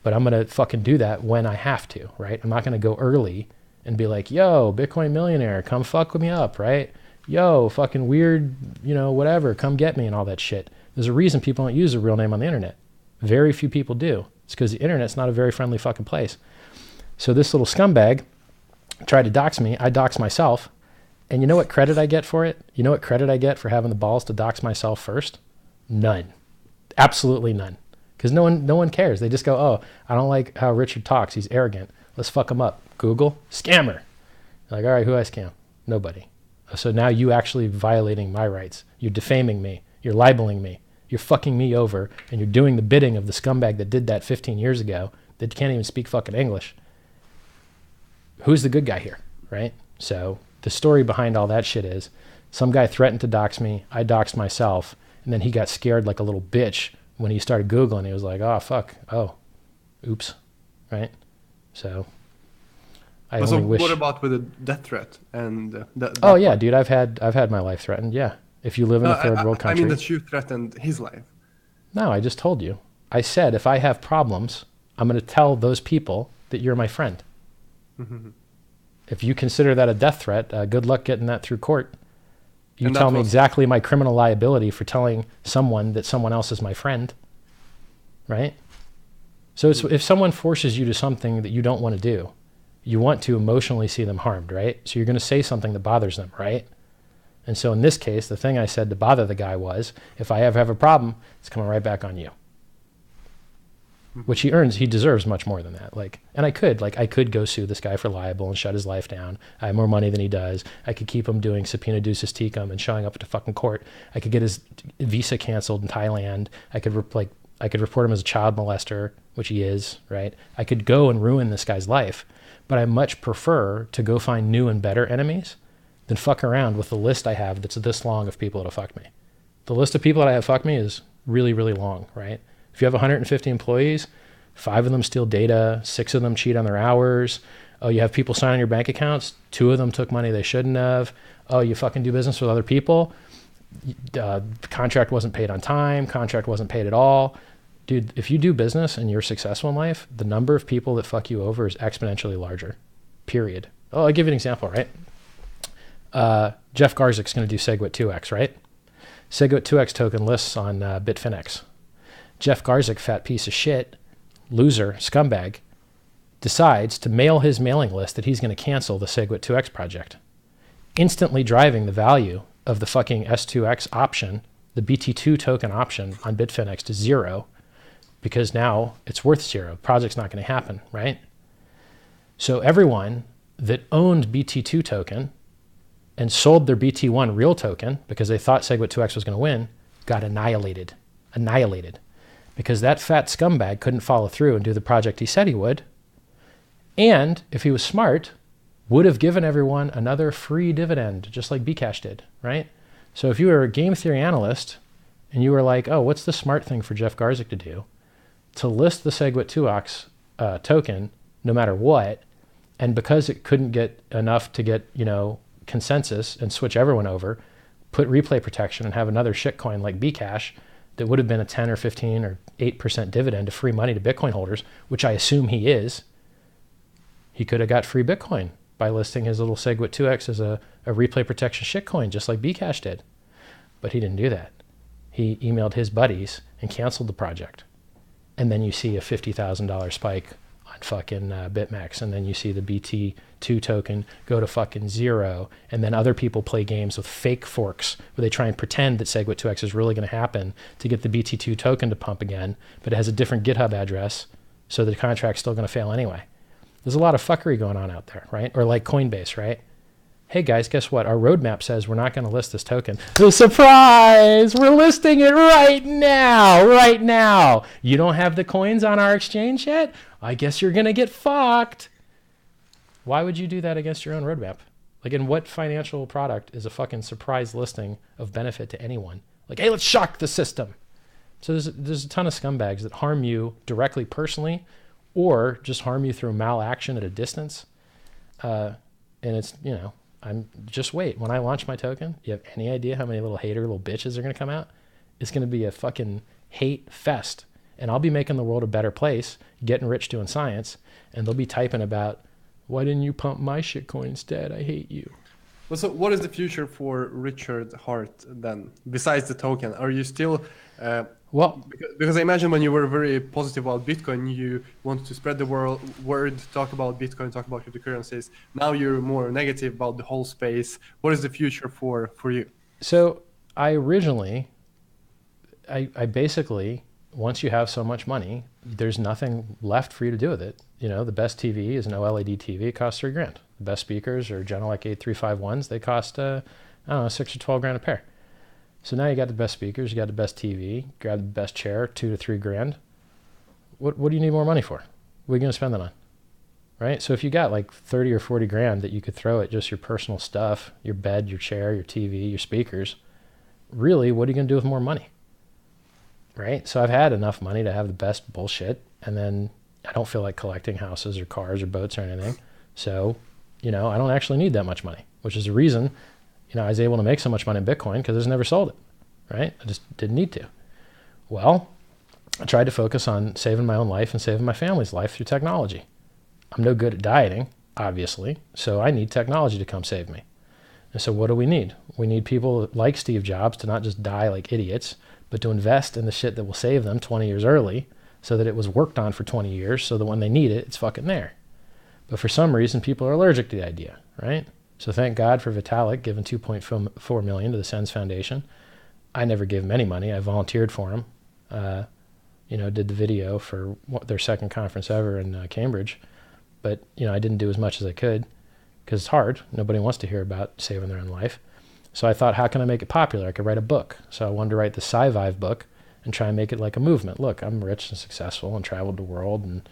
but I'm going to fucking do that when I have to, right? I'm not going to go early and be like, yo, Bitcoin millionaire, come fuck with me up, right? Yo, fucking weird, you know, whatever, come get me and all that shit. There's a reason people don't use a real name on the internet. Very few people do. It's because the internet's not a very friendly fucking place. So this little scumbag tried to dox me. I doxed myself. And you know what credit I get for it? You know what credit I get for having the balls to dox myself first? None. Absolutely none. Because no one cares. They just go, oh, I don't like how Richard talks. He's arrogant. Let's fuck him up. Google, scammer. Like, all right, who I scam? Nobody. So now you actually violating my rights. You're defaming me. You're libeling me. You're fucking me over, and you're doing the bidding of the scumbag that did that 15 years ago that can't even speak fucking English. Who's the good guy here, right? So the story behind all that shit is some guy threatened to dox me. I doxed myself, and then he got scared like a little bitch when he started Googling. He was like, oh, fuck. Oh, oops, right? So I only wish... what about with a death threat? And oh, yeah, dude, I've had my life threatened, yeah. If you live in a third world country. I mean that you threatened his life. No, I just told you. I said if I have problems, I'm going to tell those people that you're my friend. Mm-hmm. If you consider that a death threat, good luck getting that through court. You tell me exactly my criminal liability for telling someone that someone else is my friend, right? So it's, if someone forces you to something that you don't want to do, you want to emotionally see them harmed, right? So you're going to say something that bothers them, right? And so in this case, the thing I said to bother the guy was, if I ever have a problem, it's coming right back on you. Which he earns, he deserves much more than that. And I could go sue this guy for libel and shut his life down. I have more money than he does. I could keep him doing subpoena ducis tecum and showing up at the fucking court. I could get his visa canceled in Thailand. I could report him as a child molester, which he is, right? I could go and ruin this guy's life, but I much prefer to go find new and better enemies than fuck around with the list I have that's this long of people that'll fuck me. The list of people that I have fucked me is really, really long, right? If you have 150 employees, 5 of them steal data, 6 of them cheat on their hours. Oh, you have people sign on your bank accounts, 2 of them took money they shouldn't have. Oh, you fucking do business with other people. Contract wasn't paid on time, contract wasn't paid at all. Dude, if you do business and you're successful in life, the number of people that fuck you over is exponentially larger, period. Oh, I'll give you an example, right? Jeff Garzik's going to do SegWit 2x, right? SegWit 2x token lists on Bitfinex. Jeff Garzik, fat piece of shit, loser, scumbag, decides to mail his mailing list that he's going to cancel the SegWit 2x project, instantly driving the value of the fucking S2x option, the BT2 token option on Bitfinex to 0, because now it's worth 0. The project's not going to happen, right? So everyone that owned BT2 token and sold their BT1 real token because they thought SegWit2x was going to win, got annihilated. Annihilated. Because that fat scumbag couldn't follow through and do the project he said he would. And if he was smart, would have given everyone another free dividend, just like Bcash did, right? So if you were a game theory analyst and you were like, oh, what's the smart thing for Jeff Garzik to do? To list the SegWit2x token no matter what, and because it couldn't get enough to get, consensus and switch everyone over, put replay protection and have another shitcoin like Bcash that would have been a 10 or 15 or 8% dividend of free money to Bitcoin holders, which I assume he is. He could have got free Bitcoin by listing his little SegWit2x as a replay protection shitcoin, just like Bcash did. But he didn't do that. He emailed his buddies and canceled the project. And then you see a $50,000 spike on fucking BitMEX, and then you see the BT2 token go to fucking zero, and then other people play games with fake forks where they try and pretend that SegWit2x is really going to happen to get the BT2 token to pump again, but it has a different GitHub address, so the contract's still going to fail anyway. There's a lot of fuckery going on out there, right? Or like Coinbase, right? Hey guys, guess what? Our roadmap says we're not going to list this token. The surprise! We're listing it right now! Right now! You don't have the coins on our exchange yet? I guess you're going to get fucked. Why would you do that against your own roadmap? Like, in what financial product is a fucking surprise listing of benefit to anyone? Like, hey, let's shock the system. So there's a ton of scumbags that harm you directly personally, or just harm you through malaction at a distance. And it's, I'm just wait. When I launch my token, you have any idea how many little hater little bitches are going to come out? It's going to be a fucking hate fest. And I'll be making the world a better place, getting rich doing science, and they'll be typing about, why didn't you pump my shitcoin instead? I hate you. Well, so what is the future for Richard Heart then, besides the token? Are you still... Well, because I imagine when you were very positive about Bitcoin, you wanted to spread the word, talk about Bitcoin, talk about cryptocurrencies. Now you're more negative about the whole space. What is the future for you? So I basically, once you have so much money, there's nothing left for you to do with it. The best TV is an OLED TV. It costs $3,000. The best speakers are Genelec 8351s. They cost, $6 or $12 a pair. So now you got the best speakers, you got the best TV, grab the best chair, $2 to $3,000. What do you need more money for? What are you going to spend that on? Right? So if you got like 30 or 40 grand that you could throw at just your personal stuff, your bed, your chair, your TV, your speakers, really, what are you going to do with more money? Right? So I've had enough money to have the best bullshit, and then I don't feel like collecting houses or cars or boats or anything. So, I don't actually need that much money, which is the reason I was able to make so much money in Bitcoin, because I just never sold it, right? I just didn't need to. Well, I tried to focus on saving my own life and saving my family's life through technology. I'm no good at dieting, obviously, so I need technology to come save me. And so what do we need? We need people like Steve Jobs to not just die like idiots, but to invest in the shit that will save them 20 years early, so that it was worked on for 20 years, so that when they need it, it's fucking there. But for some reason, people are allergic to the idea, right? So thank God for Vitalik giving $2.4 million to the SENS Foundation. I never gave him any money. I volunteered for him. Did the video for their second conference ever in Cambridge. But, I didn't do as much as I could, because it's hard. Nobody wants to hear about saving their own life. So I thought, how can I make it popular? I could write a book. So I wanted to write the Sci-Vive book and try and make it like a movement. Look, I'm rich and successful and traveled the world and,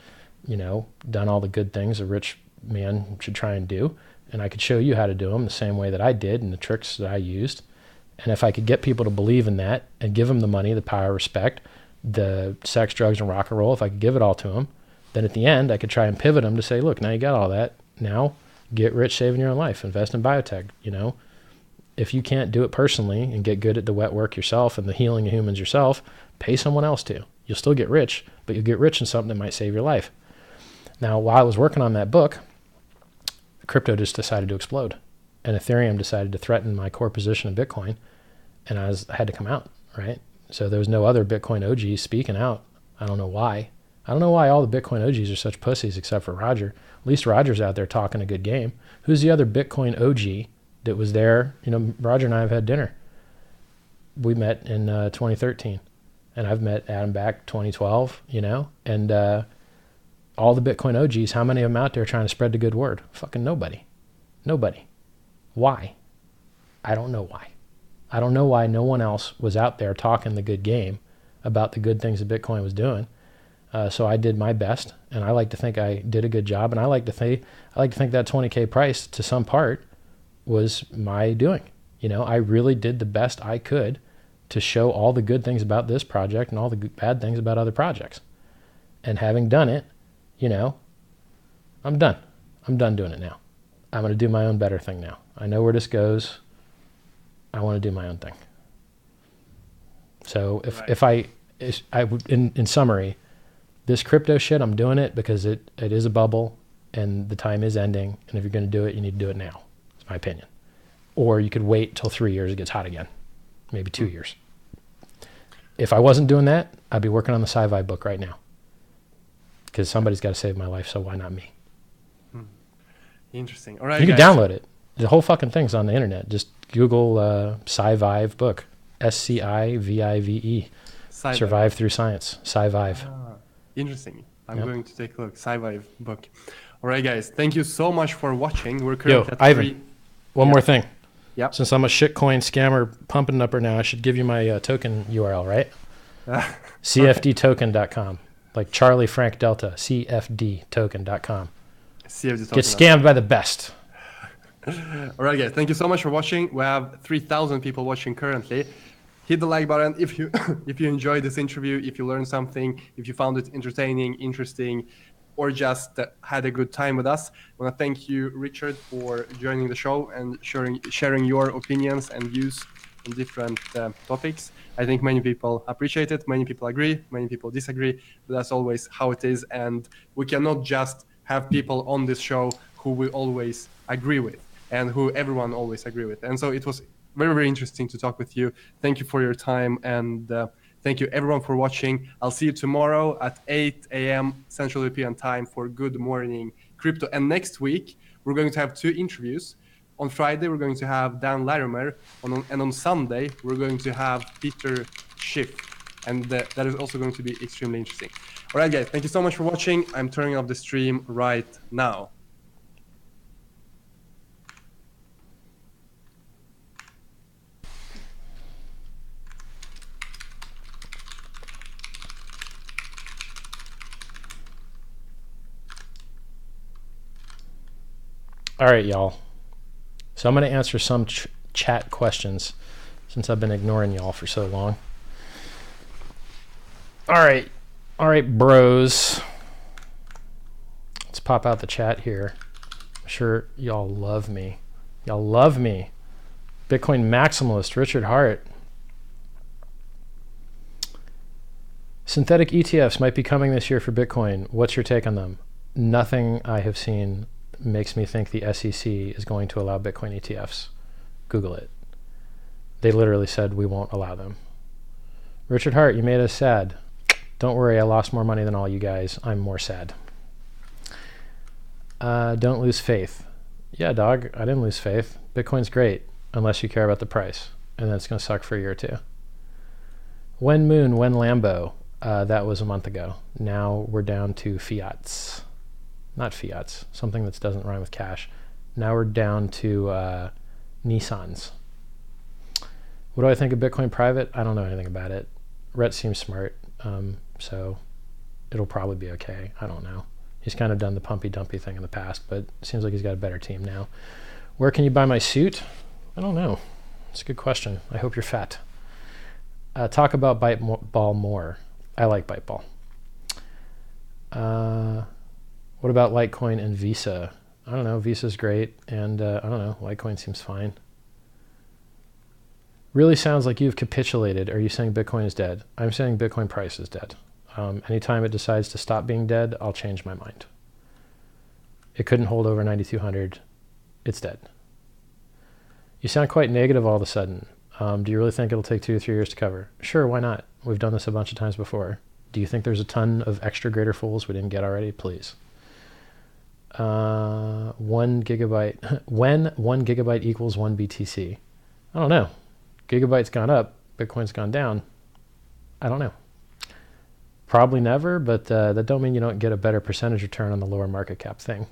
done all the good things a rich man should try and do. And I could show you how to do them the same way that I did and the tricks that I used. And if I could get people to believe in that and give them the money, the power, respect, the sex, drugs, and rock and roll, if I could give it all to them, then at the end, I could try and pivot them to say, look, now you got all that. Now get rich saving your own life. Invest in biotech. If you can't do it personally and get good at the wet work yourself and the healing of humans yourself, pay someone else to. You'll still get rich, but you'll get rich in something that might save your life. Now, while I was working on that book, crypto just decided to explode, and Ethereum decided to threaten my core position in Bitcoin, and I had to come out, right? So there was no other Bitcoin OGs speaking out. I don't know why. I don't know why all the Bitcoin OGs are such pussies except for Roger. At least Roger's out there talking a good game. Who's the other Bitcoin OG that was there? Roger and I have had dinner. We met in 2013, and I've met Adam back 2012, and all the Bitcoin OGs, how many of them out there trying to spread the good word? Fucking nobody. Nobody. Why? I don't know why. I don't know why no one else was out there talking the good game about the good things that Bitcoin was doing. So I did my best, and I like to think I did a good job. And I like to think that 20K price to some part was my doing. You know, I really did the best I could to show all the good things about this project and all the bad things about other projects. And having done it, you know, I'm done. I'm done doing it now. I'm going to do my own better thing now. I know where this goes. I want to do my own thing. So in summary, this crypto shit, I'm doing it because it is a bubble and the time is ending. And if you're going to do it, you need to do it now. That's my opinion. Or you could wait till 3 years, it gets hot again. Maybe 2 years. If I wasn't doing that, I'd be working on the sci-fi book right now. Because somebody's got to save my life, so why not me? Interesting. All right, you can download it. The whole fucking thing's on the internet. Just Google Sci-Vive book. SCIVIVE. Survive Through Science. Sci-Vive. Interesting. I'm going to take a look. Sci-Vive book. All right, guys. Thank you so much for watching. We're currently at Ivan, one more thing. Yep. Since I'm a shitcoin scammer pumping up right now, I should give you my token URL, right? CFDtoken.com. Like Charlie Frank Delta. CFDtoken.com. Get scammed by the best. All right, guys. Thank you so much for watching. We have 3,000 people watching currently. Hit the like button if you if you enjoyed this interview, if you learned something, if you found it entertaining, interesting, or just had a good time with us. I want to thank you, Richard, for joining the show and sharing your opinions and views on different topics. I think many people appreciate it, many people agree, many people disagree, but that's always how it is. And we cannot just have people on this show who we always agree with and who everyone always agree with. And so it was very, very interesting to talk with you. Thank you for your time, and thank you everyone for watching. I'll see you tomorrow at 8 a.m. Central European time for Good Morning Crypto. And next week, we're going to have 2 interviews. On Friday, we're going to have Dan Larimer, and on Sunday, we're going to have Peter Schiff. And that is also going to be extremely interesting. All right, guys, thank you so much for watching. I'm turning off the stream right now. All right, y'all. So I'm going to answer some chat questions since I've been ignoring y'all for so long. All right, bros. Let's pop out the chat here. I'm sure y'all love me. Y'all love me. Bitcoin maximalist, Richard Hart. Synthetic ETFs might be coming this year for Bitcoin. What's your take on them? Nothing I have seen makes me think the SEC is going to allow Bitcoin ETFs. Google it. They literally said we won't allow them. Richard Hart, you made us sad. Don't worry, I lost more money than all you guys. I'm more sad. Don't lose faith. Yeah, dog, I didn't lose faith. Bitcoin's great, unless you care about the price. And then it's going to suck for a year or two. When Moon, when Lambo? That was a month ago. Now we're down to fiats. Not fiats, something that doesn't rhyme with cash. Now we're down to Nissans. What do I think of Bitcoin private? I don't know anything about it. Rhett seems smart, so it'll probably be okay. I don't know. He's kind of done the pumpy dumpy thing in the past, but it seems like he's got a better team now. Where can you buy my suit? I don't know. It's a good question. I hope you're fat. Talk about Byteball more. I like Byteball. What about Litecoin and Visa? I don't know. Visa's great, and I don't know. Litecoin seems fine. Really sounds like you've capitulated. Are you saying Bitcoin is dead? I'm saying Bitcoin price is dead. Anytime it decides to stop being dead, I'll change my mind. It couldn't hold over 9,200. It's dead. You sound quite negative all of a sudden. Do you really think it'll take 2 or 3 years to cover? Sure, why not? We've done this a bunch of times before. Do you think there's a ton of extra greater fools we didn't get already? Please. 1 gigabyte. When 1 gigabyte equals 1 BTC? I don't know. Gigabyte's gone up. Bitcoin's gone down. I don't know. Probably never, but that don't mean you don't get a better percentage return on the lower market cap thing.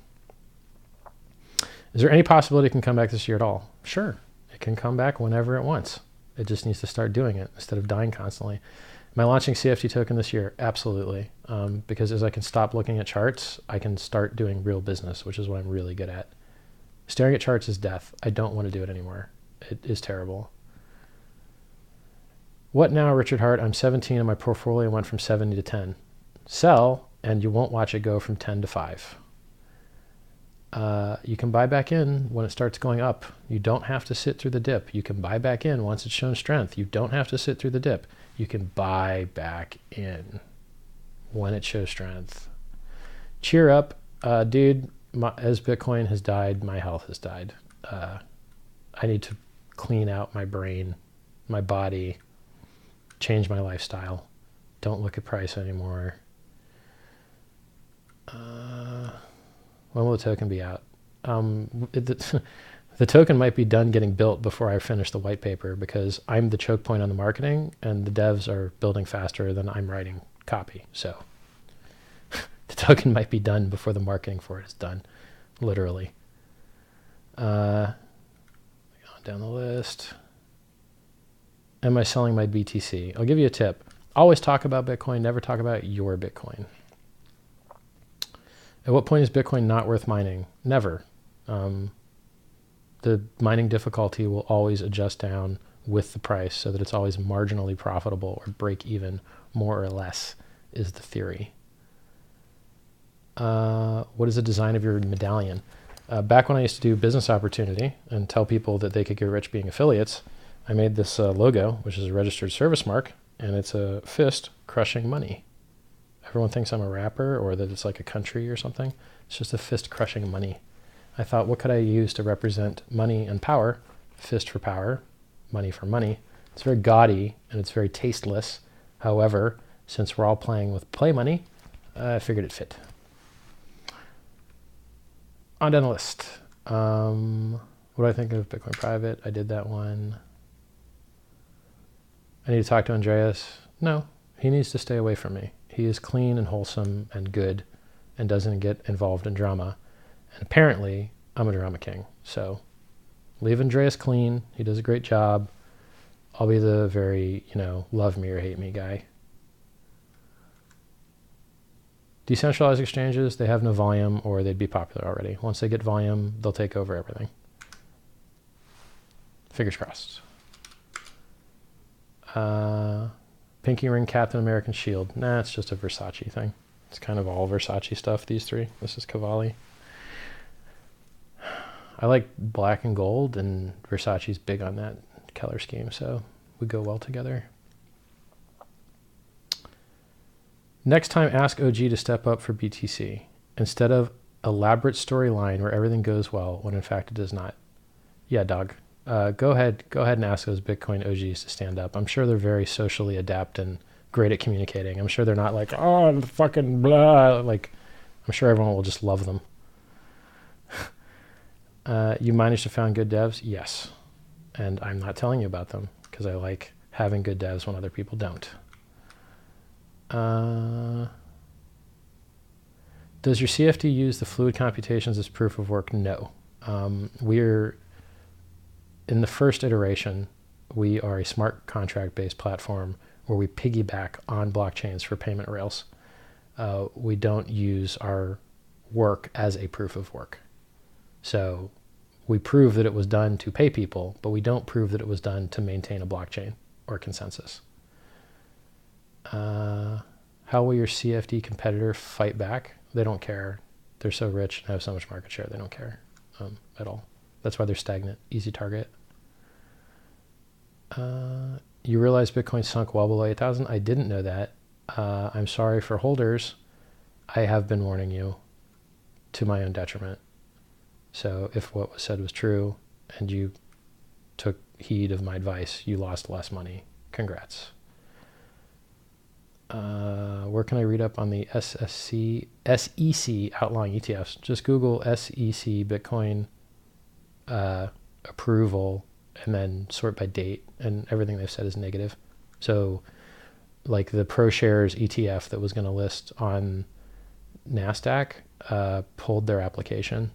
Is there any possibility it can come back this year at all? Sure. It can come back whenever it wants. It just needs to start doing it instead of dying constantly. Am I launching CFT token this year? Absolutely. Because as I can stop looking at charts, I can start doing real business, which is what I'm really good at. Staring at charts is death. I don't want to do it anymore. It is terrible. What now, Richard Hart? I'm 17 and my portfolio went from 70 to 10. Sell, and you won't watch it go from 10 to 5. You can buy back in when it starts going up. You don't have to sit through the dip. You can buy back in once it's shown strength. You don't have to sit through the dip. You can buy back in when it shows strength. Cheer up, dude. As Bitcoin has died, my health has died. I need to clean out my brain, my body, change my lifestyle. Don't look at price anymore. When will the token be out? The token might be done getting built before I finish the white paper because I'm the choke point on the marketing and the devs are building faster than I'm writing copy. So the token might be done before the marketing for it is done, literally. Going down the list. Am I selling my BTC? I'll give you a tip. Always talk about Bitcoin, never talk about your Bitcoin. At what point is Bitcoin not worth mining? Never. The mining difficulty will always adjust down with the price so that it's always marginally profitable or break even, more or less, is the theory. What is the design of your medallion? Back when I used to do business opportunity and tell people that they could get rich being affiliates, I made this logo, which is a registered service mark, and it's a fist crushing money. Everyone thinks I'm a rapper or that it's like a country or something. It's just a fist crushing money. I thought, what could I use to represent money and power? Fist for power, money for money. It's very gaudy and it's very tasteless. However, since we're all playing with play money, I figured it fit. On down the list. What do I think of Bitcoin Private? I did that one. I need to talk to Andreas. No, he needs to stay away from me. He is clean and wholesome and good and doesn't get involved in drama. And apparently, I'm a drama king. So leave Andreas clean. He does a great job. I'll be the very, love me or hate me guy. Decentralized exchanges, they have no volume or they'd be popular already. Once they get volume, they'll take over everything. Fingers crossed. Pinky ring, Captain American shield. Nah, it's just a Versace thing. It's kind of all Versace stuff, these three. This is Cavalli. I like black and gold, and Versace's big on that color scheme, so we go well together. Next time, ask OG to step up for BTC instead of elaborate storyline where everything goes well when in fact it does not. Yeah, dog. Go ahead and ask those Bitcoin OGs to stand up. I'm sure they're very socially adept and great at communicating. I'm sure they're not like, oh, fucking blah. Like, I'm sure everyone will just love them. You managed to find good devs? Yes. And I'm not telling you about them because I like having good devs when other people don't. Does your CFD use the fluid computations as proof of work? No. We're in the first iteration, we are a smart contract-based platform where we piggyback on blockchains for payment rails. We don't use our work as a proof of work. So we prove that it was done to pay people, but we don't prove that it was done to maintain a blockchain or consensus. How will your CFD competitor fight back? They don't care. They're so rich and have so much market share, they don't care at all. That's why they're stagnant. Easy target. You realize Bitcoin sunk well below 8,000? I didn't know that. I'm sorry for holders. I have been warning you to my own detriment. So if what was said was true and you took heed of my advice, you lost less money. Congrats. Where can I read up on the SEC outlawing ETFs? Just Google SEC Bitcoin approval and then sort by date, and everything they've said is negative. So like the ProShares ETF that was going to list on NASDAQ pulled their application,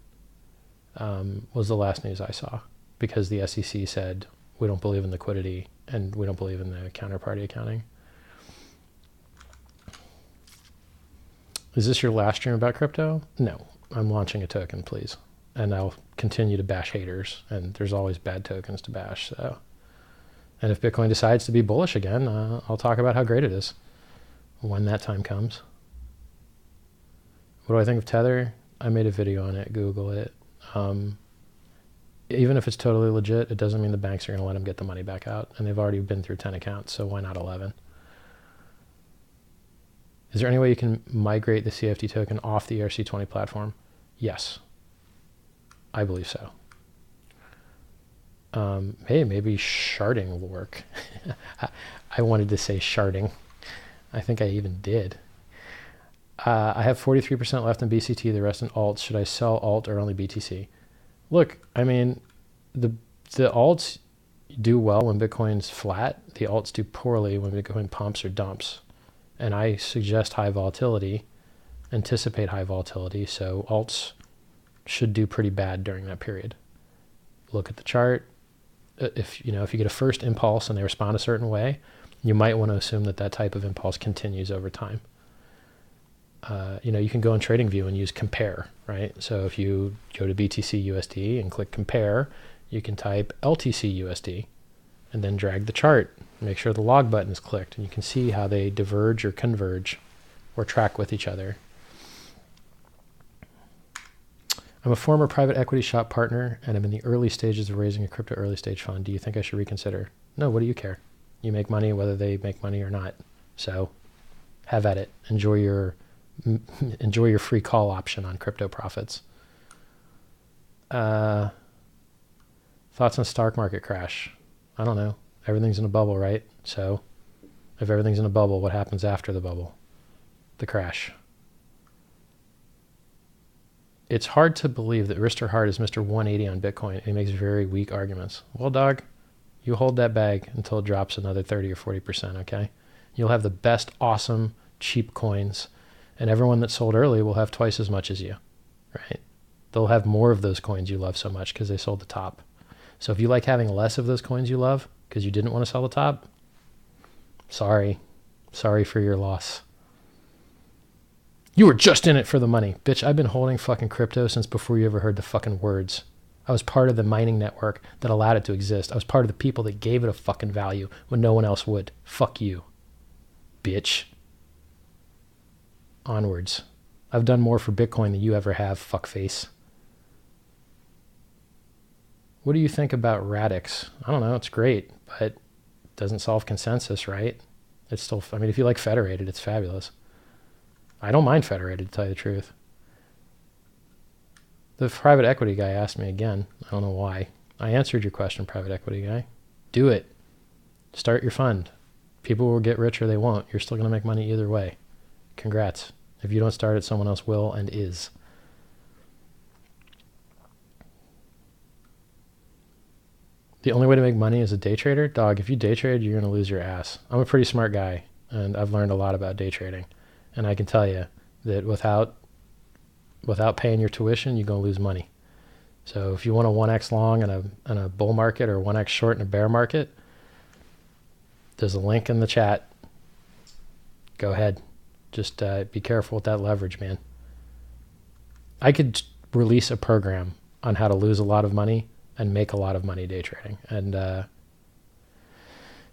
was the last news I saw. because the SEC said we don't believe in liquidity and we don't believe in the counterparty accounting. Is this your last stream about crypto? No, I'm launching a token, please. And I'll continue to bash haters, and there's always bad tokens to bash. So, and if Bitcoin decides to be bullish again, I'll talk about how great it is when that time comes. What do I think of Tether? I made a video on it. Google it. Even if it's totally legit, it doesn't mean the banks are going to let them get the money back out. And they've already been through 10 accounts, so why not 11? Is there any way you can migrate the CFD token off the ERC20 platform? Yes. I believe so. Hey, maybe sharding will work. I wanted to say sharding. I think I even did. I have 43% left in BCT, the rest in alts. Should I sell alt or only BTC? Look, I mean, the alts do well when Bitcoin's flat. The alts do poorly when Bitcoin pumps or dumps. And I suggest high volatility, anticipate high volatility. So alts should do pretty bad during that period. Look at the chart. If you get a first impulse and they respond a certain way, you might want to assume that that type of impulse continues over time. You can go in TradingView and use compare, right? So if you go to BTC USD and click compare, you can type LTC USD and then drag the chart. Make sure the log button is clicked, and you can see how they diverge or converge or track with each other. I'm a former private equity shop partner, and I'm in the early stages of raising a crypto early stage fund. Do you think I should reconsider? No, what do you care? You make money whether they make money or not. So have at it. Enjoy your free call option on crypto profits. Thoughts on stock market crash? I don't know. Everything's in a bubble, right? So if everything's in a bubble, what happens after the bubble? The crash. It's hard to believe that Rister Hart is Mr. 180 on Bitcoin. He makes very weak arguments. Well, dog, you hold that bag until it drops another 30 or 40%, okay? You'll have the best, awesome, cheap coins, and everyone that sold early will have twice as much as you, right? They'll have more of those coins you love so much because they sold the top. So if you like having less of those coins you love because you didn't want to sell the top, sorry for your loss. You were just in it for the money. Bitch, I've been holding fucking crypto since before you ever heard the fucking words. I was part of the mining network that allowed it to exist. I was part of the people that gave it a fucking value when no one else would. Fuck you, bitch. Onwards. I've done more for Bitcoin than you ever have, fuckface. What do you think about Radix? I don't know, it's great, but it doesn't solve consensus, right? It's still, I mean, if you like Federated, it's fabulous. I don't mind Federated, to tell you the truth. The private equity guy asked me again. I don't know why. I answered your question, private equity guy. Do it. Start your fund. People will get rich or they won't. You're still going to make money either way. Congrats. If you don't start it, someone else will and is. The only way to make money is a day trader? Dog, if you day trade, you're going to lose your ass. I'm a pretty smart guy, and I've learned a lot about day trading. And I can tell you that without paying your tuition, you're going to lose money. So if you want a 1x long in a bull market or 1x short in a bear market, there's a link in the chat. Go ahead. Just be careful with that leverage, man. I could release a program on how to lose a lot of money and make a lot of money day trading. And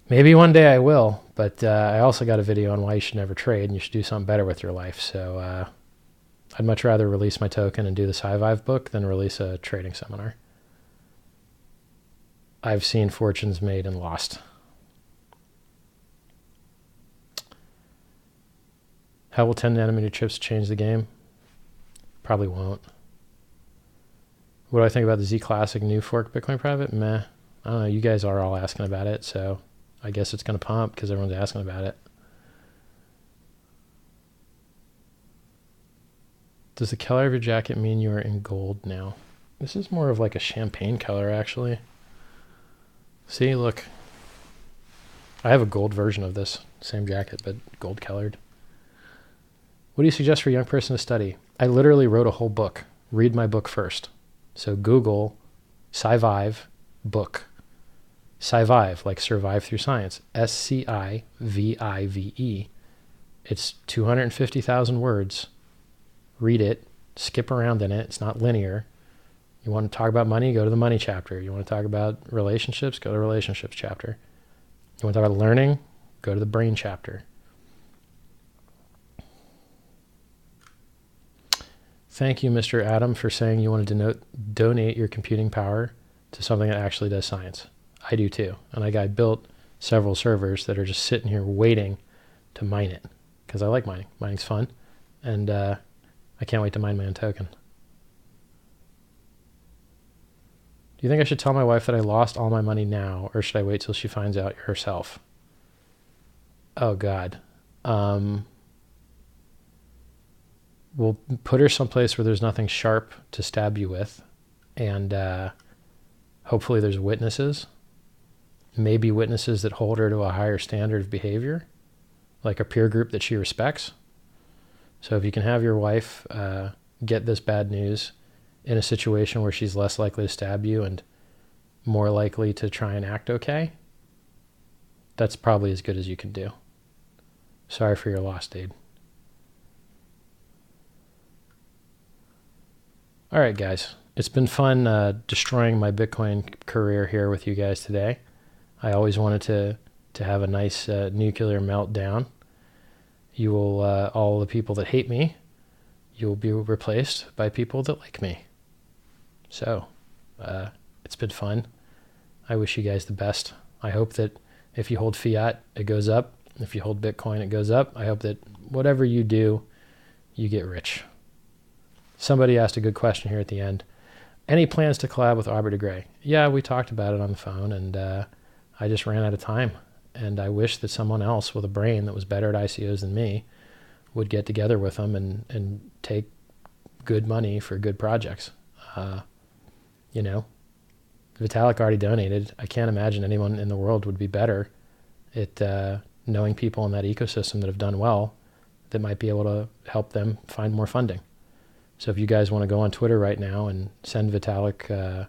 maybe one day I will, but I also got a video on why you should never trade and you should do something better with your life. So I'd much rather release my token and do this High-Vive book than release a trading seminar. I've seen fortunes made and lost. How will 10 nanometer chips change the game? Probably won't. What do I think about the Z Classic new fork Bitcoin private? Meh. I don't know. You guys are all asking about it, so I guess it's going to pump because everyone's asking about it. Does the color of your jacket mean you are in gold now? This is more of like a champagne color, actually. See, look. I have a gold version of this same jacket, but gold colored. What do you suggest for a young person to study? I literally wrote a whole book. Read my book first. So Google Sci-Vive book. Scivive, like survive through science. SCIVIVE. It's 250,000 words. Read it. Skip around in it. It's not linear. You want to talk about money? Go to the money chapter. You want to talk about relationships? Go to the relationships chapter. You want to talk about learning? Go to the brain chapter. Thank you, Mr. Adam, for saying you want to donate your computing power to something that actually does science. I do too. And I built several servers that are just sitting here waiting to mine it because I like mining. Mining's fun. And I can't wait to mine my own token. Do you think I should tell my wife that I lost all my money now, or should I wait till she finds out herself? Oh, God. We'll put her someplace where there's nothing sharp to stab you with, and hopefully there's witnesses. Maybe witnesses that hold her to a higher standard of behavior, like a peer group that she respects. So if you can have your wife get this bad news in a situation where she's less likely to stab you and more likely to try and act okay, that's probably as good as you can do. Sorry for your loss, dude. All right, guys. It's been fun destroying my Bitcoin career here with you guys today. I always wanted to have a nice nuclear meltdown. You will, all the people that hate me, you will be replaced by people that like me. So, it's been fun. I wish you guys the best. I hope that if you hold fiat, it goes up. If you hold Bitcoin, it goes up. I hope that whatever you do, you get rich. Somebody asked a good question here at the end. Any plans to collab with Aubrey de Grey? Yeah, we talked about it on the phone, and I just ran out of time. And I wish that someone else with a brain that was better at ICOs than me would get together with them and take good money for good projects. You know, Vitalik already donated. I can't imagine anyone in the world would be better at knowing people in that ecosystem that have done well that might be able to help them find more funding. So if you guys want to go on Twitter right now and send Vitalik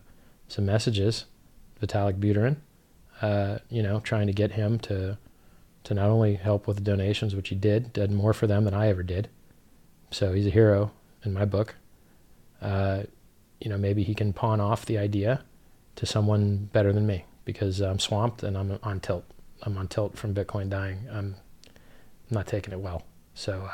some messages, Vitalik Buterin, trying to get him to not only help with the donations, which he did more for them than I ever did. So he's a hero in my book. Maybe he can pawn off the idea to someone better than me because I'm swamped and I'm on tilt. I'm on tilt from Bitcoin dying. I'm not taking it well. So